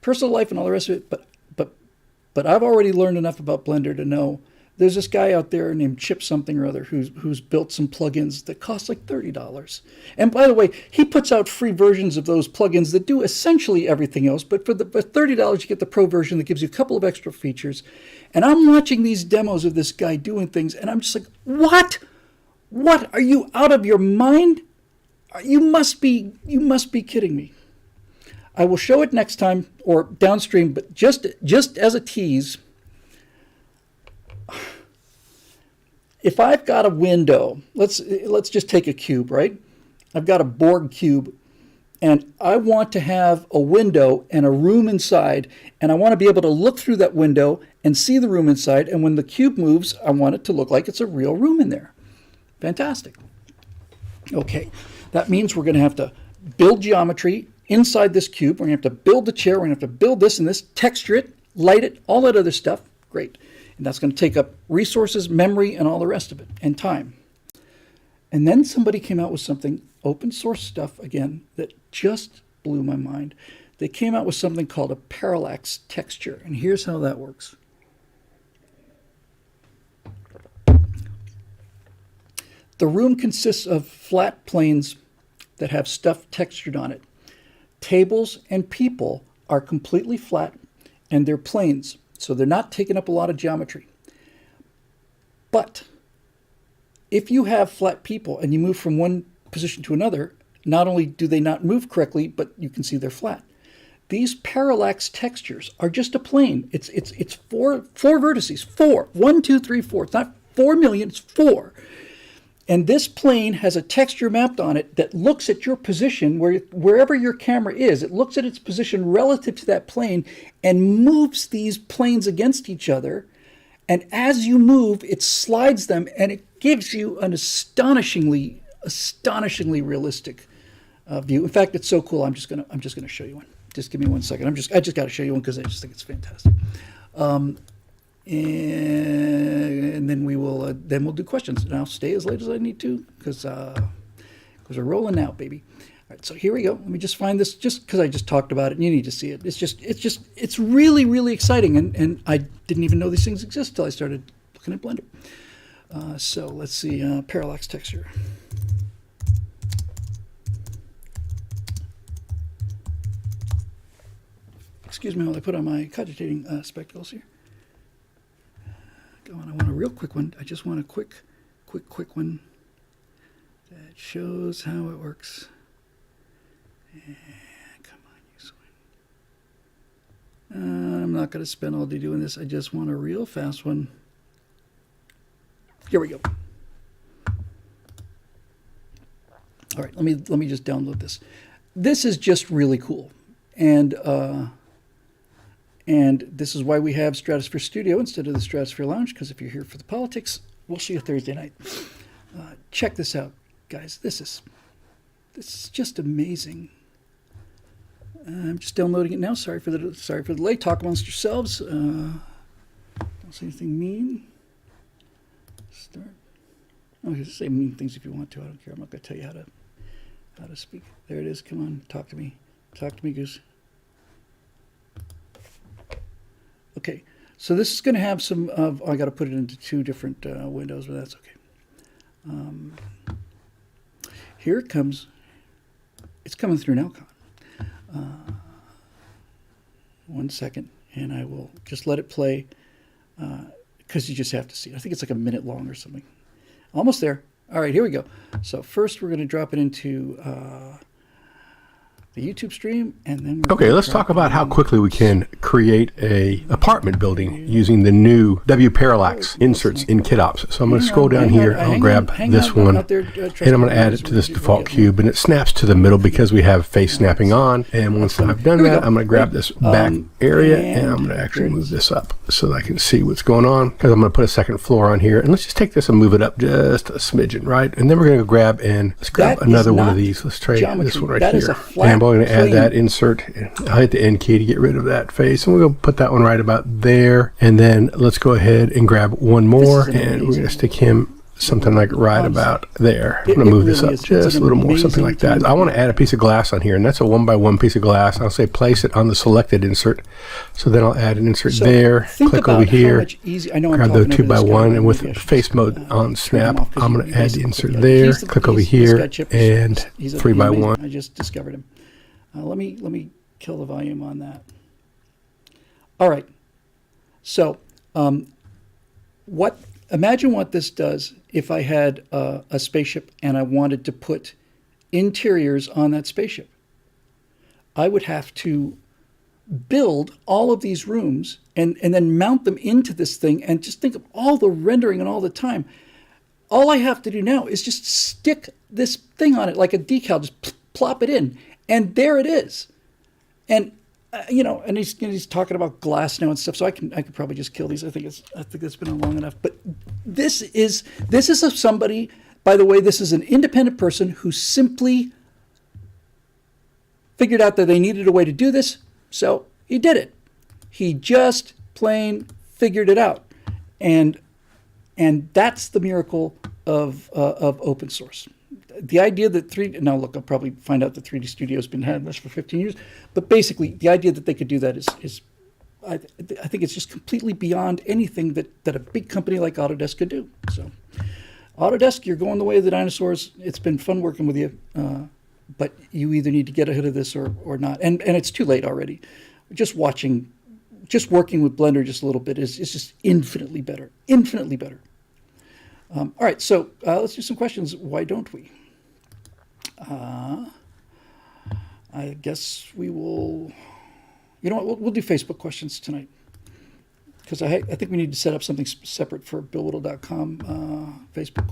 Speaker 1: personal life and all the rest of it. But I've already learned enough about Blender to know there's this guy out there named Chip something or other who's built some plugins that cost like $30. And by the way, he puts out free versions of those plugins that do essentially everything else. But for $30, you get the pro version that gives you a couple of extra features. And I'm watching these demos of this guy doing things, and I'm just like, what? What? Are you out of your mind? You must be kidding me. I will show it next time or downstream, but just as a tease, if I've got a window, let's just take a cube, right? I've got a Borg cube, and I want to have a window and a room inside, and I want to be able to look through that window and see the room inside, and when the cube moves, I want it to look like it's a real room in there. Fantastic. Okay, that means we're going to have to build geometry inside this cube. We're going to have to build the chair. We're going to have to build this and this, texture it, light it, all that other stuff. Great. And that's going to take up resources, memory, and all the rest of it, and time. And then somebody came out with something, open source stuff again, that just blew my mind. They came out with something called a parallax texture. And here's how that works. The room consists of flat planes that have stuff textured on it. Tables and people are completely flat, and they're planes. So they're not taking up a lot of geometry. But if you have flat people and you move from one position to another, not only do they not move correctly, but you can see they're flat. These parallax textures are just a plane. It's four vertices. 4. 1, 2, 3, 4. It's not 4 million, it's 4. And this plane has a texture mapped on it that looks at your position wherever your camera is. It looks at its position relative to that plane and moves these planes against each other. And as you move, it slides them, and it gives you an astonishingly realistic view. In fact, it's so cool. I'm just gonna show you one. Just give me 1 second. I just got to show you one because I just think it's fantastic. And then we'll do questions. And I'll stay as late as I need to because we're rolling out, baby. right, so here we go. Let me just find this, just because I just talked about it and you need to see it. It's really, really exciting. And I didn't even know these things exist until I started looking at Blender. So let's see, parallax texture. Excuse me while I put on my cogitating spectacles here. Go on, I want a real quick one. I just want a quick one that shows how it works. And come on, you swing. I'm not going to spend all day doing this. I just want a real fast one. Here we go. All right, let me just download this. This is just really cool, and this is why we have Stratosphere Studio instead of the Stratosphere Lounge. Because if you're here for the politics, we'll see you Thursday night. Check this out, guys. This is just amazing. I'm just downloading it now. Sorry for the delay. Talk amongst yourselves. Don't say anything mean. Start. Oh, just say mean things if you want to. I don't care. I'm not going to tell you how to speak. There it is. Come on, talk to me. Talk to me, Goose. Okay, so this is going to have some of. I got to put it into two different windows, but that's okay. Here it comes. It's coming through now, Con. 1 second, and I will just let it play because you just have to see it. I think it's like a minute long or something. Almost there. All right, here we go. So first we're going to drop it into the YouTube stream, and then
Speaker 2: okay, let's talk about how quickly we can create a apartment building using the new W Parallax inserts in KitOps. So I'm going to scroll down here. I'll grab this one, and I'm going to add it to this default cube, and it snaps to the middle because we have face snapping on. And once I've done that, I'm going to grab this back area, and I'm going to actually move this up so that I can see what's going on, because I'm going to put a second floor on here. And let's just take this and move it up just a smidgen, right? And then we're going to grab another one of these. Let's try this one right here. I'm going to add that insert. I'll hit the N key to get rid of that face, and we're going to put that one right about there. And then let's go ahead and grab one more, and we're going to stick him something like right about there. I'm going to move this up just a little more, something like that. I want to add a piece of glass on here, and that's a 1x1 piece of glass. I'll say place it on the selected insert. So then I'll add an insert there, click over here, grab the 2x1, and with face mode on snap, I'm going to add the insert there, click over here, and 3x1.
Speaker 1: I just discovered him. Let me kill the volume on that. All right. So, imagine what this does if I had a spaceship and I wanted to put interiors on that spaceship. I would have to build all of these rooms and then mount them into this thing, and just think of all the rendering and all the time. All I have to do now is just stick this thing on it like a decal, just plop it in. And there it is, and and he's talking about glass now and stuff. So I could probably just kill these. I think it's been on long enough. But this is of somebody. By the way, this is an independent person who simply figured out that they needed a way to do this, so he did it. He just plain figured it out, and that's the miracle of open source. The idea that now look, I'll probably find out that 3D Studio has been having this for 15 years, but basically the idea that they could do that is I think it's just completely beyond anything that a big company like Autodesk could do. So Autodesk, you're going the way of the dinosaurs. It's been fun working with you, but you either need to get ahead of this or not. And it's too late already. Just working with Blender just a little bit is just infinitely better. All right, so let's do some questions. Why don't we? I guess we will. You know what? We'll do Facebook questions tonight, because I think we need to set up something separate for BillWhittle.com Facebook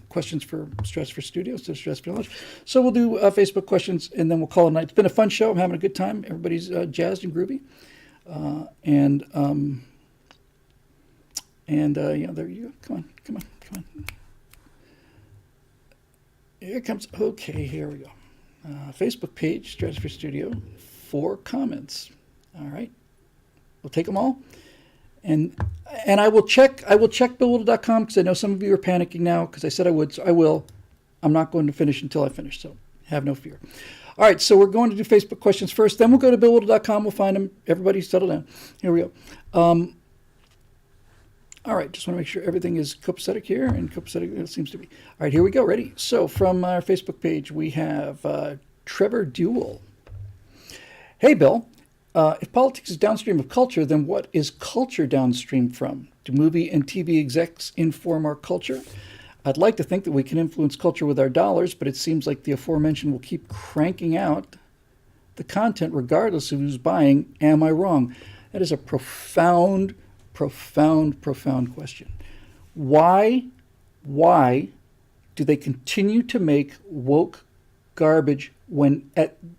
Speaker 1: questions for Stratosphere Studio, so Stratosphere Knowledge. So we'll do Facebook questions, and then we'll call it a night. It's been a fun show. I'm having a good time. Everybody's jazzed and groovy, and there you go. Come on. Here it comes. Okay, here we go. Facebook page, Stratosphere Studio, 4 comments. All right, we'll take them all, and I will check BillWhittle.com, because I know some of you are panicking now because I said I would. So I will. I'm not going to finish until I finish. So Have no fear. All right, so we're going to do Facebook questions first. Then we'll go to BillWhittle.com. We'll find them. Everybody settle down. Here we go. All right, just want to make sure everything is copacetic here, and copacetic it seems to be. All right, here we go. Ready? So from our Facebook page, we have Trevor Duell. Hey, Bill. If politics is downstream of culture, then what is culture downstream from? Do movie and TV execs inform our culture? I'd like to think that we can influence culture with our dollars, but it seems like the aforementioned will keep cranking out the content regardless of who's buying. Am I wrong? That is a profound question. Why do they continue to make woke garbage when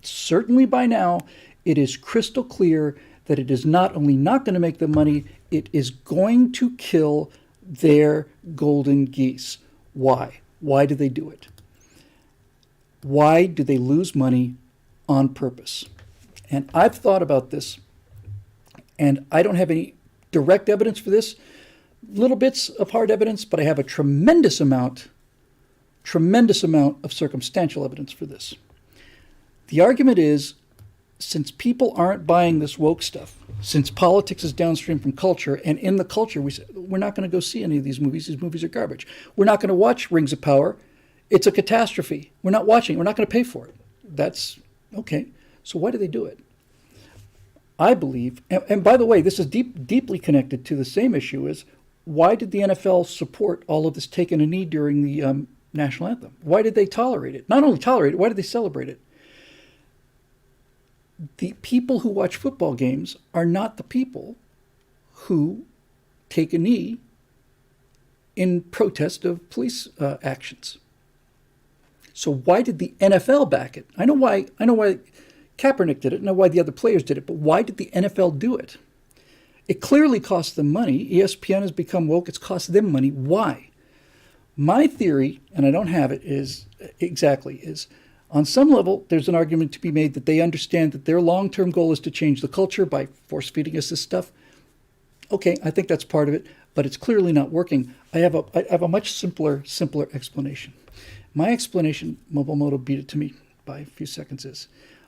Speaker 1: certainly by now it is crystal clear that it is not only not going to make them money, it is going to kill their golden geese? Why? Why do they do it? Why do they lose money on purpose? And I've thought about this, and I don't have any direct evidence for this, little bits of hard evidence, but I have a tremendous amount of circumstantial evidence for this. The argument is, since people aren't buying this woke stuff, since politics is downstream from culture, and in the culture we say, we're not going to go see any of these movies are garbage. We're not going to watch Rings of Power. It's a catastrophe. We're not watching it. We're not going to pay for it. That's okay. So why do they do it? I believe, and by the way, this is deeply connected to the same issue, is why did the NFL support all of this taking a knee during the national anthem? Why did they tolerate it? Not only tolerate it, why did they celebrate it? The people who watch football games are not the people who take a knee in protest of police actions. So why did the NFL back it? I know why Kaepernick did it. I know why the other players did it. But why did the NFL do it? It clearly cost them money. ESPN has become woke. It's cost them money. Why? My theory, and I don't have it, is on some level, there's an argument to be made that they understand that their long-term goal is to change the culture by force-feeding us this stuff. Okay, I think that's part of it, but it's clearly not working. I have a much simpler explanation. My explanation, Mobilemoto beat it to me by a few seconds,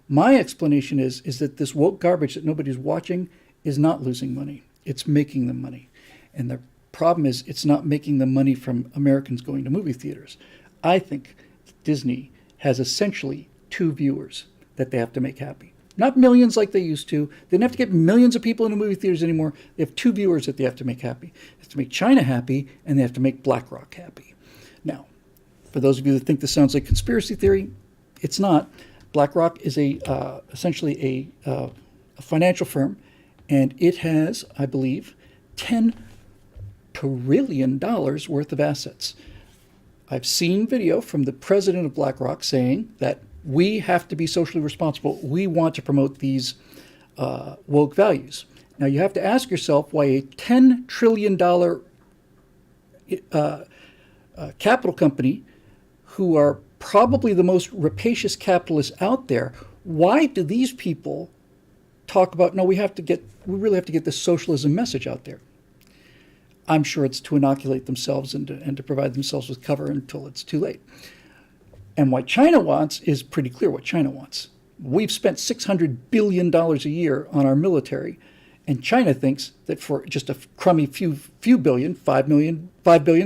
Speaker 1: my explanation is that this woke garbage that nobody's watching is not losing money. It's making them money. And the problem is it's not making them money from Americans going to movie theaters. I think Disney has essentially two viewers that they have to make happy. Not millions like they used to. They don't have to get millions of people into movie theaters anymore. They have two viewers that they have to make happy. They have to make China happy, and they have to make BlackRock happy. Now, for those of you that think this sounds like conspiracy theory, it's not. BlackRock is essentially a financial firm, and it has, I believe, $10 trillion worth of assets. I've seen video from the president of BlackRock saying that we have to be socially responsible. We want to promote these woke values. Now, you have to ask yourself why a $10 trillion capital company, who are probably the most rapacious capitalists out there, why do these people talk about, no, we really have to get this socialism message out there? I'm sure it's to inoculate themselves and to provide themselves with cover until it's too late. And what China wants is pretty clear what China wants. We've spent $600 billion a year on our military, and China thinks that for just a crummy few billion, 5 billion,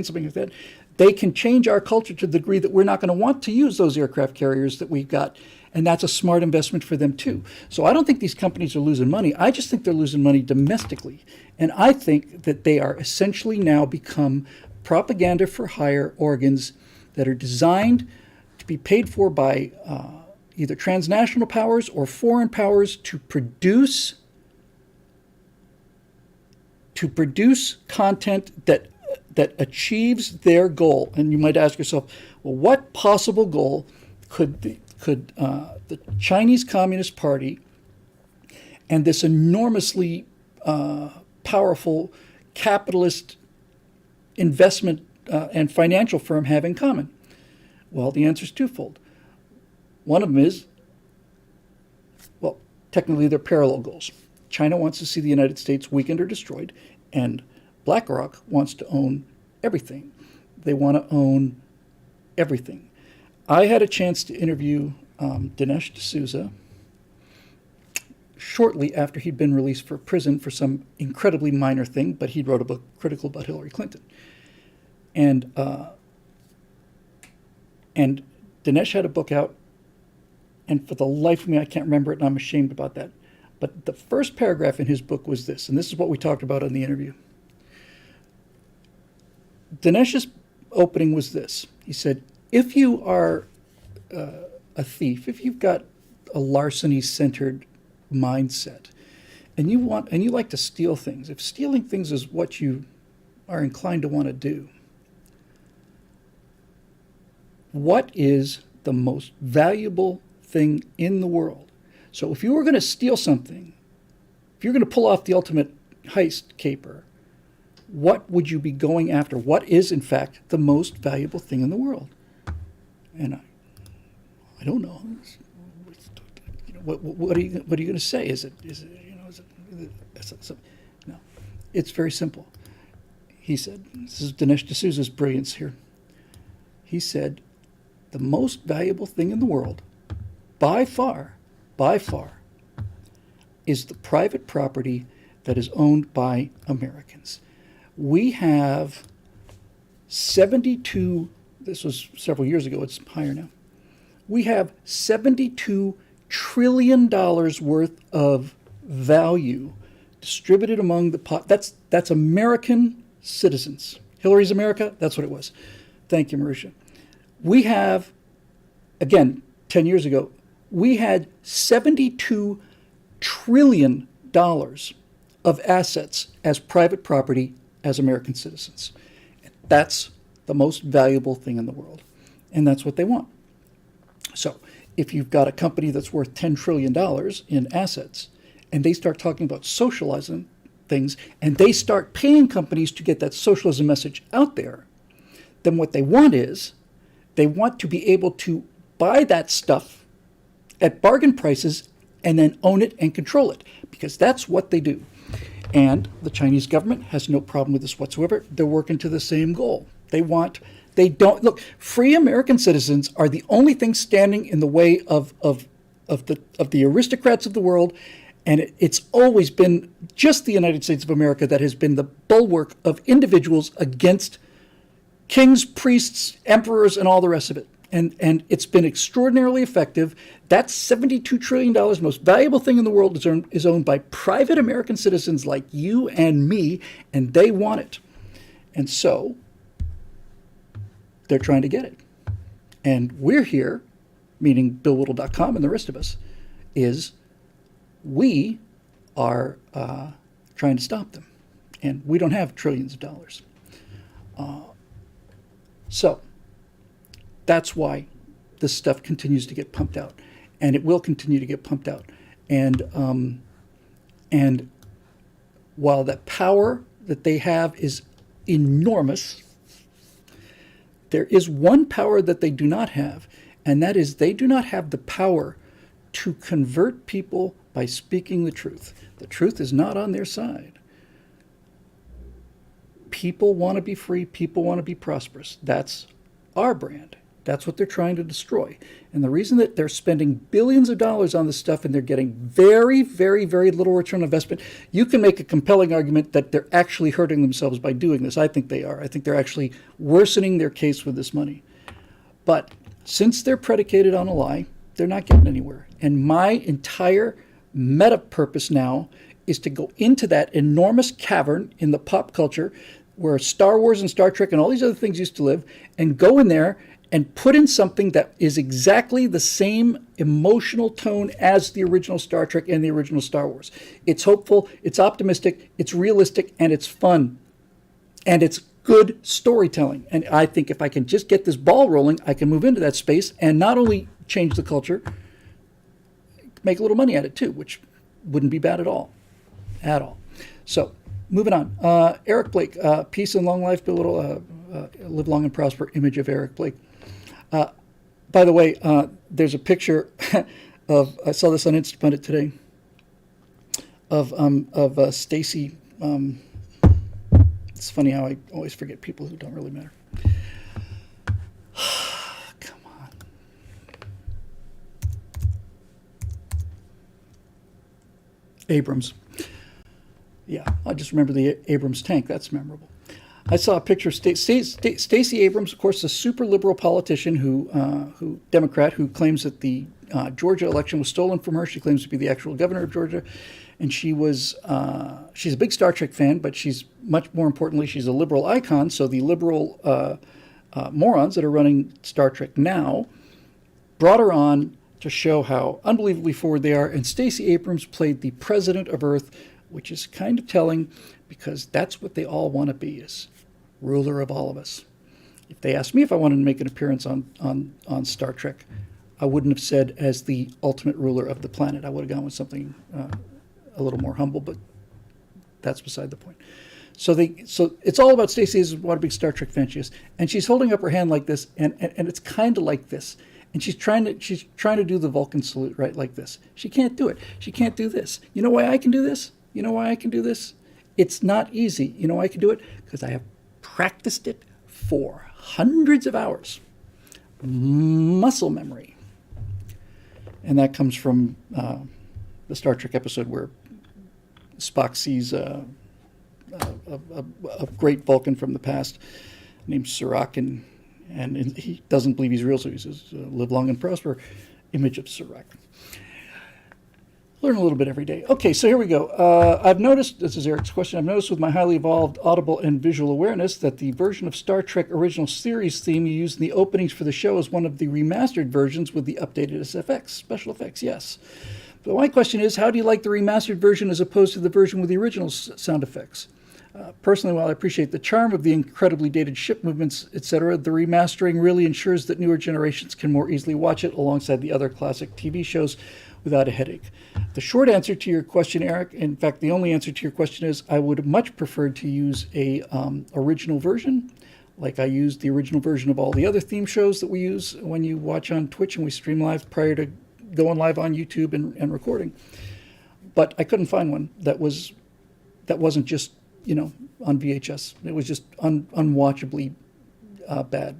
Speaker 1: something like that, they can change our culture to the degree that we're not going to want to use those aircraft carriers that we've got. And that's a smart investment for them too. So I don't think these companies are losing money. I just think they're losing money domestically. And I think that they are essentially now become propaganda for hire organs that are designed to be paid for by either transnational powers or foreign powers to produce content that achieves their goal. And you might ask yourself, well, what possible goal could the Chinese Communist Party and this enormously powerful capitalist investment and financial firm have in common? Well, the answer is twofold. One of them is, well, technically they're parallel goals. China wants to see the United States weakened or destroyed, and BlackRock wants to own everything. They want to own everything. I had a chance to interview Dinesh D'Souza, shortly after he'd been released from prison for some incredibly minor thing, but he wrote a book critical about Hillary Clinton. And Dinesh had a book out, and for the life of me, I can't remember it, and I'm ashamed about that. But the first paragraph in his book was this, and this is what we talked about in the interview. Dinesh's opening was this. He said, if you are a thief, if you've got a larceny-centered mindset, and you like to steal things, if stealing things is what you are inclined to want to do, what is the most valuable thing in the world? So if you were going to steal something, if you're going to pull off the ultimate heist caper, what would you be going after? What is, in fact, the most valuable thing in the world? And I don't know. What are you going to say? No, it's very simple. He said, this is Dinesh D'Souza's brilliance here. He said, the most valuable thing in the world, by far, is the private property that is owned by Americans. We have 72, this was several years ago, it's higher now. We have $72 trillion worth of value distributed among that's American citizens. Hillary's America, that's what it was. Thank you, Marusha. We have, again, 10 years ago, we had $72 trillion of assets as private property as American citizens. That's the most valuable thing in the world. And that's what they want. So if you've got a company that's worth $10 trillion in assets, and they start talking about socializing things, and they start paying companies to get that socialism message out there, then what they want is, they want to be able to buy that stuff at bargain prices and then own it and control it, because that's what they do. And the Chinese government has no problem with this whatsoever. They're working to the same goal. Free American citizens are the only thing standing in the way of the aristocrats of the world, and it's always been just the United States of America that has been the bulwark of individuals against kings, priests, emperors, and all the rest of it. And it's been extraordinarily effective. That $72 trillion, most valuable thing in the world, is owned by private American citizens like you and me, and they want it. And so they're trying to get it. And we're here, meaning BillWhittle.com and the rest of us, we are trying to stop them. And we don't have trillions of dollars. So that's why this stuff continues to get pumped out, and it will continue to get pumped out. And while that power that they have is enormous, there is one power that they do not have, and that is they do not have the power to convert people by speaking the truth. The truth is not on their side. People want to be free. People want to be prosperous. That's our brand. That's what they're trying to destroy. And the reason that they're spending billions of dollars on this stuff and they're getting very, very, very little return on investment, you can make a compelling argument that they're actually hurting themselves by doing this. I think they are. I think they're actually worsening their case with this money. But since they're predicated on a lie, they're not getting anywhere. And my entire meta purpose now is to go into that enormous cavern in the pop culture where Star Wars and Star Trek and all these other things used to live, and go in there and put in something that is exactly the same emotional tone as the original Star Trek and the original Star Wars. It's hopeful, it's optimistic, it's realistic, and it's fun. And it's good storytelling. And I think if I can just get this ball rolling, I can move into that space and not only change the culture, make a little money at it too, which wouldn't be bad at all. At all. So, moving on. Eric Blake, peace and long life, Bill Little, live long and prosper, image of Eric Blake. By the way, there's a picture of, I saw this on Instapundit today, of Stacy. It's funny how I always forget people who don't really matter. Come on. Abrams. Yeah, I just remember the Abrams tank. That's memorable. I saw a picture of Stacey Abrams, of course, a super liberal politician who Democrat, who claims that the Georgia election was stolen from her. She claims to be the actual governor of Georgia, and she's a big Star Trek fan, but she's much more importantly, she's a liberal icon. So the liberal morons that are running Star Trek now brought her on to show how unbelievably forward they are. And Stacey Abrams played the president of Earth, which is kind of telling because that's what they all want to be, is ruler of all of us. If they asked me if I wanted to make an appearance on Star Trek, I wouldn't have said as the ultimate ruler of the planet. I would have gone with something a little more humble, but that's beside the point. So it's all about Stacey is what a big Star Trek fan she is, and she's holding up her hand like this, and it's kind of like this, and she's trying to do the Vulcan salute right like this. She can't do it. She can't do this. You know why I can do this? You know why I can do this? It's not easy. You know why I can do it? Because I have practiced it for hundreds of hours. Muscle memory. And that comes from the Star Trek episode where Spock sees a great Vulcan from the past named Serac, and he doesn't believe he's real, so he says, live long and prosper, image of Serac. Learn a little bit every day. Okay, so here we go. I've noticed, this is Eric's question, I've noticed with my highly evolved audible and visual awareness that the version of Star Trek original series theme you used in the openings for the show is one of the remastered versions with the updated SFX, special effects, yes. But my question is, how do you like the remastered version as opposed to the version with the original sound effects? Personally, while I appreciate the charm of the incredibly dated ship movements, etc., the remastering really ensures that newer generations can more easily watch it alongside the other classic TV shows without a headache. The short answer to your question, Eric, in fact, the only answer to your question is I would much prefer to use a original version, like I used the original version of all the other theme shows that we use when you watch on Twitch and we stream live prior to going live on YouTube and recording. But I couldn't find one that wasn't just, on VHS. It was just unwatchably bad.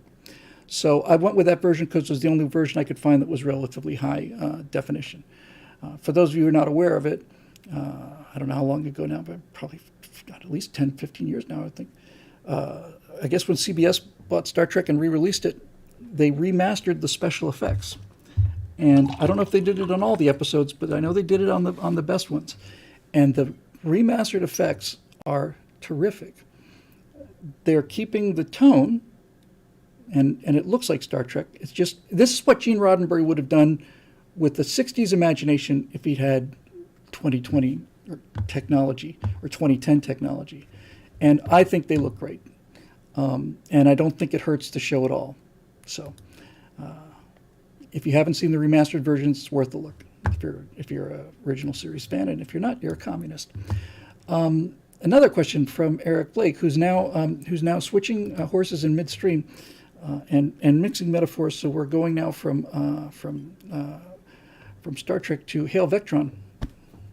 Speaker 1: So I went with that version because it was the only version I could find that was relatively high definition. For those of you who are not aware of it, I don't know how long ago now, but probably at least 10, 15 years now, I think. I guess when CBS bought Star Trek and re-released it, they remastered the special effects. And I don't know if they did it on all the episodes, but I know they did it on the best ones. And the remastered effects are terrific. They're keeping the tone, and it looks like Star Trek. It's just, this is what Gene Roddenberry would have done with the 60s imagination if he'd had 2020 technology or 2010 technology. And I think they look great. And I don't think it hurts the show at all. So if you haven't seen the remastered versions, it's worth a look if you're an original series fan, and if you're not, you're a communist. Another question from Eric Blake, who's now switching horses in midstream and mixing metaphors. So we're going now from Star Trek to Hail Vectron,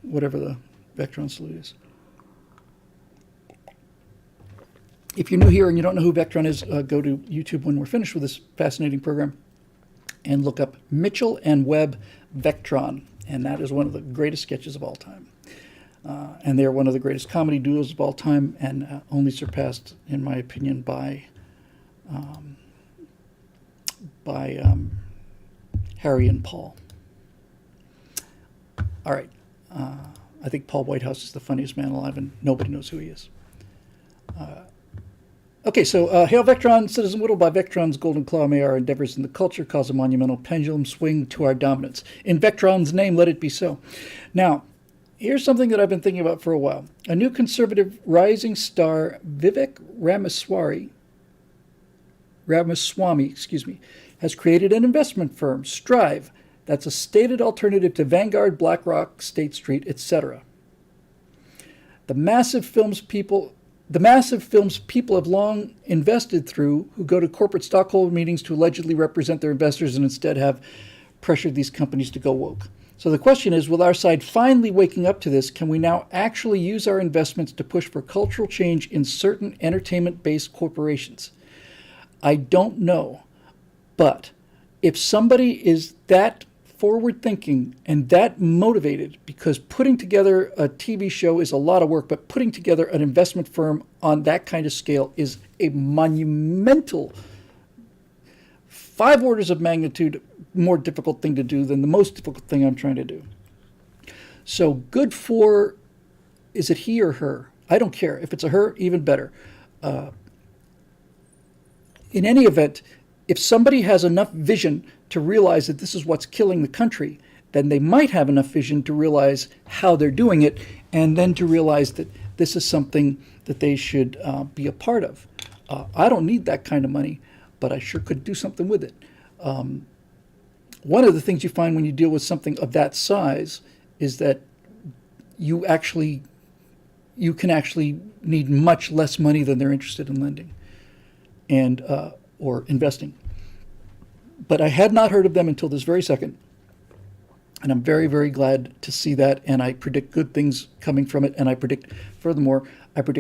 Speaker 1: whatever the Vectron salute is. If you're new here and you don't know who Vectron is, go to YouTube when we're finished with this fascinating program and look up Mitchell and Webb Vectron, and that is one of the greatest sketches of all time. And they're one of the greatest comedy duos of all time, and only surpassed, in my opinion, by Harry and Paul. All right. I think Paul Whitehouse is the funniest man alive, and nobody knows who he is. Okay, so Hail Vectron, Citizen Whittle, by Vectron's golden claw may our endeavors in the culture cause a monumental pendulum swing to our dominance. In Vectron's name, let it be so. Now, here's something that I've been thinking about for a while. A new conservative rising star, Vivek Ramaswamy, has created an investment firm, Strive, that's a stated alternative to Vanguard, BlackRock, State Street, etc. The massive films people have long invested through, who go to corporate stockholder meetings to allegedly represent their investors and instead have pressured these companies to go woke. So the question is, with our side finally waking up to this, can we now actually use our investments to push for cultural change in certain entertainment-based corporations? I don't know. But if somebody is that forward thinking and that motivated, because putting together a TV show is a lot of work, but putting together an investment firm on that kind of scale is a monumental, 5 orders of magnitude more difficult thing to do than the most difficult thing I'm trying to do. So good for, is it he or her? I don't care. If it's a her, even better. In any event, if somebody has enough vision to realize that this is what's killing the country, then they might have enough vision to realize how they're doing it, and then to realize that this is something that they should be a part of. I don't need that kind of money, but I sure could do something with it. One of the things you find when you deal with something of that size is that you can actually need much less money than they're interested in lending and or investing. But I had not heard of them until this very second, and I'm very, very glad to see that, and I predict good things coming from it, and I predict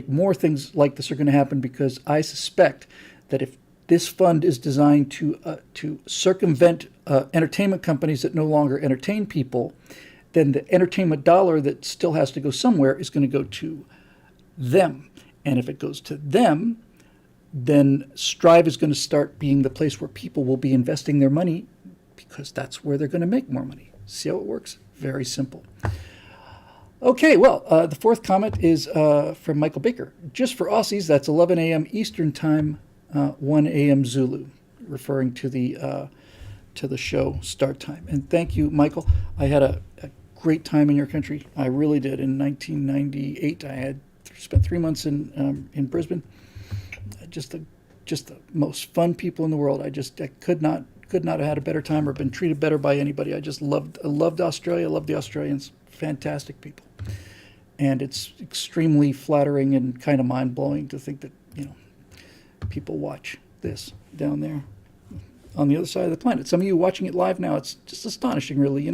Speaker 1: more things like this are going to happen, because I suspect that if this fund is designed to circumvent entertainment companies that no longer entertain people, then the entertainment dollar that still has to go somewhere is going to go to them. And if it goes to them, then Strive is going to start being the place where people will be investing their money, because that's where they're going to make more money. See how it works? Very simple. Okay, well, the fourth comment is from Michael Baker. Just for Aussies, that's 11 a.m. Eastern Time, 1 a.m. Zulu, referring to the show start time. And thank you, Michael. I had a great time in your country. I really did. In 1998, I had spent 3 months in Brisbane. Just the most fun people in the world. I could not have had a better time or been treated better by anybody. I loved Australia. I loved the Australians. Fantastic people. And it's extremely flattering and kind of mind-blowing to think that, people watch this down there on the other side of the planet. Some of you watching it live now, it's just astonishing, really,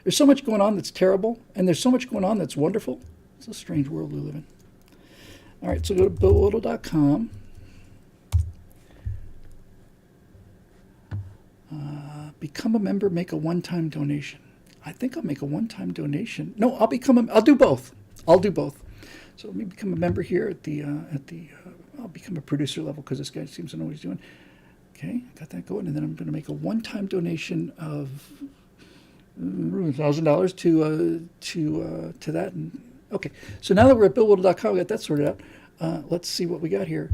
Speaker 1: There's so much going on that's terrible, and there's so much going on that's wonderful. It's a strange world we live in. All right, so go to BillWhittle.com. Become a member, make a one-time donation. I think I'll make a one-time donation. No, I'll do both. I'll do both. So let me become a member here I'll become a producer level, because this guy seems to know what he's doing. Okay, got that going, and then I'm going to make a one-time donation of $1,000 to that. And okay, so now that we're at BillWhittle.com, we got that sorted out. Let's see what we got here.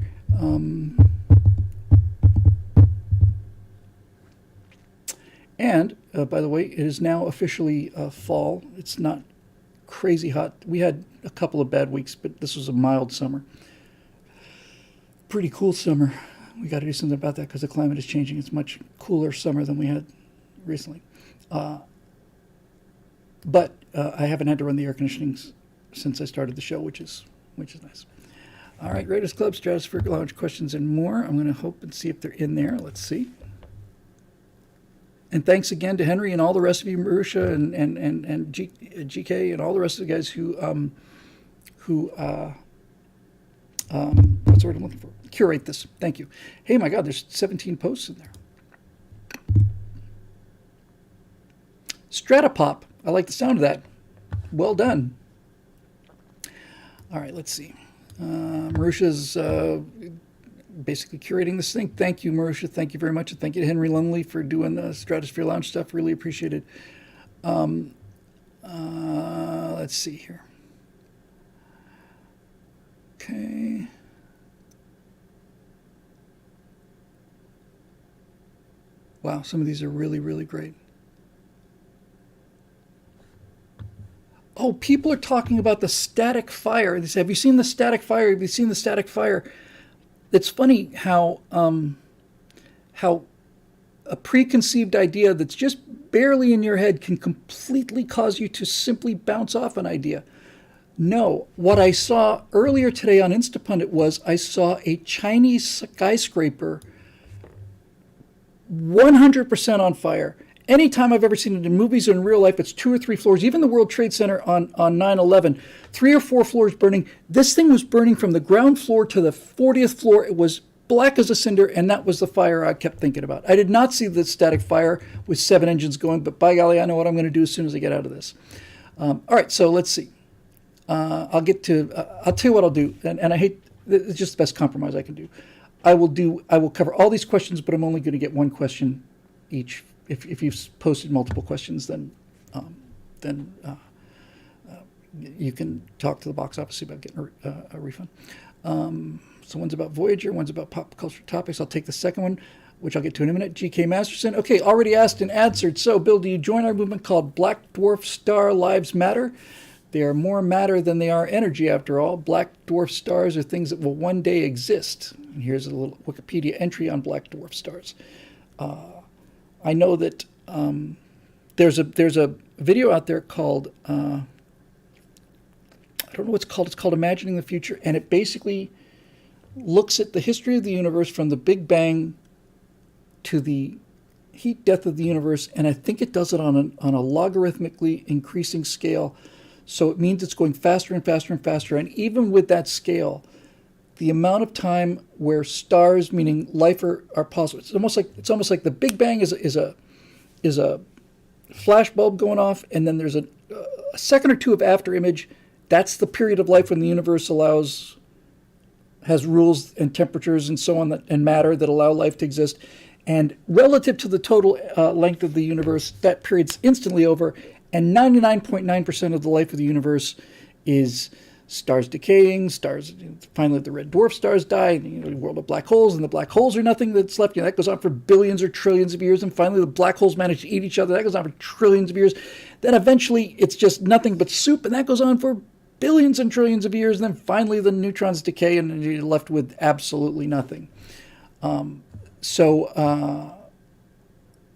Speaker 1: And by the way, it is now officially fall. It's not crazy hot. We had a couple of bad weeks, but this was a mild summer. Pretty cool summer. We got to do something about that, because the climate is changing. It's much cooler summer than we had recently. But I haven't had to run the air conditioning since I started the show, which is nice. All right, Raiders Club, Stratosphere Lounge questions and more. I'm going to hope and see if they're in there. Let's see. And thanks again to Henry and all the rest of you, Marusha and GK and all the rest of the guys who what's the word I'm looking for? Curate this. Thank you. Hey, my God, there's 17 posts in there. Stratopop. I like the sound of that. Well done. All right, let's see. Marusha's basically curating this thing. Thank you, Marusha. Thank you very much. And thank you to Henry Lumley for doing the Stratosphere Lounge stuff. Really appreciate it. Let's see here. Okay. Wow, some of these are really, really great. Oh, people are talking about the static fire. They say, have you seen the static fire? Have you seen the static fire? It's funny how a preconceived idea that's just barely in your head can completely cause you to simply bounce off an idea. No, what I saw earlier today on Instapundit was I saw a Chinese skyscraper 100% on fire. Anytime I've ever seen it in movies or in real life, it's 2 or 3 floors. Even the World Trade Center on 9/11, 3 or 4 floors burning. This thing was burning from the ground floor to the 40th floor. It was black as a cinder, and that was the fire I kept thinking about. I did not see the static fire with 7 engines going, but by golly, I know what I'm going to do as soon as I get out of this. All right, so let's see. I'll tell you what I'll do, and I hate, it's just the best compromise I can do. I will cover all these questions, but I'm only going to get one question each. If you've posted multiple questions, then you can talk to the box office about getting a refund. So one's about Voyager, one's about pop culture topics. I'll take the second one, which I'll get to in a minute. GK Masterson. Okay, already asked and answered. So, Bill, do you join our movement called Black Dwarf Star Lives Matter? They are more matter than they are energy, after all. Black dwarf stars are things that will one day exist. And here's a little Wikipedia entry on black dwarf stars. I know that there's a video out there called, I don't know what it's called. It's called Imagining the Future, and it basically looks at the history of the universe from the Big Bang to the heat death of the universe, and I think it does it on a logarithmically increasing scale. So it means it's going faster and faster and faster, and even with that scale, the amount of time where stars, meaning life, are possible. It's almost like the Big Bang is a flash bulb going off, and then there's a second or two of after image. That's the period of life when the universe has rules and temperatures and so on and matter that allow life to exist. And relative to the total length of the universe, that period's instantly over. And 99.9% of the life of the universe is stars decaying, finally the red dwarf stars die, the world of black holes, and the black holes are nothing that's left. That goes on for billions or trillions of years, and finally the black holes manage to eat each other. That goes on for trillions of years. Then eventually it's just nothing but soup, and that goes on for billions and trillions of years, and then finally the neutrons decay, and you're left with absolutely nothing.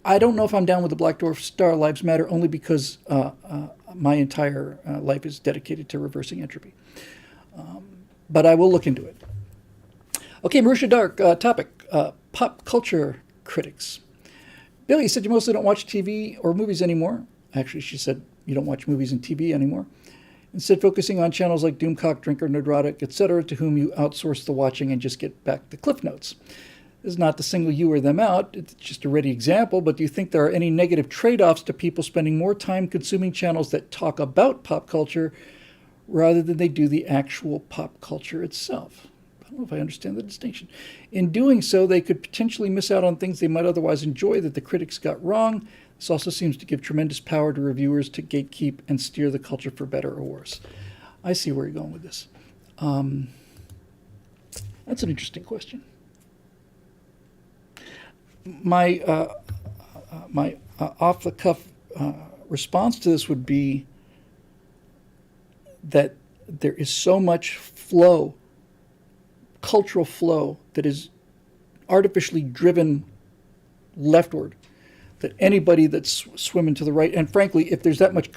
Speaker 1: I don't know if I'm down with the Black Dwarf Star Lives Matter, only because my entire life is dedicated to reversing entropy. But I will look into it. Okay, Marusha Dark, topic, pop culture critics. Bill, you said you mostly don't watch TV or movies anymore. Actually, she said you don't watch movies and TV anymore. Instead, focusing on channels like Doomcock, Drinker, Nerdrotic, etc., to whom you outsource the watching and just get back the cliff notes. This is not to single you or them out, it's just a ready example, but do you think there are any negative trade-offs to people spending more time consuming channels that talk about pop culture rather than they do the actual pop culture itself? I don't know if I understand the distinction. In doing so, they could potentially miss out on things they might otherwise enjoy that the critics got wrong. This also seems to give tremendous power to reviewers to gatekeep and steer the culture for better or worse. I see where you're going with this. That's an interesting question. My off-the-cuff response to this would be that there is so much flow, cultural flow, that is artificially driven leftward, that anybody that's swimming to the right, and frankly, if there's that much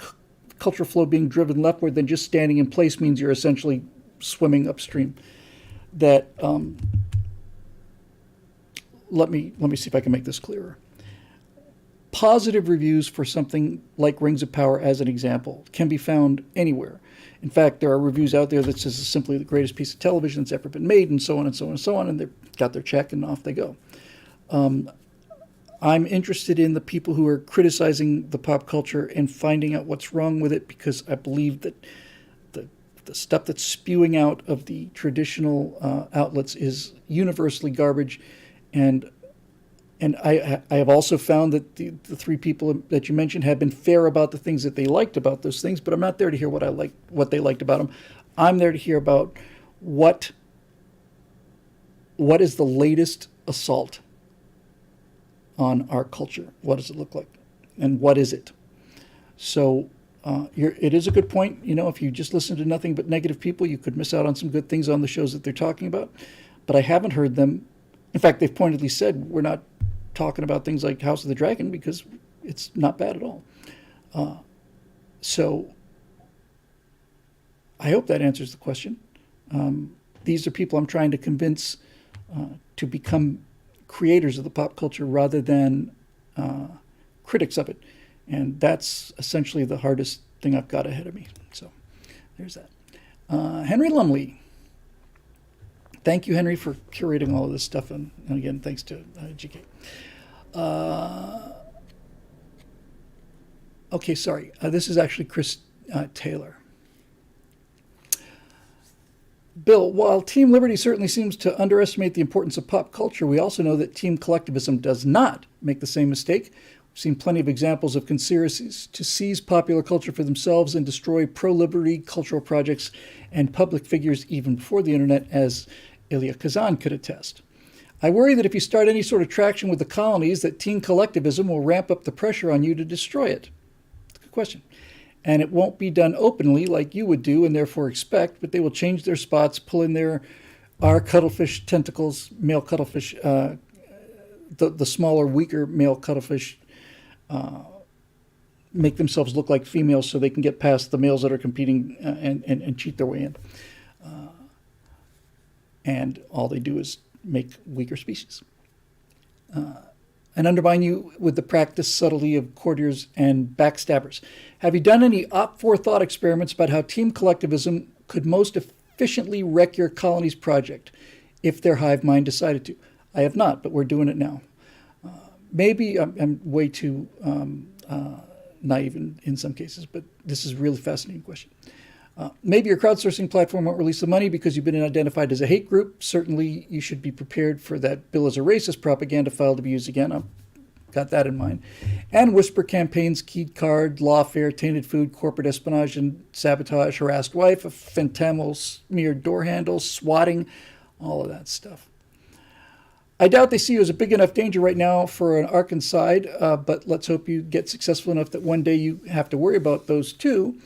Speaker 1: cultural flow being driven leftward, then just standing in place means you're essentially swimming upstream. That let me see if I can make this clearer. Positive reviews for something like Rings of Power, as an example, can be found anywhere. In fact, there are reviews out there that says it's simply the greatest piece of television that's ever been made, and so on and so on and so on, and they've got their check and off they go. I'm interested in the people who are criticizing the pop culture and finding out what's wrong with it, because I believe that the stuff that's spewing out of the traditional outlets is universally garbage. And I have also found that the three people that you mentioned have been fair about the things that they liked about those things, but I'm not there to hear what they liked about them. I'm there to hear about what is the latest assault on our culture. What does it look like? And what is it? So it is a good point. If you just listen to nothing but negative people, you could miss out on some good things on the shows that they're talking about. But I haven't heard them. In fact, they've pointedly said we're not talking about things like House of the Dragon because it's not bad at all. So I hope that answers the question. These are people I'm trying to convince to become creators of the pop culture rather than critics of it. And that's essentially the hardest thing I've got ahead of me. So there's that. Henry Lumley. thank you, Henry, for curating all of this stuff. And again, thanks to GK. Okay, sorry. This is actually Chris Taylor. Bill, while Team Liberty certainly seems to underestimate the importance of pop culture, we also know that Team Collectivism does not make the same mistake. We've seen plenty of examples of conspiracies to seize popular culture for themselves and destroy pro-liberty cultural projects and public figures even before the internet, as Ilya Kazan could attest. I worry that if you start any sort of traction with the colonies, that Team Collectivism will ramp up the pressure on you to destroy it. That's a good question. And it won't be done openly like you would do and therefore expect, but they will change their spots, pull in our cuttlefish tentacles, male cuttlefish, the smaller, weaker male cuttlefish, make themselves look like females so they can get past the males that are competing and cheat their way in. And all they do is make weaker species. And undermine you with the practice subtlety of courtiers and backstabbers. Have you done any forethought experiments about how Team Collectivism could most efficiently wreck your colony's project if their hive mind decided to? I have not, but we're doing it now. Maybe I'm way too naive in some cases, but this is a really fascinating question. Maybe your crowdsourcing platform won't release the money because you've been identified as a hate group. Certainly, you should be prepared for that bill as a racist propaganda file to be used again. I've got that in mind. And whisper campaigns, keyed card, lawfare, tainted food, corporate espionage and sabotage, harassed wife, a fentanyl smeared door handle, swatting, all of that stuff. I doubt they see you as a big enough danger right now for an Arkanside, but let's hope you get successful enough that one day you have to worry about those too.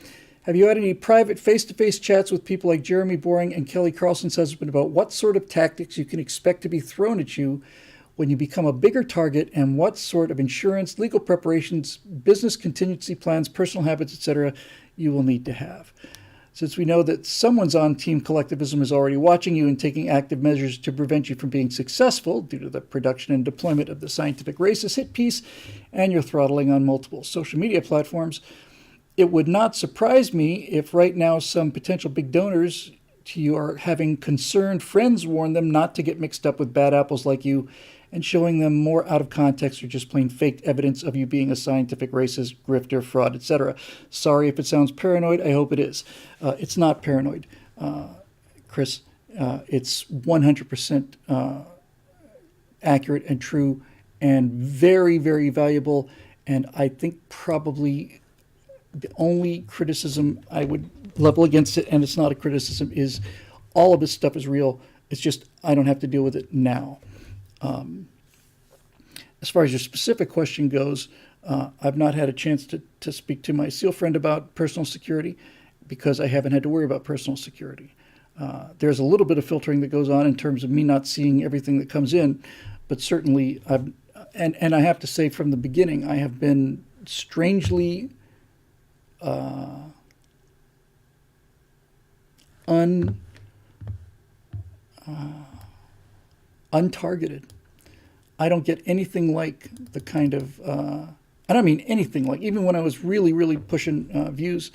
Speaker 1: Have you had any private face-to-face chats with people like Jeremy Boring and Kelly Carlson's husband about what sort of tactics you can expect to be thrown at you when you become a bigger target, and what sort of insurance, legal preparations, business contingency plans, personal habits, etc. you will need to have? Since we know that someone's on Team Collectivism is already watching you and taking active measures to prevent you from being successful due to the production and deployment of the Scientific Racist hit piece and your throttling on multiple social media platforms, it would not surprise me if right now some potential big donors to you are having concerned friends warn them not to get mixed up with bad apples like you and showing them more out of context or just plain faked evidence of you being a scientific racist, grifter, fraud, etc. Sorry if it sounds paranoid. I hope it is. It's not paranoid, Chris. It's 100% accurate and true and very, very valuable. And I think probably the only criticism I would level against it, and it's not a criticism, is all of this stuff is real. It's just I don't have to deal with it now. As far as your specific question goes, I've not had a chance to speak to my SEAL friend about personal security because I haven't had to worry about personal security. There's a little bit of filtering that goes on in terms of me not seeing everything that comes in, but certainly and I have to say from the beginning, I have been strangely untargeted. I don't get anything like the kind of, I don't mean anything like, even when I was really, really pushing views,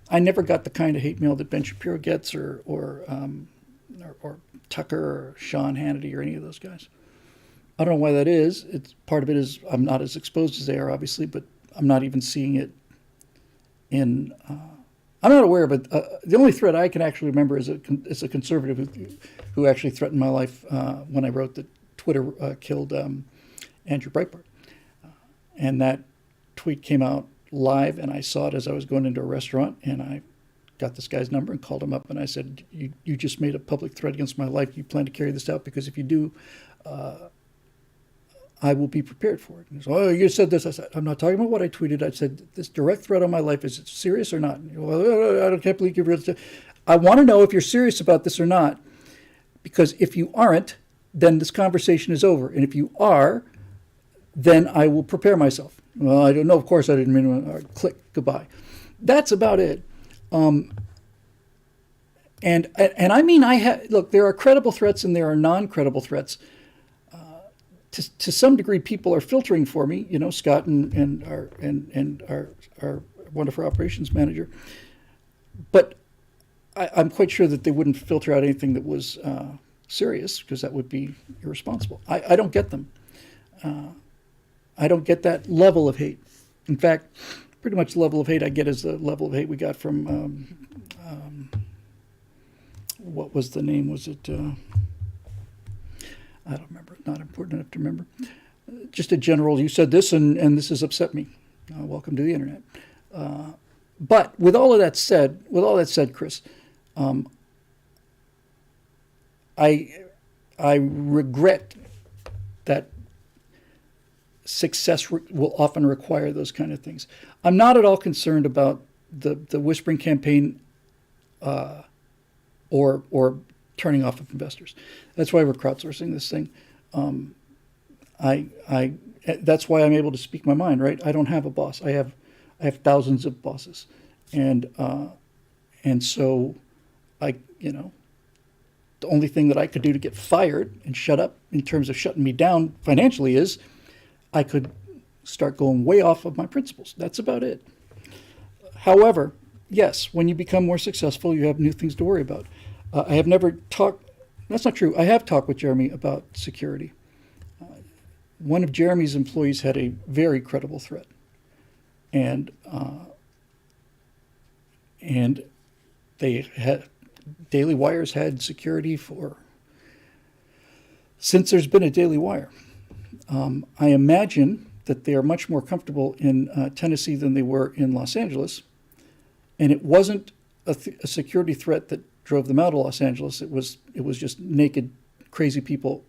Speaker 1: I never got the kind of hate mail that Ben Shapiro gets or Tucker or Sean Hannity or any of those guys. I don't know why that is. It's part of it is I'm not as exposed as they are, obviously, but I'm not even seeing it in. I'm not aware, but the only threat I can actually remember is a conservative who actually threatened my life when I wrote that Twitter killed Andrew Breitbart, and that tweet came out live, and I saw it as I was going into a restaurant, and I got this guy's number and called him up, and I said, "You just made a public threat against my life. You plan to carry this out? Because if you do, I will be prepared for it." And he said, "Oh, you said this." I said, "I'm not talking about what I tweeted. I said, this direct threat on my life, is it serious or not?" "Well, I can't believe you're I want to know if you're serious about this or not, because if you aren't, then this conversation is over. And if you are, then I will prepare myself." "Well, I don't know. Of course, I didn't mean to." Click, goodbye. That's about it. And I mean, look, there are credible threats and there are non-credible threats. To some degree, people are filtering for me. You know, Scott and our wonderful operations manager. But I'm quite sure that they wouldn't filter out anything that was serious, because that would be irresponsible. I don't get them. I don't get that level of hate. In fact, pretty much the level of hate I get is the level of hate we got from, what was the name? Was it, I don't remember, not important enough to remember. Just a general, you said this and this has upset me. Welcome to the internet. But with all that said, Chris, I regret that success will often require those kind of things. I'm not at all concerned about the whispering campaign or turning off of investors. That's why we're crowdsourcing this thing. That's why I'm able to speak my mind, right? I don't have a boss. I have thousands of bosses, and so the only thing that I could do to get fired and shut up in terms of shutting me down financially is I could start going way off of my principles. That's about it. However, yes, when you become more successful, you have new things to worry about. I have never talked, that's not true. I have talked with Jeremy about security. One of Jeremy's employees had a very credible threat. And they had, Daily Wire's had security since there's been a Daily Wire. I imagine that they are much more comfortable in Tennessee than they were in Los Angeles. And it wasn't a security threat that drove them out of Los Angeles. It was just naked, crazy people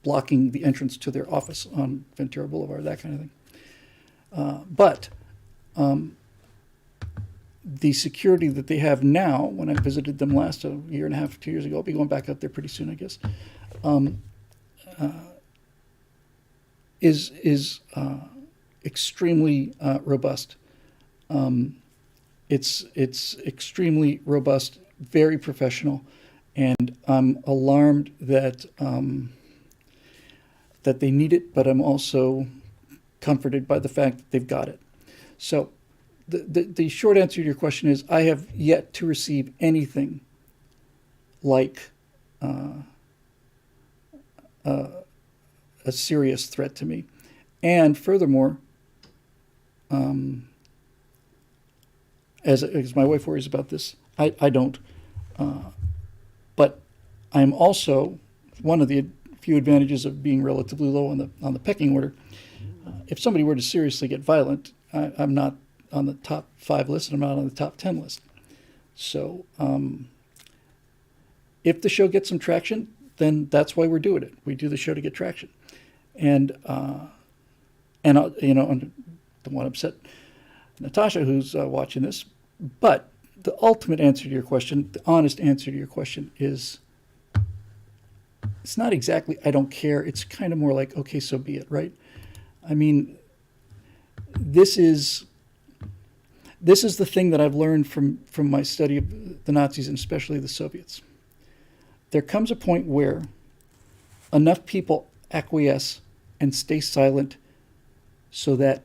Speaker 1: blocking the entrance to their office on Ventura Boulevard, that kind of thing. But the security that they have now, when I visited them last a year and a half, 2 years ago, I'll be going back up there pretty soon, I guess, is extremely robust. It's extremely robust, very professional, and I'm alarmed that that they need it, but I'm also comforted by the fact that they've got it. So the short answer to your question is I have yet to receive anything like a serious threat to me. And furthermore, as my wife worries about this, I don't. But I'm also, one of the few advantages of being relatively low on the pecking order. If somebody were to seriously get violent, I'm not on the top 5 list, and I'm not on the top 10 list. So if the show gets some traction, then that's why we're doing it. We do the show to get traction. And I don't want to upset Natasha, who's watching this, but the ultimate answer to your question, the honest answer to your question is, it's not exactly I don't care. It's kind of more like, okay, so be it, right? I mean, this is the thing that I've learned from my study of the Nazis, and especially the Soviets. There comes a point where enough people acquiesce and stay silent so that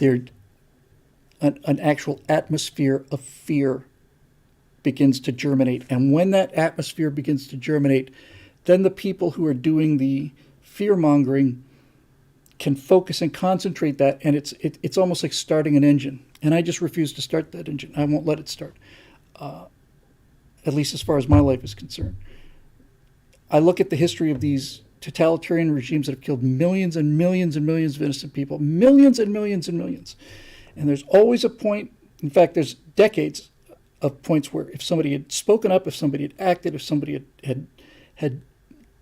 Speaker 1: an actual atmosphere of fear begins to germinate. And when that atmosphere begins to germinate, then the people who are doing the fear-mongering can focus and concentrate that, and it's almost like starting an engine. And I just refuse to start that engine. I won't let it start, at least as far as my life is concerned. I look at the history of these totalitarian regimes that have killed millions and millions and millions of innocent people, millions and millions and millions. And there's always a point, in fact, there's decades of points where if somebody had spoken up, if somebody had acted, if somebody had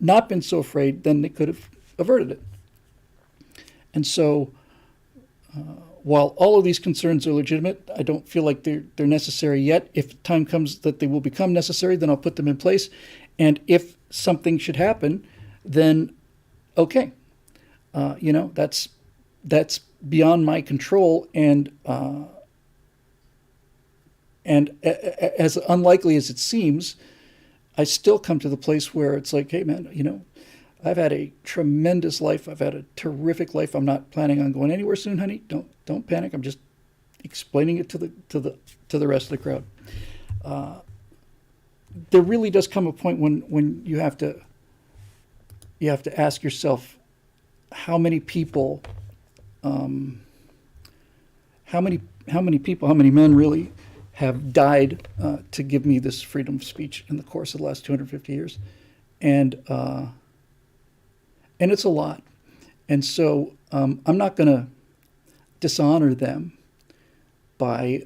Speaker 1: not been so afraid, then they could have averted it. And so while all of these concerns are legitimate, I don't feel like they're necessary yet. If the time comes that they will become necessary, then I'll put them in place. And if something should happen, then okay. That's beyond my control, and as unlikely as it seems, I still come to the place where it's like, hey man, I've had a tremendous life. I've had a terrific life. I'm not planning on going anywhere soon, honey. Don't panic. I'm just explaining it to the rest of the crowd. there really does come a point when you have to ask yourself how many people, how many men really have died to give me this freedom of speech in the course of the last 250 years, and it's a lot, and so I'm not going to dishonor them by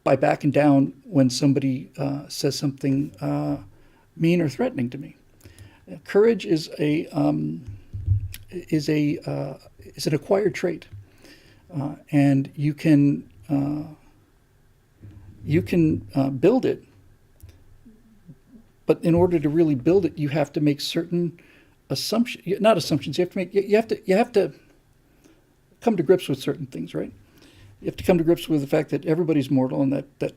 Speaker 1: backing down when somebody says something mean or threatening to me. Courage is an acquired trait, and you can build it. But in order to really build it, you have to make certain assumptions. Not assumptions. You have to come to grips with certain things, right? You have to come to grips with the fact that everybody's mortal, and that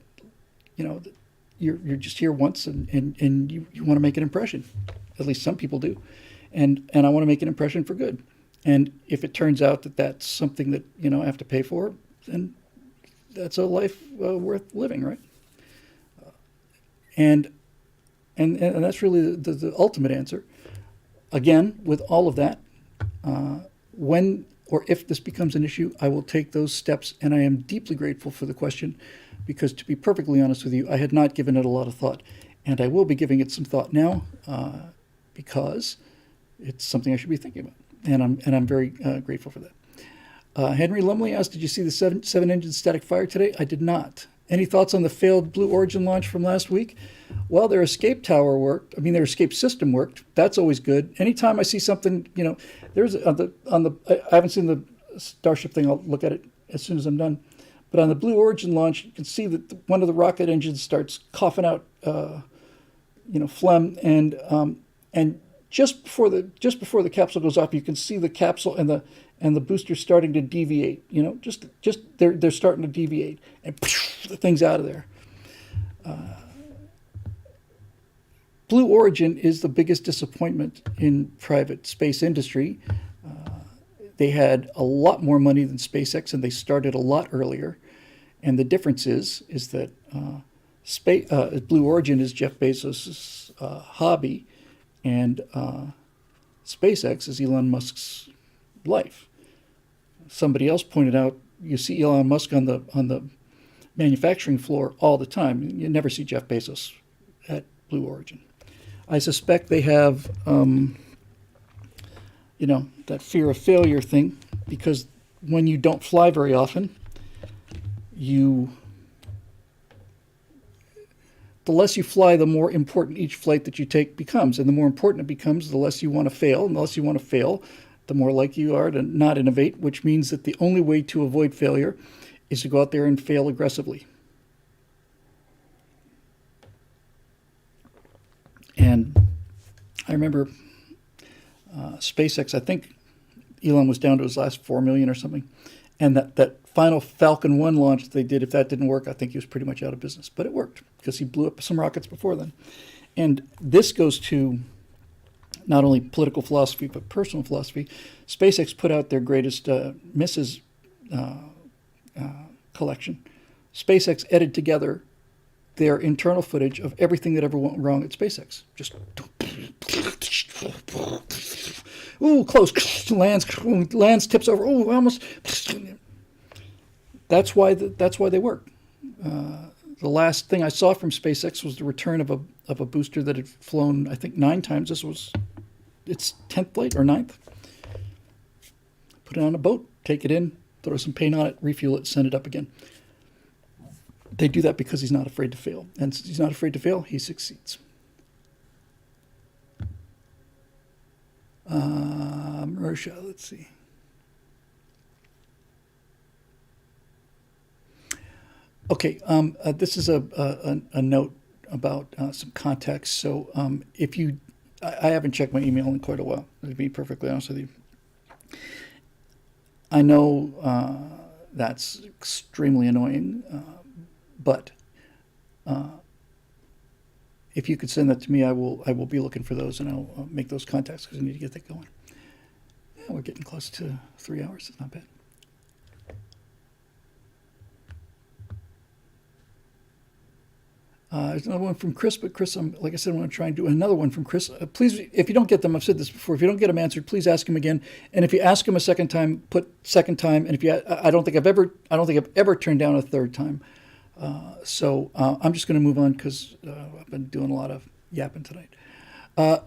Speaker 1: you're just here once, and you want to make an impression. At least some people do, and I want to make an impression for good. And if it turns out that that's something that I have to pay for, then that's a life worth living, right? And that's really the ultimate answer. Again, with all of that, when or if this becomes an issue, I will take those steps, and I am deeply grateful for the question, because to be perfectly honest with you, I had not given it a lot of thought, and I will be giving it some thought now, because it's something I should be thinking about, and I'm very grateful for that. Henry Lumley asked, "Did you see the seven-engine static fire today?" I did not. Any thoughts on the failed Blue Origin launch from last week? Well, their escape tower worked. I mean, their escape system worked. That's always good. Anytime I see something, there's I haven't seen the Starship thing. I'll look at it as soon as I'm done. But on the Blue Origin launch, you can see that one of the rocket engines starts coughing out, phlegm, and just before the capsule goes off, you can see the capsule and the booster starting to deviate. Just they're starting to deviate, and the thing's out of there. Blue Origin is the biggest disappointment in private space industry. They had a lot more money than SpaceX, and they started a lot earlier. And the difference is that Blue Origin is Jeff Bezos' hobby, and SpaceX is Elon Musk's life. Somebody else pointed out, you see Elon Musk on the manufacturing floor all the time. You never see Jeff Bezos at Blue Origin. I suspect they have, that fear of failure thing, because when you don't fly very often, the less you fly, the more important each flight that you take becomes. And the more important it becomes, the less you want to fail. And the less you want to fail, the more likely you are to not innovate, which means that the only way to avoid failure is to go out there and fail aggressively. And I remember SpaceX, I think Elon was down to his last 4 million or something. And that final Falcon 1 launch they did, if that didn't work, I think he was pretty much out of business. But it worked, because he blew up some rockets before then. And this goes to not only political philosophy, but personal philosophy. SpaceX put out their greatest misses collection. SpaceX edited together their internal footage of everything that ever went wrong at SpaceX. Just close, lands, tips over. Almost. That's why they work. The last thing I saw from SpaceX was the return of a booster that had flown, I think, 9 times. This was its 10th flight or 9th. Put it on a boat, take it in, throw some paint on it, refuel it, send it up again. They do that because he's not afraid to fail. And since he's not afraid to fail, he succeeds. Marisha, let's see. Okay, this is a note about some context. So if you, I haven't checked my email in quite a while, to be perfectly honest with you. I know that's extremely annoying, but if you could send that to me, I will be looking for those, and I'll make those contacts, because I need to get that going. Yeah, we're getting close to 3 hours. It's not bad. There's another one from Chris, but Chris, like I said, I'm going to try and do another one from Chris. Please, if you don't get them, I've said this before, if you don't get them answered, please ask him again. And if you ask him a second time, put second time. And if you, I don't think I've ever turned down a third time. So I'm just going to move on because I've been doing a lot of yapping tonight.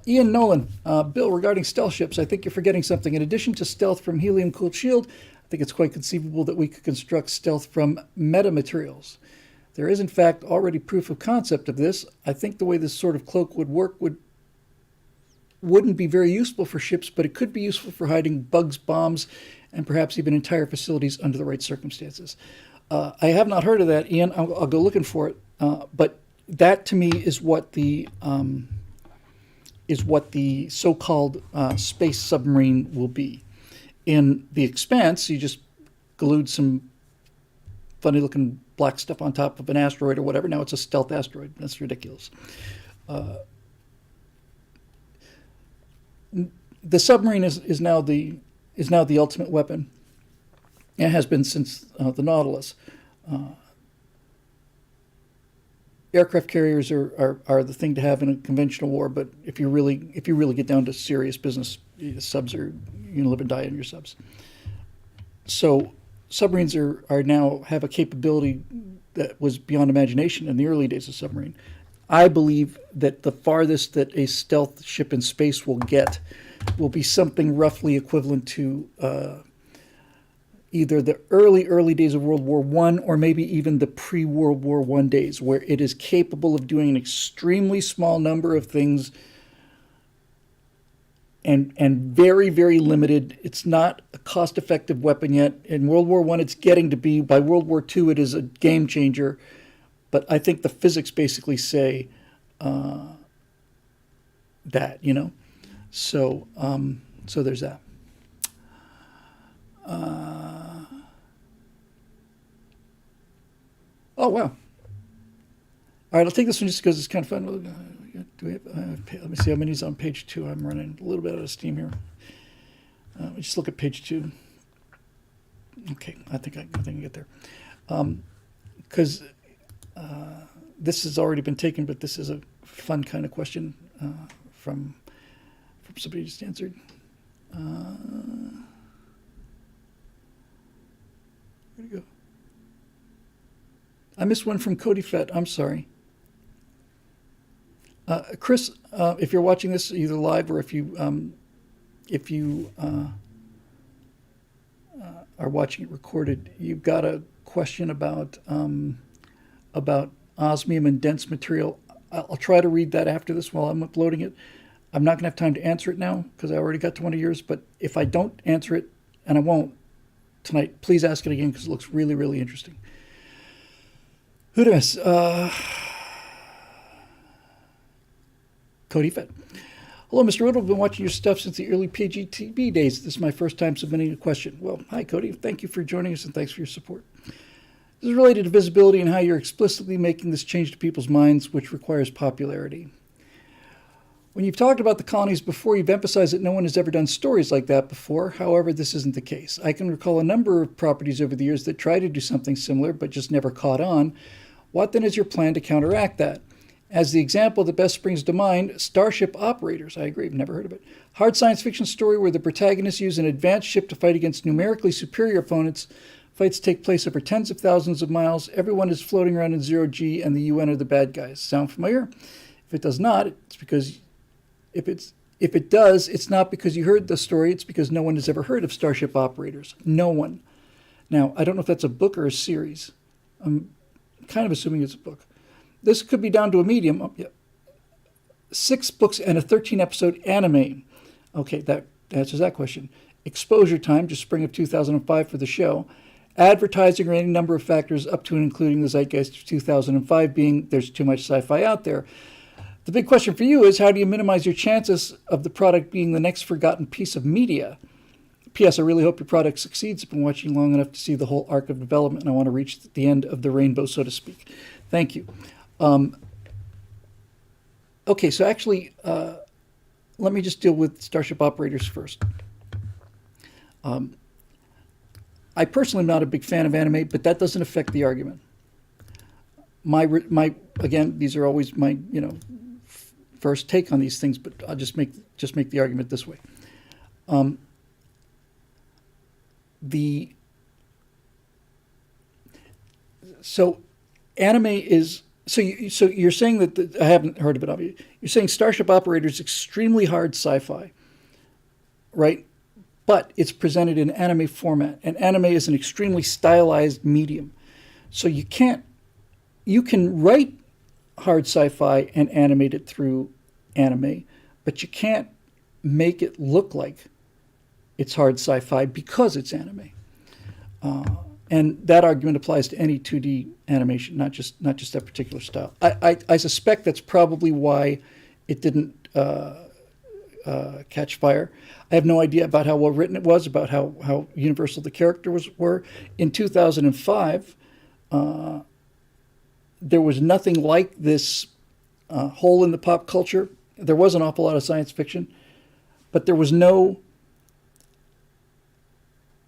Speaker 1: Ian Nolan, Bill, regarding stealth ships, I think you're forgetting something. In addition to stealth from helium-cooled shield, I think it's quite conceivable that we could construct stealth from metamaterials. There is, in fact, already proof of concept of this. I think the way this sort of cloak would work wouldn't be very useful for ships, but it could be useful for hiding bugs, bombs, and perhaps even entire facilities under the right circumstances. I have not heard of that, Ian. I'll go looking for it. But that, to me, is what the so-called space submarine will be. In The Expanse, you just glued some funny-looking black stuff on top of an asteroid or whatever. Now it's a stealth asteroid. That's ridiculous. The submarine is now the ultimate weapon. It has been since the Nautilus. Aircraft carriers are the thing to have in a conventional war, but if you really get down to serious business, subs are, you live and die in your subs. So submarines are now have a capability that was beyond imagination in the early days of submarine. I believe that the farthest that a stealth ship in space will get will be something roughly equivalent to either the early days of World War I or maybe even the pre-World War I days, where it is capable of doing an extremely small number of things and very, very limited. It's not a cost-effective weapon yet. In World War I, it's getting to be. By World War II, it is a game changer. But I think the physics basically say that, So there's that. Oh, wow. All right, I'll take this one just because it's kind of fun. Do we have, let me see how many's on page 2. I'm running a little bit out of steam here. Let me just look at page 2. Okay, I think I can get there. Because this has already been taken, but this is a fun kind of question from somebody just answered. Where'd it go? I missed one from Cody Fett. I'm sorry. Chris, if you're watching this either live or if you are watching it recorded, you've got a question about osmium and dense material. I'll try to read that after this while I'm uploading it. I'm not going to have time to answer it now because I already got to one of yours. But if I don't answer it, and I won't tonight, please ask it again because it looks really, really interesting. Who did I miss? Cody Fett. Hello, Mr. Riddle. I've been watching your stuff since the early PGTB days. This is my first time submitting a question. Well, hi, Cody. Thank you for joining us, and thanks for your support. This is related to visibility and how you're explicitly making this change to people's minds, which requires popularity. When you've talked about the colonies before, you've emphasized that no one has ever done stories like that before. However, this isn't the case. I can recall a number of properties over the years that tried to do something similar, but just never caught on. What then is your plan to counteract that? As the example that best springs to mind, Starship Operators. I agree, I've never heard of it. Hard science fiction story where the protagonists use an advanced ship to fight against numerically superior opponents. Fights take place over tens of thousands of miles. Everyone is floating around in zero G, and the UN are the bad guys. Sound familiar? If it does not, it's because if it does, it's not because you heard the story. It's because no one has ever heard of Starship Operators. No one. Now, I don't know if that's a book or a series. I'm kind of assuming it's a book. This could be down to a medium. Oh, yeah. 6 books and a 13-episode anime. Okay, that answers that question. Exposure time, just spring of 2005 for the show. Advertising or any number of factors up to and including the zeitgeist of 2005 being there's too much sci-fi out there. The big question for you is how do you minimize your chances of the product being the next forgotten piece of media? P.S. I really hope your product succeeds. I've been watching long enough to see the whole arc of development, and I want to reach the end of the rainbow, so to speak. Thank you. Okay, so actually, let me just deal with Starship Operators first. I personally am not a big fan of anime, but that doesn't affect the argument. my again, these are always my first take on these things, but I'll just make the argument this way. So anime is so you're saying that I haven't heard of it. Obviously, you're saying Starship Operator is extremely hard sci-fi, right? But it's presented in anime format, and anime is an extremely stylized medium. So you can write hard sci-fi and animate it through anime, but you can't make it look like it's hard sci-fi because it's anime. And that argument applies to any 2D animation, not just that particular style. I suspect that's probably why it didn't catch fire. I have no idea about how well written it was, about how universal the characters were. In 2005, there was nothing like this hole in the pop culture. There was an awful lot of science fiction, but there was no...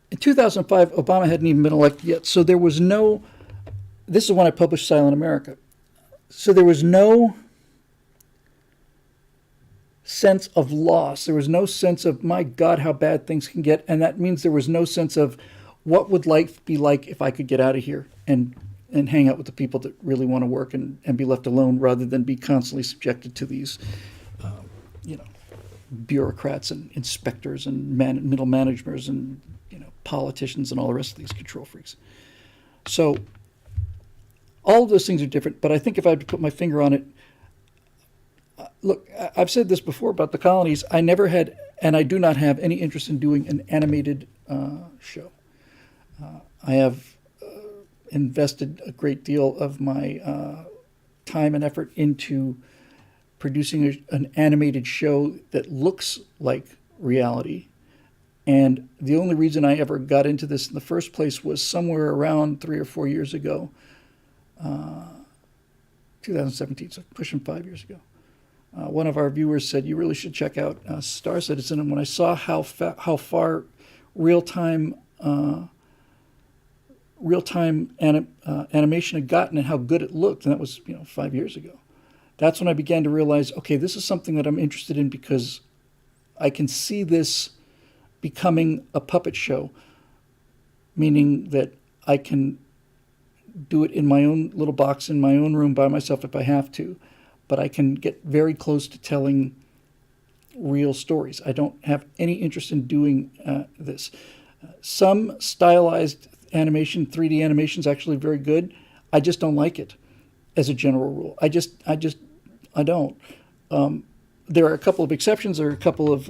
Speaker 1: In 2005, Obama hadn't even been elected yet, so there was no... This is when I published Silent America. So there was no sense of loss. There was no sense of, my God, how bad things can get. And that means there was no sense of what would life be like if I could get out of here and hang out with the people that really want to work and be left alone rather than be constantly subjected to these, bureaucrats and inspectors and middle managers and, politicians and all the rest of these control freaks. So all of those things are different, but I think if I had to put my finger on it, look, I've said this before about the colonies. I never had, and I do not have any interest in doing an animated show. I have invested a great deal of my time and effort into producing an animated show that looks like reality. And the only reason I ever got into this in the first place was somewhere around 3 or 4 years ago, 2017, so pushing 5 years ago. One of our viewers said, you really should check out Star Citizen. And when I saw how far real-time animation had gotten and how good it looked, and that was 5 years ago, that's when I began to realize, okay, this is something that I'm interested in because I can see this becoming a puppet show, meaning that I can do it in my own little box in my own room by myself if I have to, but I can get very close to telling real stories. I don't have any interest in doing this. Some stylized animation, 3D animation is actually very good. I just don't like it as a general rule. I don't. There are a couple of exceptions. There are a couple of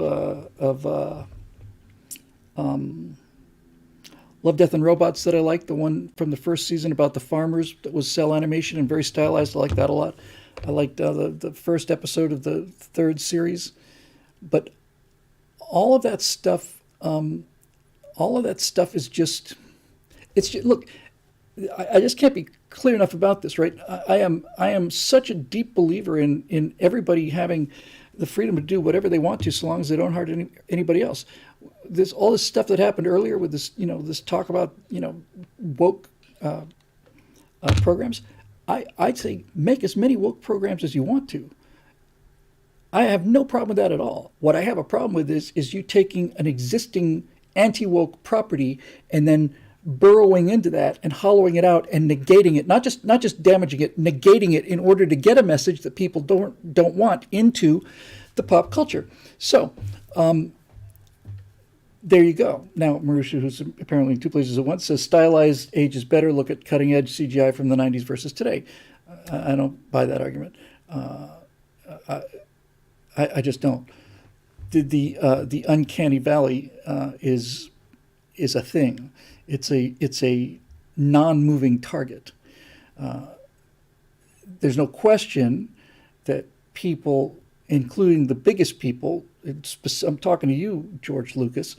Speaker 1: Love, Death, and Robots that I like. The one from the first season about the farmers that was cell animation and very stylized. I like that a lot. I liked the first episode of the third series. But all of that stuff is just, look, I just can't be clear enough about this, right? I am such a deep believer in everybody having the freedom to do whatever they want to, so long as they don't hurt anybody else. There's all this stuff that happened earlier with this, this talk about, woke programs. I'd say make as many woke programs as you want to. I have no problem with that at all. What I have a problem with is you taking an existing anti-woke property and then burrowing into that and hollowing it out and negating it, not just damaging it, negating it in order to get a message that people don't want into the pop culture. So there you go. Now, Marusha, who's apparently in two places at once, says stylized age is better. Look at cutting edge CGI from the 90s versus today. I don't buy that argument. I just don't. The uncanny valley is a thing. It's a non-moving target. There's no question that people, including the biggest people, I'm talking to you, George Lucas,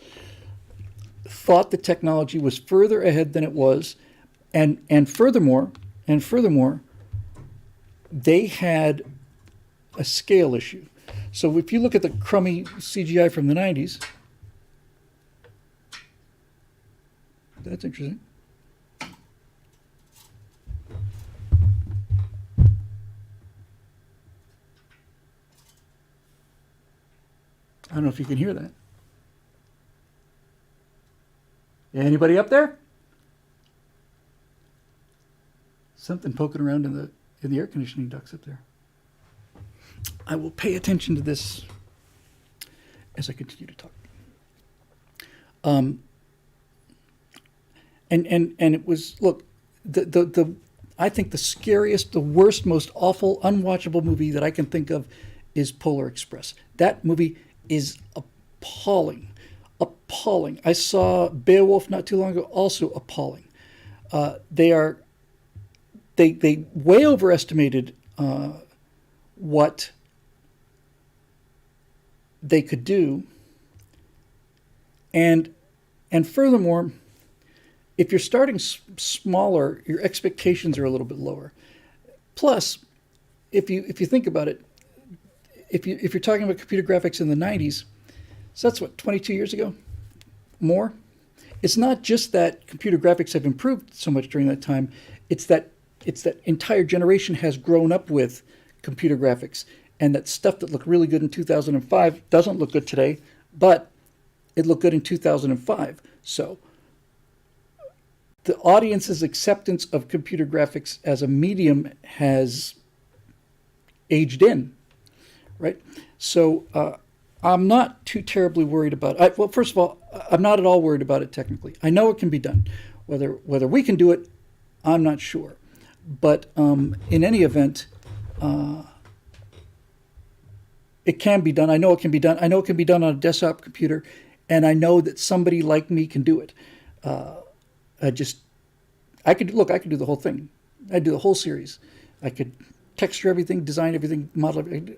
Speaker 1: thought the technology was further ahead than it was, and furthermore, they had a scale issue. So if you look at the crummy CGI from the 90s, that's interesting. I don't know if you can hear that. Anybody up there? Something poking around in the air conditioning ducts up there. I will pay attention to this as I continue to talk. And it was, look, the I think the scariest, the worst, most awful, unwatchable movie that I can think of is Polar Express. That movie is appalling. Appalling. I saw Beowulf not too long ago, also appalling. They way overestimated what they could do, and furthermore, if you're starting smaller, your expectations are a little bit lower. Plus, if you think about it, if you're talking about computer graphics in the 90s, so that's what, 22 years ago, more. It's not just that computer graphics have improved so much during that time. It's that entire generation has grown up with computer graphics, and that stuff that looked really good in 2005 doesn't look good today, but it looked good in 2005. So the audience's acceptance of computer graphics as a medium has aged in, right? So I'm not too terribly worried about it. Well, first of all, I'm not at all worried about it technically. I know it can be done. Whether we can do it, I'm not sure. But in any event, it can be done. I know it can be done. I know it can be done on a desktop computer, and I know that somebody like me can do it. I could do the whole thing. I'd do the whole series. I could texture everything, design everything, model everything,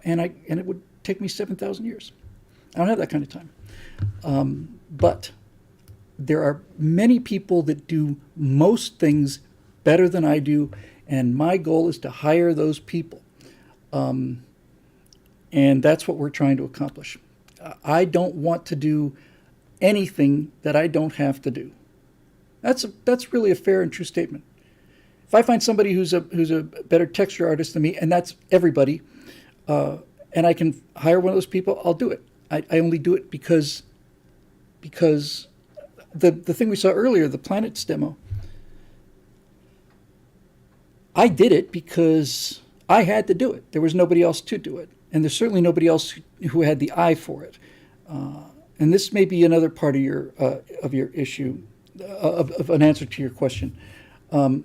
Speaker 1: and it would take me 7,000 years. I don't have that kind of time. But there are many people that do most things better than I do, and my goal is to hire those people. And that's what we're trying to accomplish. I don't want to do anything that I don't have to do. That's really a fair and true statement. If I find somebody who's a better texture artist than me, and that's everybody, and I can hire one of those people, I'll do it. I only do it because the thing we saw earlier, the planets demo, I did it because I had to do it. There was nobody else to do it, and there's certainly nobody else who had the eye for it. And this may be another part of your issue, of an answer to your question. I'm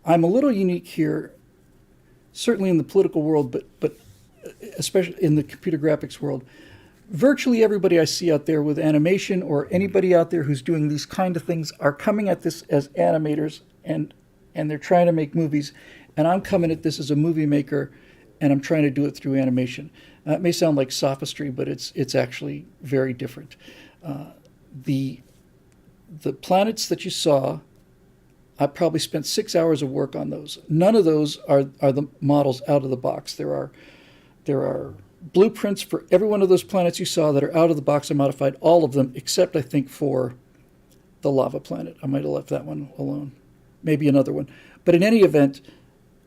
Speaker 1: a little unique here, certainly in the political world, but especially in the computer graphics world. Virtually everybody I see out there with animation, or anybody out there who's doing these kind of things, are coming at this as animators, and they're trying to make movies. And I'm coming at this as a movie maker, and I'm trying to do it through animation. It may sound like sophistry, but it's actually very different. The planets that you saw, I probably spent 6 hours of work on those. None of those are the models out of the box. There are blueprints for every one of those planets you saw that are out of the box. I modified all of them, except I think for the lava planet. I might have left that one alone. Maybe another one. But in any event,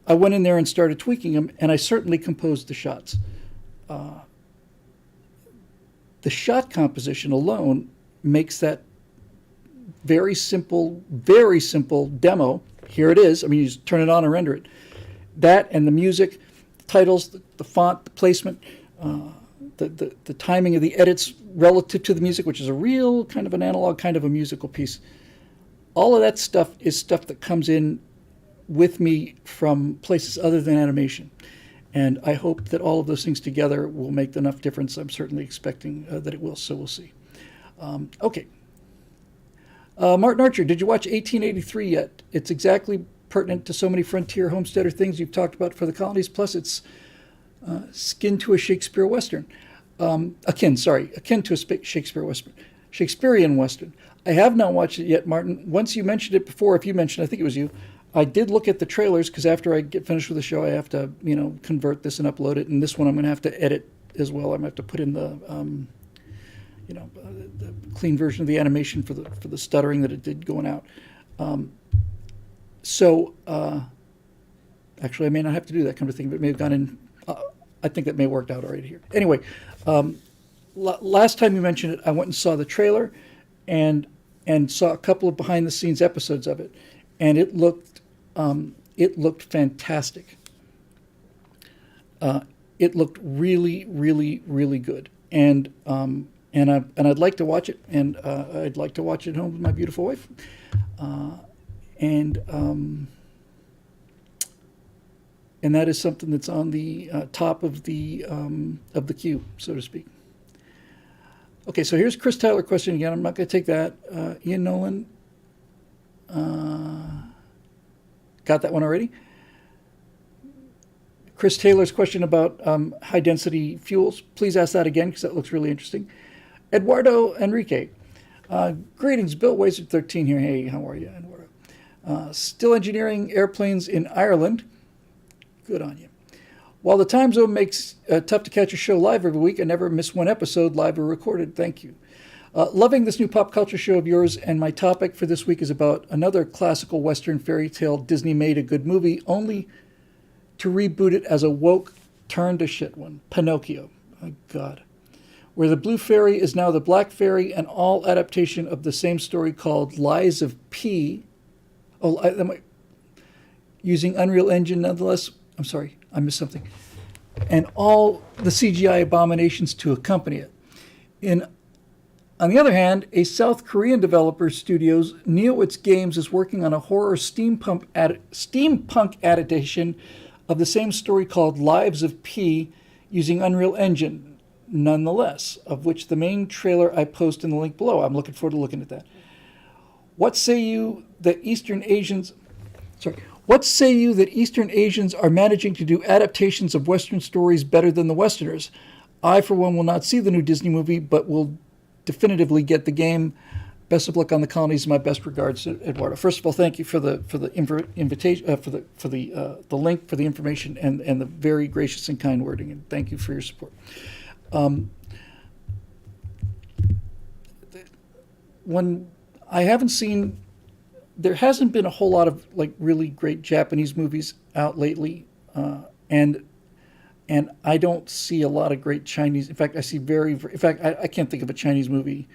Speaker 1: I went in there and started tweaking them, and I certainly composed the shots. The shot composition alone makes that very simple demo. Here it is. I mean, you just turn it on and render it. That and the music, the titles, the font, the placement, the timing of the edits relative to the music, which is a real kind of an analog, kind of a musical piece. All of that stuff is stuff that comes in with me from places other than animation. And I hope that all of those things together will make enough difference. I'm certainly expecting that it will, so we'll see. Okay. Martin Archer, did you watch 1883 yet? It's exactly pertinent to so many frontier homesteader things you've talked about for the colonies, plus it's skin to a Shakespeare Western. Akin to a Shakespearean Western. I have not watched it yet, Martin. Once you mentioned it before, if you mentioned, I think it was you, I did look at the trailers, because after I get finished with the show, I have to, convert this and upload it. And this one I'm going to have to edit as well. I'm going to have to put in the clean version of the animation for the stuttering that it did going out. Actually, I may not have to do that kind of thing, but it may have gone in I think that may have worked out already here. Anyway, last time you mentioned it, I went and saw the trailer, and saw a couple of behind the scenes episodes of it, and it looked fantastic. It looked really, really, really good, and I'd like to watch it, and I'd like to watch it at home with my beautiful wife, and that is something that's on the top of the queue, so to speak. Okay, so here's Chris Tyler question again. I'm not going to take that. Ian Nolan, got that one already. Chris Taylor's question about high density fuels. Please ask that again because that looks really interesting. Eduardo Enrique, greetings. Bill Wazer 13 here. Hey, how are you, Eduardo? Still engineering airplanes in Ireland. Good on you. While the time zone makes tough to catch a show live every week, I never miss one episode, live or recorded. Thank you. Loving this new pop culture show of yours, and my topic for this week is about another classical Western fairy tale Disney made a good movie, only to reboot it as a woke turn to shit one. Pinocchio. My God. Where the blue fairy is now the black fairy, and all adaptation of the same story called Lies of P. Using Unreal Engine nonetheless. I'm sorry, I missed something. And all the CGI abominations to accompany it. On the other hand, a South Korean developer studios, Neowitz Games, is working on a horror steampunk adaptation of the same story called Lives of P using Unreal Engine, nonetheless, of which the main trailer I post in the link below. I'm looking forward to looking at that. What say you that Eastern Asians are managing to do adaptations of Western stories better than the Westerners? I, for one, will not see the new Disney movie, but will definitively get the game. Best of luck on the colonies. My best regards, Eduardo. First of all, thank you for the invitation, for the link, for the information, and the very gracious and kind wording, and thank you for your support. When I haven't seen. There hasn't been a whole lot of like really great Japanese movies out lately, and I don't see a lot of great Chinese. In fact, I see I can't think of a Chinese movie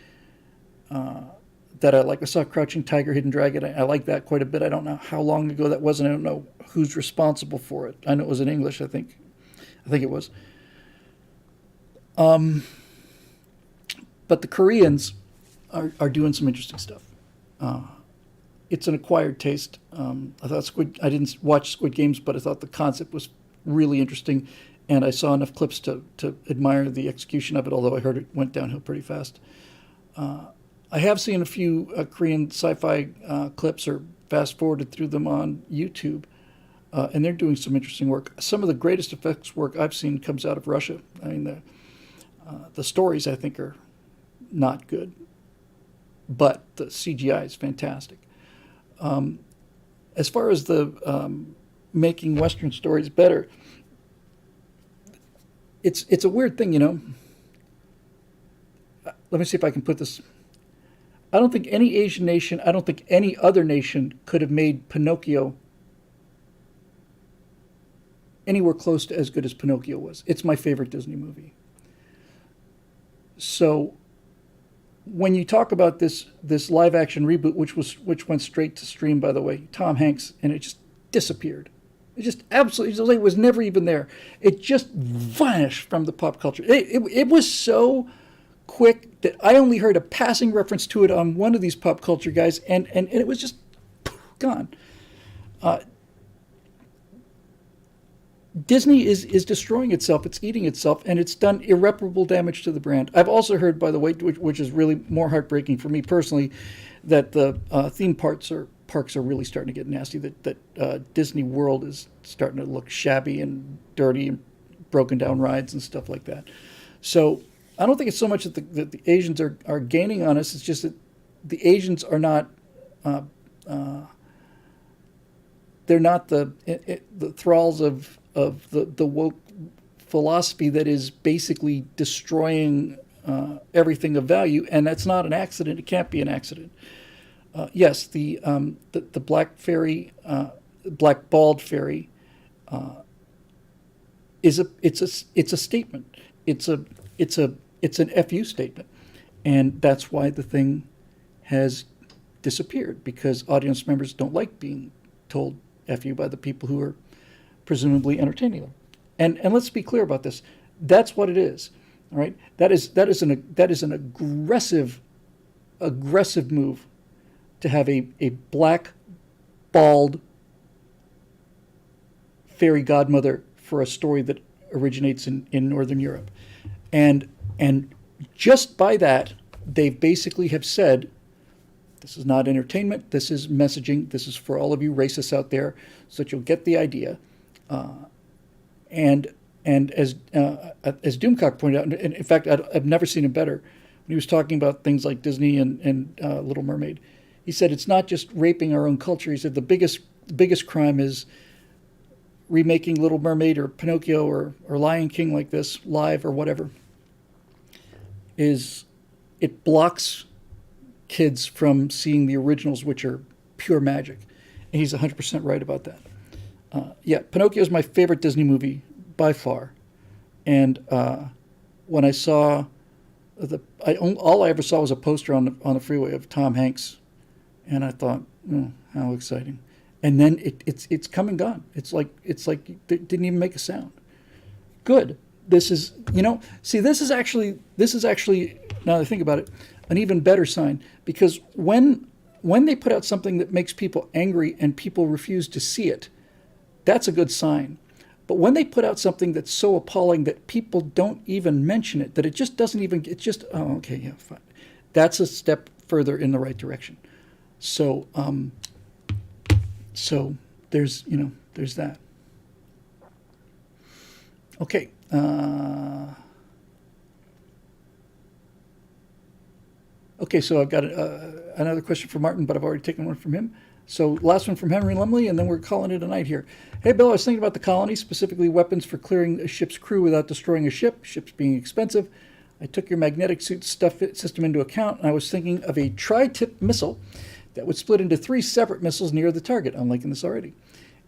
Speaker 1: that I like. I saw Crouching Tiger, Hidden Dragon. I like that quite a bit. I don't know how long ago that was, and I don't know who's responsible for it. I know it was in English. I think it was. But the Koreans are doing some interesting stuff. It's an acquired taste. I didn't watch Squid Games, but I thought the concept was really interesting, and I saw enough clips to admire the execution of it, although I heard it went downhill pretty fast. I have seen a few Korean sci-fi clips or fast-forwarded through them on YouTube, and they're doing some interesting work. Some of the greatest effects work I've seen comes out of Russia. I mean, the stories, I think, are not good, but the CGI is fantastic. As far as the making Western stories better, it's a weird thing, you know. Let me see if I can put this. I don't think any Asian nation, I don't think any other nation could have made Pinocchio anywhere close to as good as Pinocchio was. It's my favorite Disney movie. So when you talk about this live action reboot, which went straight to stream, by the way, Tom Hanks, and it just disappeared. It just absolutely, it was never even there. It just vanished from the pop culture. It was so quick that I only heard a passing reference to it on one of these pop culture guys, and it was just gone. Disney is destroying itself. It's eating itself, and it's done irreparable damage to the brand. I've also heard, by the way, which is really more heartbreaking for me personally, that the theme parks are really starting to get nasty. That Disney World is starting to look shabby and dirty, and broken down rides and stuff like that. So I don't think it's so much that the Asians are gaining on us. It's just that the Asians are not. They're not the thralls of the woke philosophy that is basically destroying everything of value, and that's not an accident. It can't be an accident. Yes, the black fairy, black bald fairy, it's a statement. It's an FU statement, and that's why the thing has disappeared, because audience members don't like being told FU by the people who are presumably entertaining them. And let's be clear about this. That's what it is. All right. That is an aggressive move to have a black, bald fairy godmother for a story that originates in Northern Europe. And just by that, they basically have said, this is not entertainment, this is messaging, this is for all of you racists out there, so that you'll get the idea. And as Doomcock pointed out, and in fact, I've never seen it better, when he was talking about things like Disney and Little Mermaid, he said it's not just raping our own culture. He said the biggest crime is remaking Little Mermaid or Pinocchio or Lion King like this, live or whatever, is it blocks kids from seeing the originals, which are pure magic. And he's 100% right about that. Pinocchio is my favorite Disney movie by far. And when I saw all I ever saw was a poster on the freeway of Tom Hanks, and I thought, oh, how exciting! And then it's come and gone. It's like it didn't even make a sound. Good. This is this is actually now that I think about it, an even better sign, because when they put out something that makes people angry and people refuse to see it, that's a good sign. But when they put out something that's so appalling that people don't even mention it, that it just doesn't even, it's just, oh, okay, yeah, fine. That's a step further in the right direction. So, there's that. Okay. Okay, so I've got another question from Martin, but I've already taken one from him. So last one from Henry Lumley, and then we're calling it a night here. Hey, Bill, I was thinking about the colony, specifically weapons for clearing a ship's crew without destroying a ship, ships being expensive. I took your magnetic suit system into account, and I was thinking of a tri-tip missile that would split into 3 separate missiles near the target. I'm liking this already.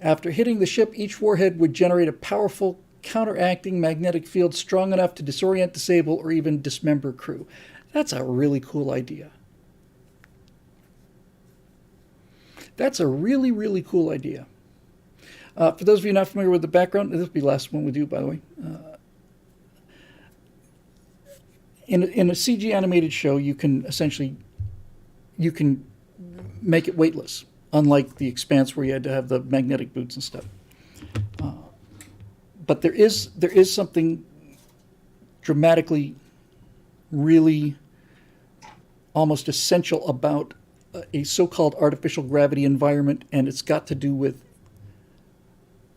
Speaker 1: After hitting the ship, each warhead would generate a powerful counteracting magnetic field strong enough to disorient, disable, or even dismember crew. That's a really cool idea. That's a really, really cool idea. For those of you not familiar with the background, this will be the last one we do, by the way. In a CG animated show, you can make it weightless, unlike The Expanse where you had to have the magnetic boots and stuff. But there is something dramatically, really almost essential about a so-called artificial gravity environment, and it's got to do with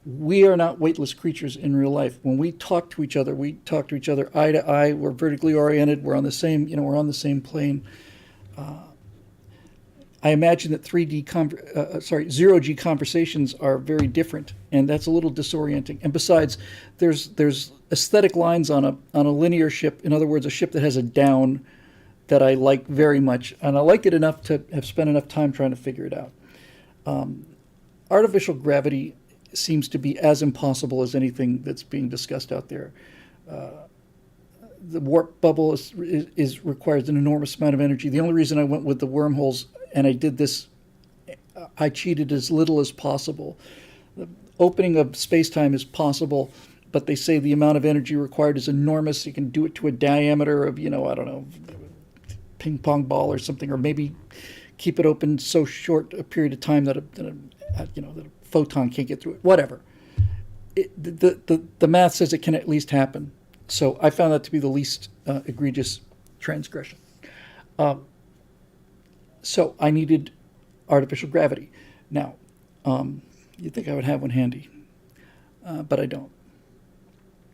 Speaker 1: we are not weightless creatures in real life. When we talk to each other eye to eye. We're vertically oriented. We're on the same, we're on the same plane. I imagine that 0G conversations are very different, and that's a little disorienting. And besides, there's aesthetic lines on a linear ship. In other words, a ship that has a down that I like very much, and I like it enough to have spent enough time trying to figure it out. Artificial gravity seems to be as impossible as anything that's being discussed out there. The warp bubble requires an enormous amount of energy. The only reason I went with the wormholes, and I did this, I cheated as little as possible. The opening of space-time is possible, but they say the amount of energy required is enormous. You can do it to a diameter of, I don't know, ping pong ball or something, or maybe keep it open so short a period of time that a photon can't get through it. Whatever. The math says it can at least happen. So I found that to be the least egregious transgression. So I needed artificial gravity. Now, you'd think I would have one handy, but I don't.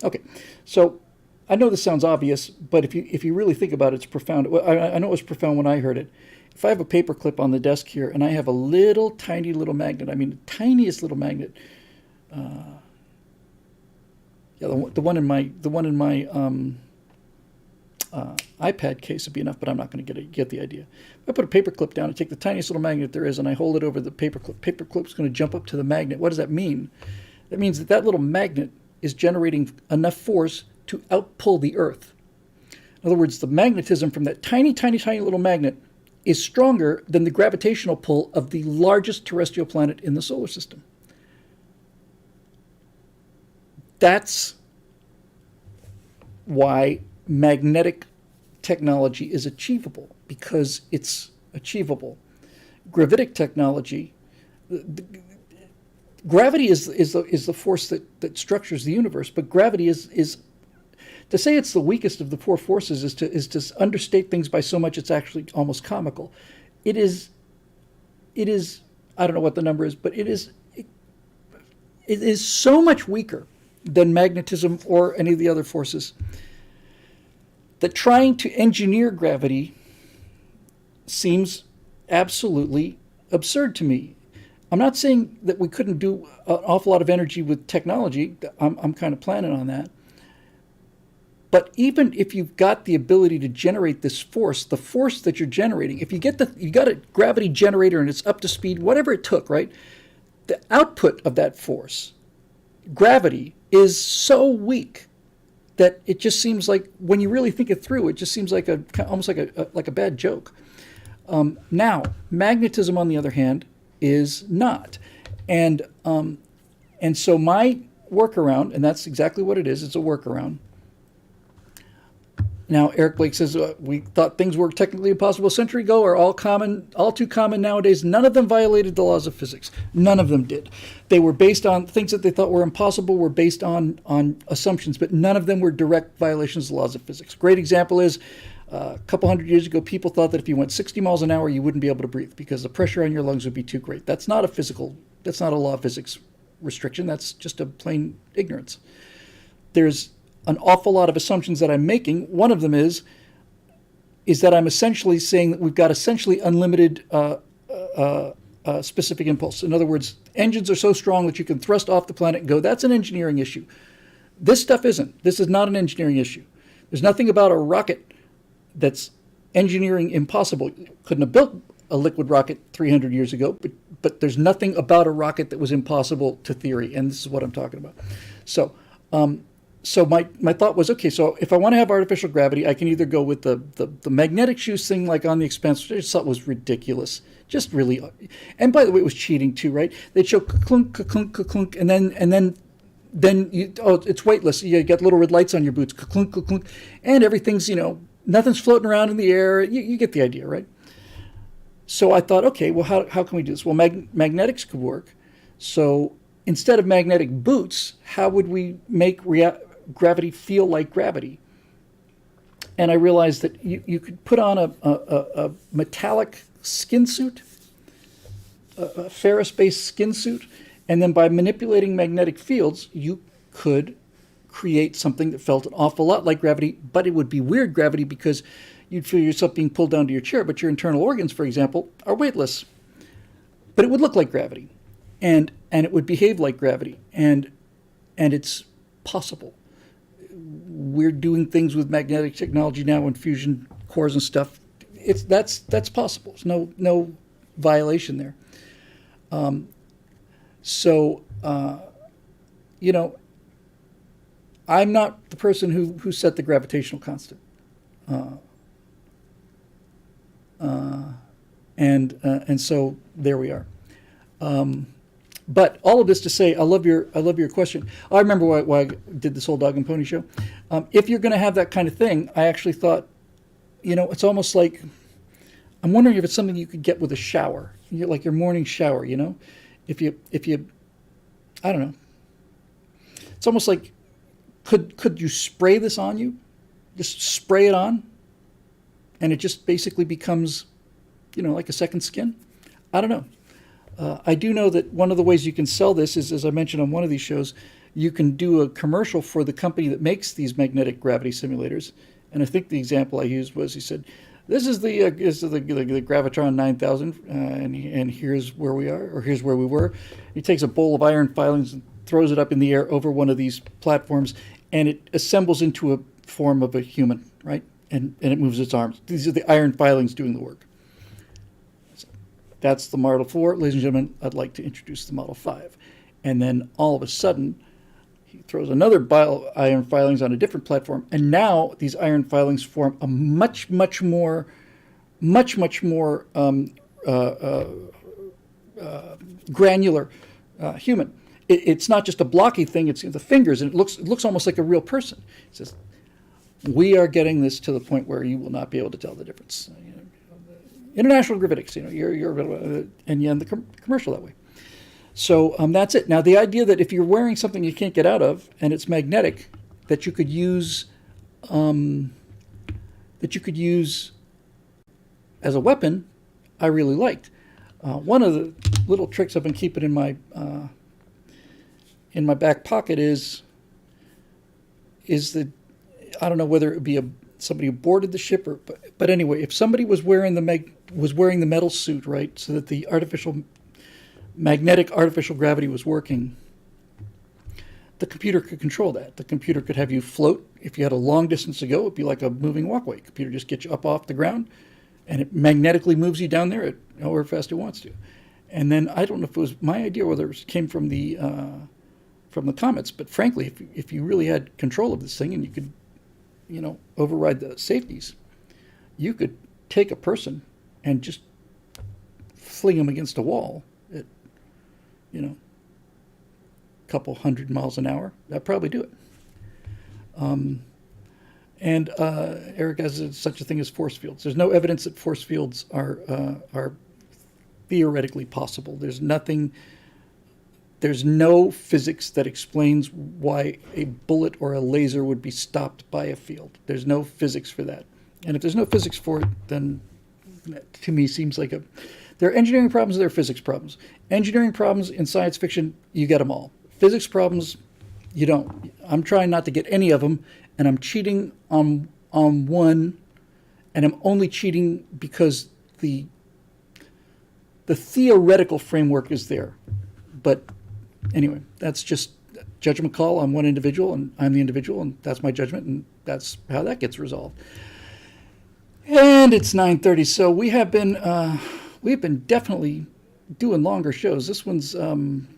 Speaker 1: Okay, so I know this sounds obvious, but if you really think about it, it's profound. Well, I know it was profound when I heard it. If I have a paper clip on the desk here and I have a tiny little magnet, I mean the tiniest little magnet, the one in my iPad case would be enough, but I'm not going to get the idea. If I put a paper clip down, I take the tiniest little magnet there is, and I hold it over the paper clip. Paper clip's going to jump up to the magnet. What does that mean? That means that little magnet is generating enough force to outpull the Earth. In other words, the magnetism from that tiny, tiny, tiny little magnet is stronger than the gravitational pull of the largest terrestrial planet in the solar system. That's why magnetic technology is achievable, because it's achievable. Gravitic technology, gravity is the force that structures the universe, but gravity is to say it's the weakest of the four forces is to understate things by so much it's actually almost comical. It is I don't know what the number is, but it is so much weaker than magnetism or any of the other forces that trying to engineer gravity seems absolutely absurd to me. I'm not saying that we couldn't do an awful lot of energy with technology. I'm kind of planning on that. But even if you've got the ability to generate this force, the force that you're generating, if you got a gravity generator and it's up to speed, whatever it took, right? The output of that force, gravity, is so weak that it just seems like, when you really think it through, it just seems like almost like a bad joke. Now, magnetism, on the other hand, is not, and so my workaround, and that's exactly what it is. It's a workaround. Now, Eric Blake says, we thought things were technically impossible a century ago, are all too common nowadays. None of them violated the laws of physics. None of them did. They were based on things that they thought were impossible, were based on assumptions, but none of them were direct violations of the laws of physics. Great example is, a couple hundred years ago, people thought that if you went 60 miles an hour, you wouldn't be able to breathe because the pressure on your lungs would be too great. That's not a law of physics restriction. That's just a plain ignorance. There's an awful lot of assumptions that I'm making. One of them is that I'm essentially saying that we've got essentially unlimited specific impulse. In other words, engines are so strong that you can thrust off the planet and go. That's an engineering issue. This stuff isn't. This is not an engineering issue. There's nothing about a rocket that's engineering impossible. Couldn't have built a liquid rocket 300 years ago, but there's nothing about a rocket that was impossible to theory, and this is what I'm talking about. So my thought was, okay, so if I want to have artificial gravity, I can either go with the magnetic shoes thing, like on the Expanse, which I just thought was ridiculous, just really, and by the way, it was cheating too, right? They'd show clunk, clunk, clunk, and then it's weightless. You get little red lights on your boots, clunk, clunk, and everything's, nothing's floating around in the air. You get the idea, right? So I thought, okay, well, how can we do this? Well, magnetics could work. So instead of magnetic boots, how would we make gravity feel like gravity? And I realized that you could put on a metallic skin suit, a ferrous-based skin suit, and then by manipulating magnetic fields, you could create something that felt an awful lot like gravity, but it would be weird gravity because you'd feel yourself being pulled down to your chair, but your internal organs, for example, are weightless. But it would look like gravity, and it would behave like gravity, and it's possible. We're doing things with magnetic technology now and fusion cores and stuff. That's possible. There's no violation there. I'm not the person who set the gravitational constant. And so there we are. But all of this to say, I love your question. I remember why I did this whole dog and pony show. If you're going to have that kind of thing, I actually thought, it's almost like, I'm wondering if it's something you could get with a shower, like your morning shower. If you, I don't know. It's almost like, could you spray this on you? Just spray it on, and it just basically becomes, like a second skin. I don't know. I do know that one of the ways you can sell this is, as I mentioned on one of these shows, you can do a commercial for the company that makes these magnetic gravity simulators. And I think the example I used was, he said, "This is the Gravitron 9000, and here's where we are, or here's where we were." He takes a bowl of iron filings and throws it up in the air over one of these platforms, and it assembles into a form of a human, right? And it moves its arms. These are the iron filings doing the work. That's the Model 4. Ladies and gentlemen, I'd like to introduce the Model 5. And then all of a sudden, He throws another iron filings on a different platform, and now these iron filings form a much more granular human. It's not just a blocky thing; it's the fingers, and it looks almost like a real person. It says, "We are getting this to the point where you will not be able to tell the difference." International gravitics, you're and you end the commercial that way. So that's it. Now the idea that if you're wearing something you can't get out of and it's magnetic, that you could use as a weapon, I really liked. One of the little tricks I've been keeping in my back pocket is that I don't know whether it would be somebody who boarded the ship but anyway, if somebody was wearing the metal suit, right, so that the magnetic artificial gravity was working, the computer could control that. The computer could have you float. If you had a long distance to go, it'd be like a moving walkway. The computer just gets you up off the ground, and it magnetically moves you down there at however fast it wants to. And then I don't know if it was my idea or whether it came from the comments, but frankly, if you really had control of this thing and you could, override the safeties, you could take a person and just fling them against a wall at, a couple 100 miles an hour. That'd probably do it. And Eric has such a thing as force fields. There's no evidence that force fields are theoretically possible. There's no physics that explains why a bullet or a laser would be stopped by a field. There's no physics for that. And if there's no physics for it, then to me seems like there are engineering problems and there are physics problems. Engineering problems in science fiction, you get them all. Physics problems, you don't. I'm trying not to get any of them, and I'm cheating on one, and I'm only cheating because the theoretical framework is there. But anyway, that's just judgment call. I'm one individual, and I'm the individual, and that's my judgment, and that's how that gets resolved. And it's 9:30, so we've been definitely doing longer shows. This one's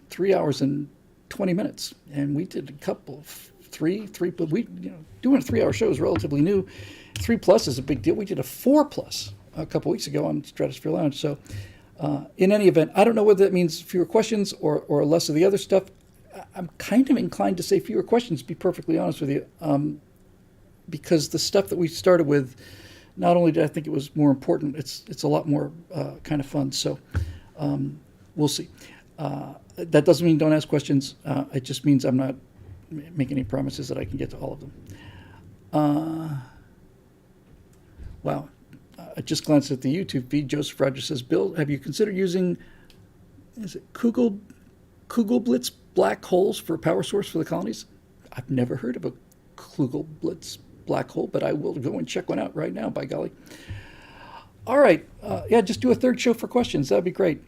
Speaker 1: 3 hours and 20 minutes, and we did a couple of three, but doing a 3-hour show is relatively new. 3+ is a big deal. We did a 4+ a couple weeks ago on Stratosphere Lounge. So in any event, I don't know whether that means fewer questions or less of the other stuff. I'm kind of inclined to say fewer questions, to be perfectly honest with you, because the stuff that we started with, not only did I think it was more important, it's a lot more kind of fun. So we'll see. That doesn't mean don't ask questions. It just means I'm not making any promises that I can get to all of them. Wow. I just glanced at the YouTube feed. Joseph Rogers says, Bill, have you considered using, Kugelblitz black holes for a power source for the colonies? I've never heard of a Kugelblitz black hole, but I will go and check one out right now, by golly. All right. Just do a third show for questions. That'd be great.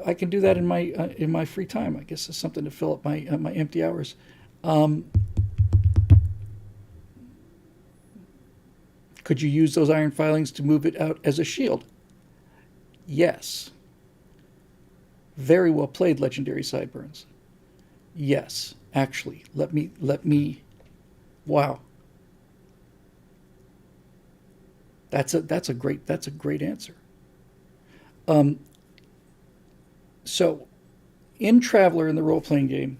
Speaker 1: I can do that in my free time. I guess it's something to fill up my empty hours. Could you use those iron filings to move it out as a shield? Yes. Very well played, Legendary Sideburns. Yes, actually. Let me. Wow. That's a great answer. So, in Traveler, in the role-playing game,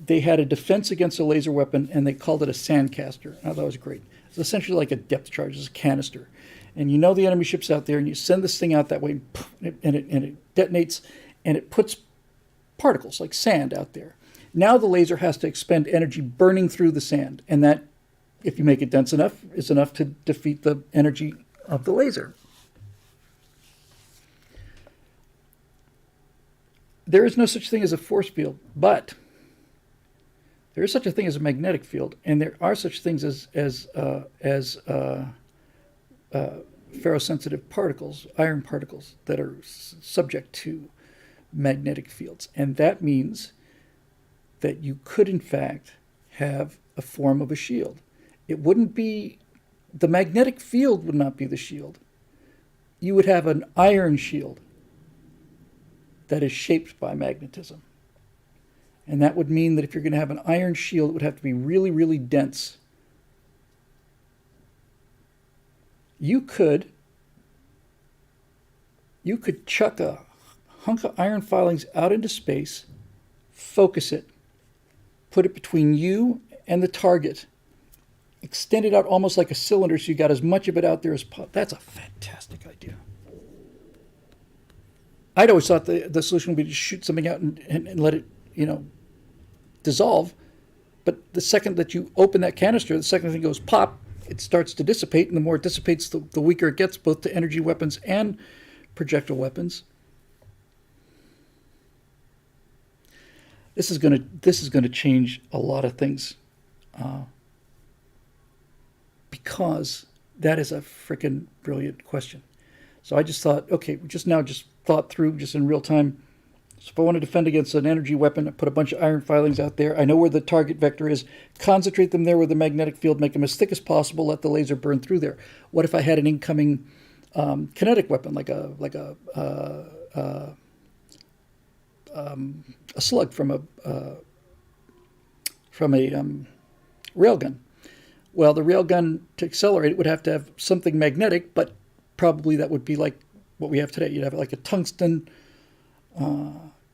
Speaker 1: they had a defense against a laser weapon, and they called it a sandcaster. I thought it was great. It's essentially like a depth charge. It's a canister. And the enemy ship's out there, and you send this thing out that way, and it detonates, and it puts particles like sand out there. Now the laser has to expend energy burning through the sand, and that, if you make it dense enough, is enough to defeat the energy of the laser. There is no such thing as a force field, but there is such a thing as a magnetic field, and there are such things as ferrosensitive particles, iron particles, that are subject to magnetic fields. And that means that you could, in fact, have a form of a shield. It wouldn't be, the magnetic field would not be the shield. You would have an iron shield that is shaped by magnetism. And that would mean that if you're going to have an iron shield, it would have to be really, really dense. You could chuck a hunk of iron filings out into space, focus it, put it between you and the target, extend it out almost like a cylinder so you got as much of it out there as possible. That's a fantastic idea. I'd always thought the solution would be to shoot something out and let it, dissolve. But the second that you open that canister, the second thing goes pop, it starts to dissipate, and the more it dissipates, the weaker it gets, both to energy weapons and projectile weapons. This is going to change a lot of things, because that is a freaking brilliant question. So I just thought, okay, just thought through just in real time. So if I want to defend against an energy weapon, I put a bunch of iron filings out there. I know where the target vector is. Concentrate them there with the magnetic field. Make them as thick as possible. Let the laser burn through there. What if I had an incoming kinetic weapon, like a slug from a railgun? Well, the railgun, to accelerate it, would have to have something magnetic, but probably that would be like what we have today. You'd have like a tungsten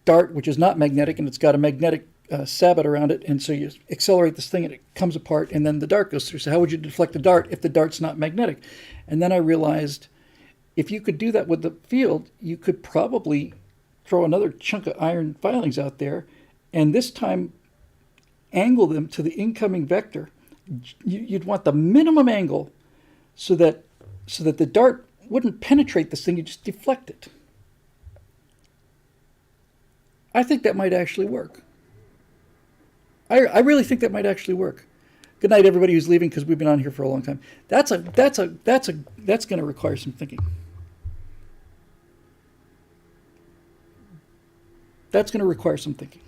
Speaker 1: dart, which is not magnetic, and it's got a magnetic sabot around it, and so you accelerate this thing and it comes apart, and then the dart goes through. So how would you deflect a dart if the dart's not magnetic? And then I realized if you could do that with the field, you could probably throw another chunk of iron filings out there, and this time angle them to the incoming vector. You'd want the minimum angle so that the dart wouldn't penetrate this thing, you just deflect it. I think that might actually work. I really think that might actually work. Good night, everybody who's leaving, because we've been on here for a long time. That's going to require some thinking. That's going to require some thinking.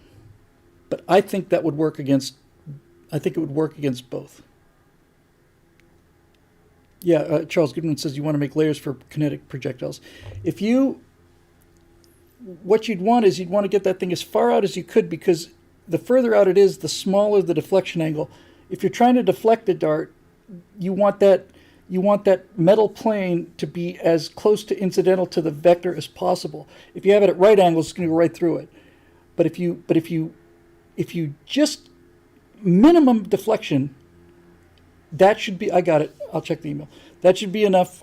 Speaker 1: But I think that would work against. I think it would work against both. Yeah, Charles Goodman says you want to make layers for kinetic projectiles. What you'd want is you'd want to get that thing as far out as you could, because the further out it is, the smaller the deflection angle. If you're trying to deflect a dart, you want that metal plane to be as close to incidental to the vector as possible. If you have it at right angles, it's going to go right through it. But if you just minimum deflection, that should be. I got it. I'll check the email. That should be enough.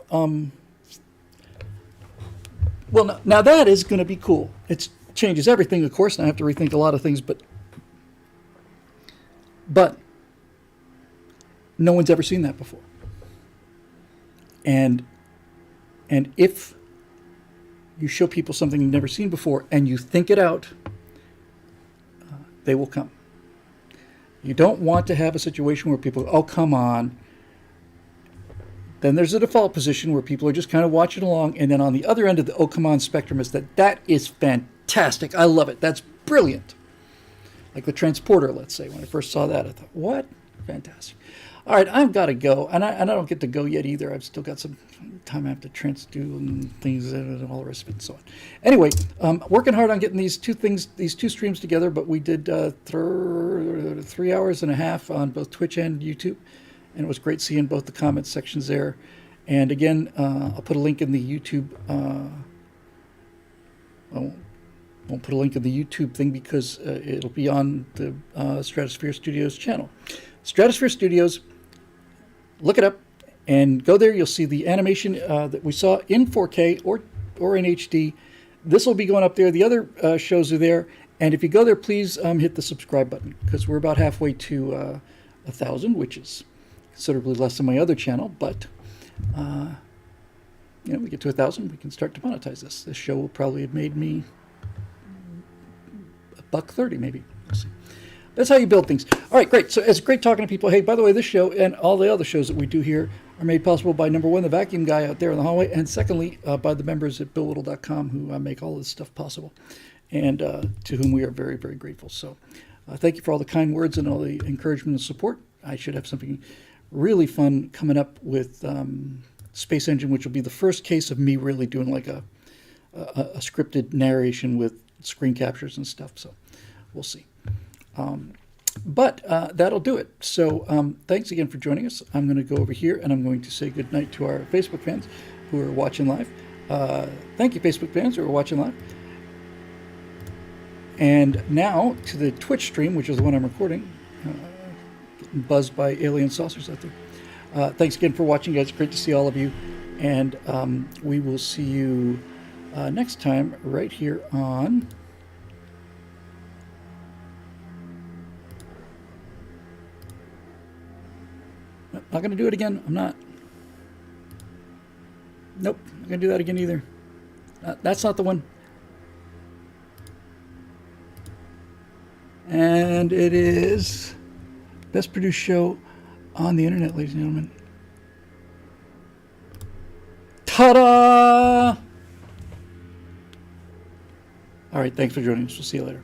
Speaker 1: Well, now that is going to be cool. It changes everything, of course, and I have to rethink a lot of things, but no one's ever seen that before. And if you show people something you've never seen before and you think it out, they will come. You don't want to have a situation where people, oh, come on. Then there's a default position where people are just kind of watching along, and then on the other end of the oh, come on spectrum is that is fantastic. I love it. That's brilliant. Like the transporter, let's say. When I first saw that, I thought, what? Fantastic. All right, I've got to go. And I don't get to go yet either. I've still got some time I have to do and things and all the rest of it and so on. Anyway, working hard on getting these two streams together, but we did 3 hours and a half on both Twitch and YouTube. And it was great seeing both the comment sections there. And again, I'll put a link in the YouTube. I won't put a link in the YouTube thing because it'll be on the Stratosphere Studios channel. Stratosphere Studios, look it up and go there. You'll see the animation that we saw in 4K or in HD. This will be going up there. The other shows are there. And if you go there, please hit the subscribe button, because we're about halfway to 1,000, which is considerably less than my other channel, but we get to 1,000, we can start to monetize this. This show will probably have made me $1.30, maybe. We'll see. That's how you build things. All right, great. So it's great talking to people. Hey, by the way, this show and all the other shows that we do here are made possible by, number one, the vacuum guy out there in the hallway, and secondly, by the members at BillWhittle.com who make all this stuff possible, and to whom we are very, very grateful. So thank you for all the kind words and all the encouragement and support. I should have something really fun coming up with Space Engine, which will be the first case of me really doing like a scripted narration with screen captures and stuff. So we'll see. But that'll do it. So thanks again for joining us. I'm going to go over here and I'm going to say goodnight to our Facebook fans who are watching live. Thank you, Facebook fans who are watching live. And now to the Twitch stream, which is the one I'm recording. Getting buzzed by alien saucers out there. Thanks again for watching, guys. Great to see all of you. And we will see you next time right here on... Not going to do it again. I'm not. Nope. Not going to do that again either. That's not the one. And it is best produced show on the internet, ladies and gentlemen. Ta-da! All right. Thanks for joining us. We'll see you later.